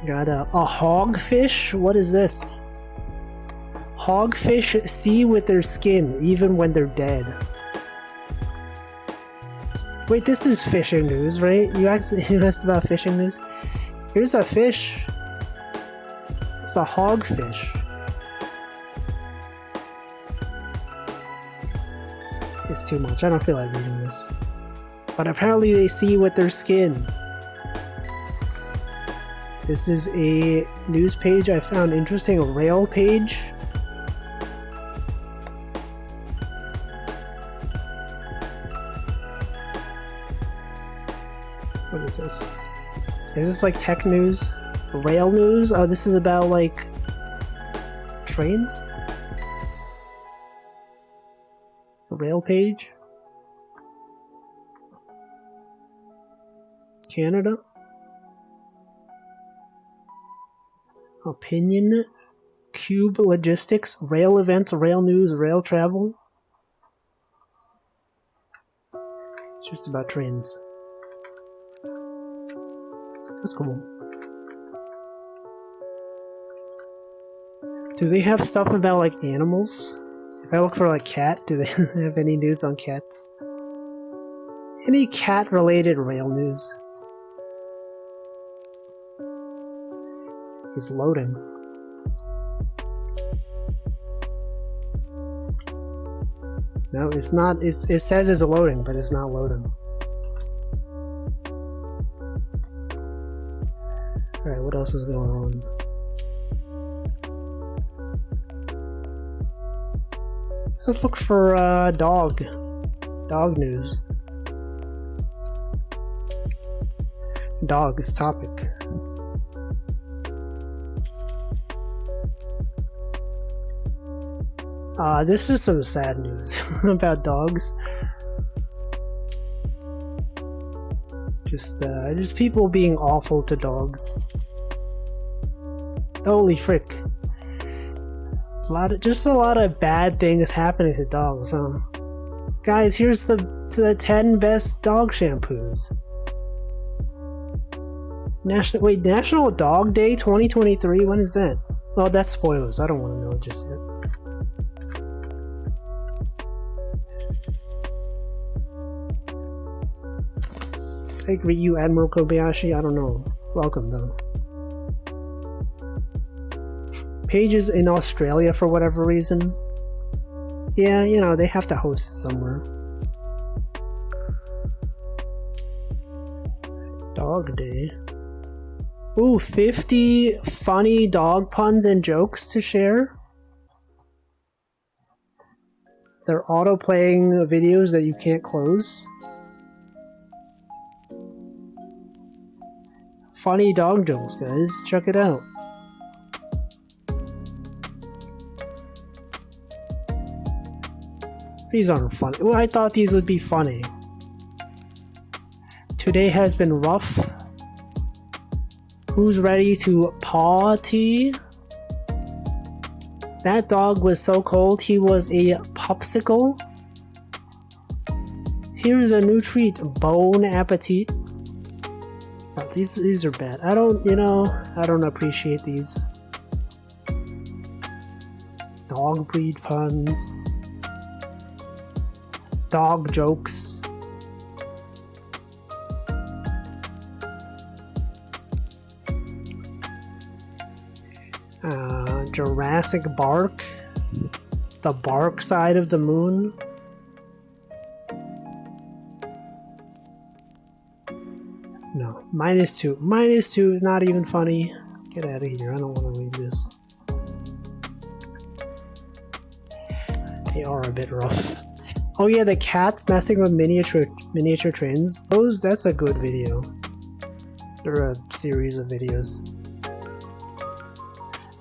Got a hogfish? What is this? Hogfish see with their skin, even when they're dead. Wait, this is fishing news, right? You asked about fishing news? Here's a fish. It's a hogfish. It's too much. I don't feel like reading this. But apparently they see with their skin. This is a news page I found interesting, a rail page. What is this? Is this like tech news? Rail news? Oh, this is about like trains? A rail page? Canada? Opinion, Cube Logistics, rail events, rail news, rail travel. It's just about trains. That's cool. Do they have stuff about like animals? If I look for like cat, do they have any news on cats? Any cat related rail news? It's loading. No, it's not. It says it's loading, but it's not loading. Alright, what else is going on? Let's look for dog news. Dog is topic. This is some sad news about dogs. Just people being awful to dogs. Holy frick. Just a lot of bad things happening to dogs, huh? Guys, here's the 10 best dog shampoos. National Dog Day 2023? When is that? Well, that's spoilers. I don't want to know it just yet. I greet you, Admiral Kobayashi. I don't know. Welcome, though. Pages in Australia for whatever reason. Yeah, you know, they have to host it somewhere. Dog Day. Ooh, 50 funny dog puns and jokes to share. They're auto-playing videos that you can't close. Funny dog jokes, guys. Check it out. These aren't funny. Well, I thought these would be funny. Today has been rough. Who's ready to party? That dog was so cold he was a popsicle. Here's a new treat. Bon appetit. Oh, these are bad. I don't appreciate these. Dog breed puns. Dog jokes. Jurassic Bark. The bark side of the moon. No, -2. -2 is not even funny. Get out of here. I don't want to read this. They are a bit rough. Oh yeah, the cats messing with miniature trains. That's a good video. Or a series of videos.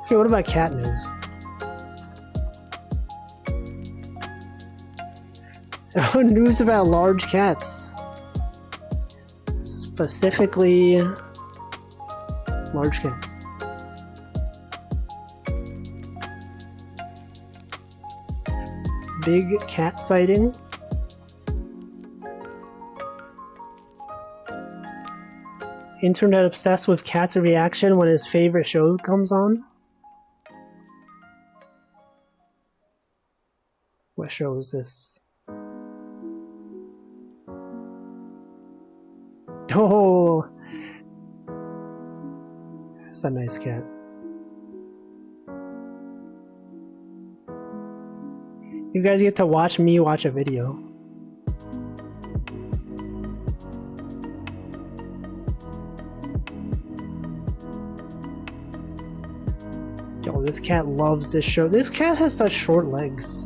Okay, what about cat news? Oh, news about large cats. Specifically, large cats. Big cat sighting. Internet obsessed with cat's reaction when his favorite show comes on. What show is this? Oh, that's a nice cat. You guys get to watch me watch a video. Yo, this cat loves this show. This cat has such short legs.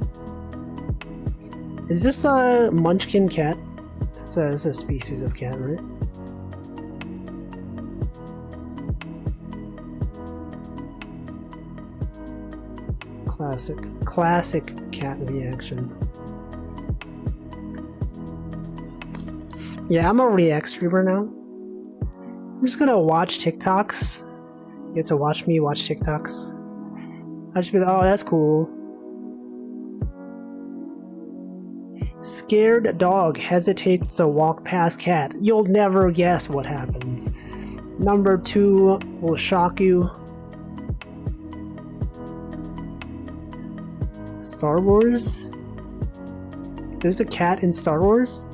Is this a Munchkin cat? That's a species of cat, right? Classic cat reaction. Yeah, I'm a React streamer now. I'm just gonna watch TikToks. You get to watch me watch TikToks. I'll just be like, oh, that's cool. Scared dog hesitates to walk past cat. You'll never guess what happens. Number 2 will shock you. Star Wars? There's a cat in Star Wars?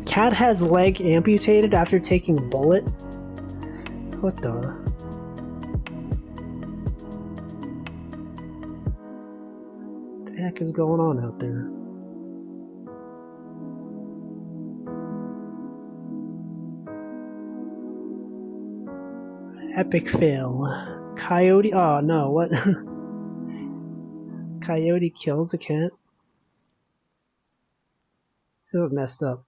Cat has leg amputated after taking bullet? What the? What the heck is going on out there? Epic fail. Coyote. Oh no, what? Coyote kills a cat? This is messed up.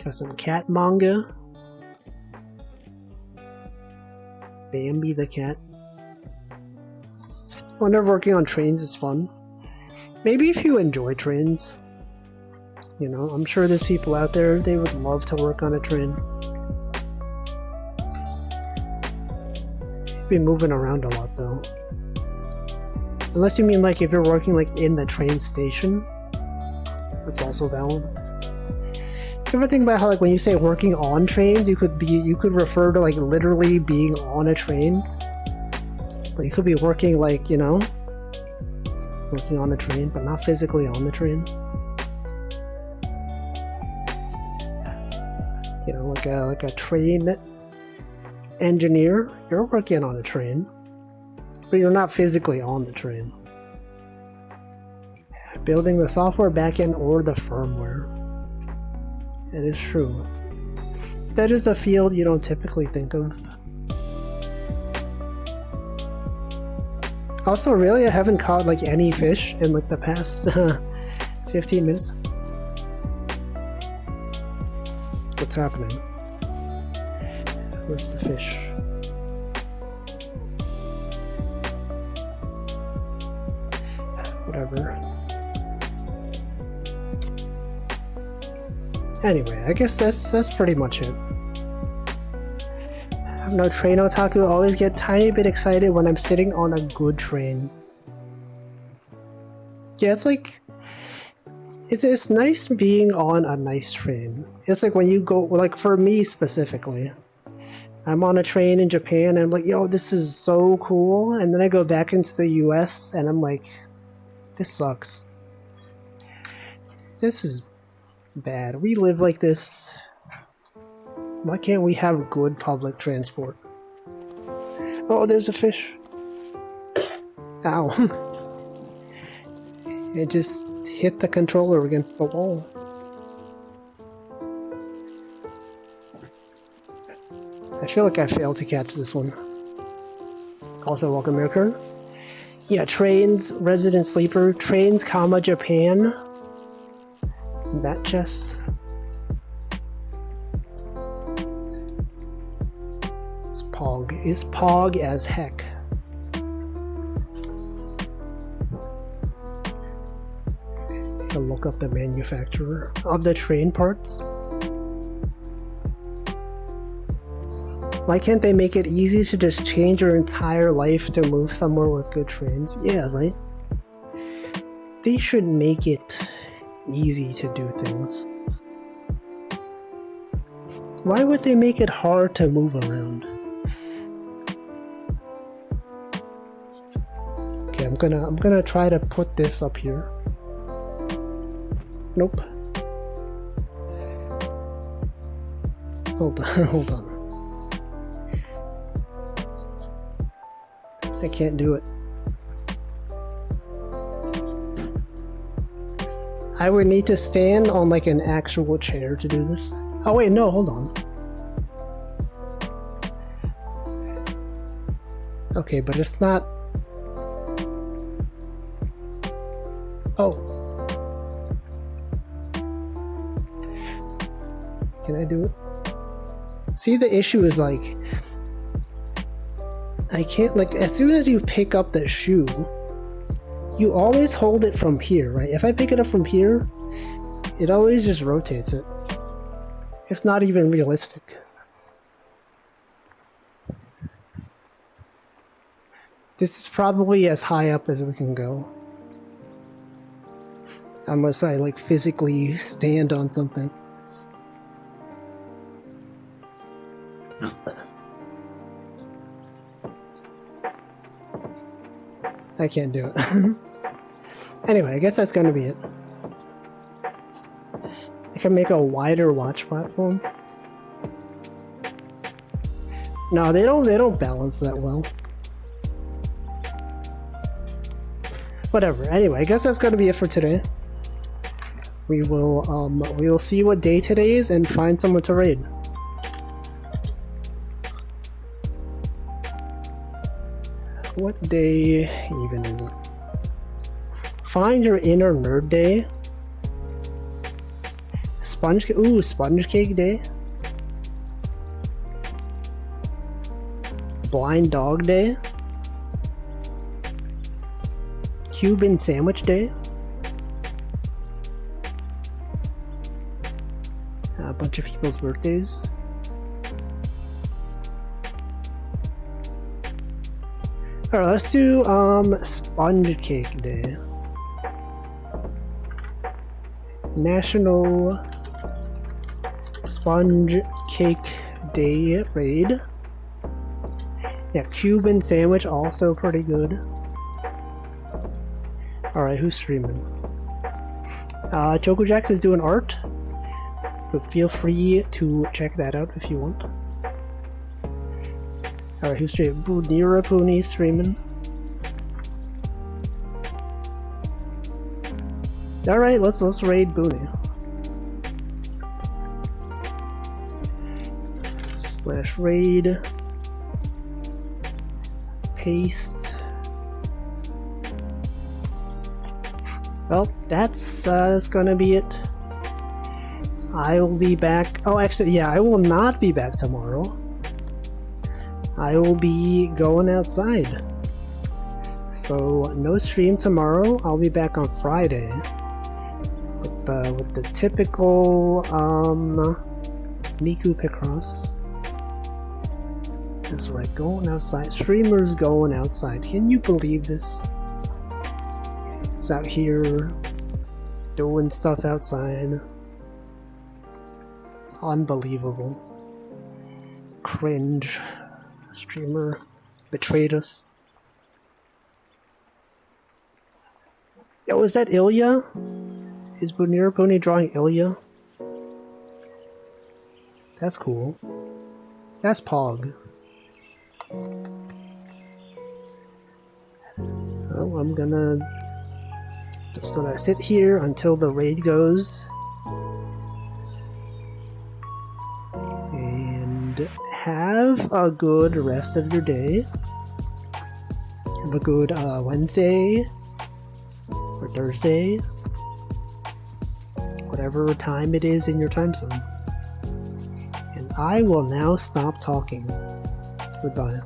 Got some cat manga. Bambi the cat. I wonder if working on trains is fun. Maybe if you enjoy trains. You know, I'm sure there's people out there, they would love to work on a train. You'd be moving around a lot though. Unless you mean like if you're working like in the train station. That's also valid. You ever think about how like when you say working on trains, you could refer to like literally being on a train? But you could be working like, you know, working on a train, but not physically on the train. You know, like a train engineer, you're working on a train, but you're not physically on the train. Building the software backend or the firmware. It is true. That is a field you don't typically think of. Also, really, I haven't caught like any fish in like the past 15 minutes. What's happening? Where's the fish? Whatever. Anyway, I guess that's pretty much it. I'm no train otaku. Always get tiny bit excited when I'm sitting on a good train. Yeah, it's like it's nice being on a nice train. It's like when you go, like for me specifically, I'm on a train in Japan and I'm like, yo, this is so cool. And then I go back into the US and I'm like, this sucks. This is bad. We live like this. Why can't we have good public transport? Oh, there's a fish. Ow. It just hit the controller against the wall. I feel like I failed to catch this one. Also, welcome, Mirkern. Yeah, trains, resident sleeper, trains, comma, Japan. That chest. It's Pog. Is Pog as heck. I'll look up the manufacturer of the train parts. Why can't they make it easy to just change your entire life to move somewhere with good trains? Yeah, right? They should make it easy to do things. Why would they make it hard to move around? Okay, I'm gonna try to put this up here. Nope. Hold on, hold on. I can't do it. I would need to stand on like an actual chair to do this. Oh wait, no, hold on. Okay, but it's not... Oh. Can I do it? See, the issue is like... I can't, like, as soon as you pick up the shoe, you always hold it from here, right? If I pick it up from here, it always just rotates it. It's not even realistic. This is probably as high up as we can go. Unless I, like, physically stand on something. I can't do it. Anyway, I guess that's gonna be it. I can make a wider watch platform. No, they don't balance that well. Whatever. Anyway, I guess that's gonna be it for today. We'll see what day today is and find someone to raid. What day even is it? Find your inner nerd day. Sponge cake day. Blind dog day. Cuban sandwich day. A bunch of people's birthdays. Alright, let's do sponge cake day. National Sponge Cake Day raid. Yeah, Cuban sandwich also pretty good. Alright, who's streaming? Chocojax is doing art. But feel free to check that out if you want. Alright, who's streaming? Budira Puni streaming. Alright, let's raid Booney. / raid. Paste. Well, that's gonna be it. I will be back. Oh, actually, yeah, I will not be back tomorrow. I will be going outside. So, no stream tomorrow. I'll be back on Friday. With the typical Miku Picross. That's right, going outside. Streamers going outside. Can you believe this? It's out here doing stuff outside. Unbelievable. cringe streamer betrayed us. Oh, is that Ilya? Is Bonero Pony drawing Ilya? That's cool. That's Pog. Oh, I'm just gonna sit here until the raid goes. And have a good rest of your day. Have a good Wednesday or Thursday. Whatever time it is in your time zone. And I will now stop talking. Goodbye.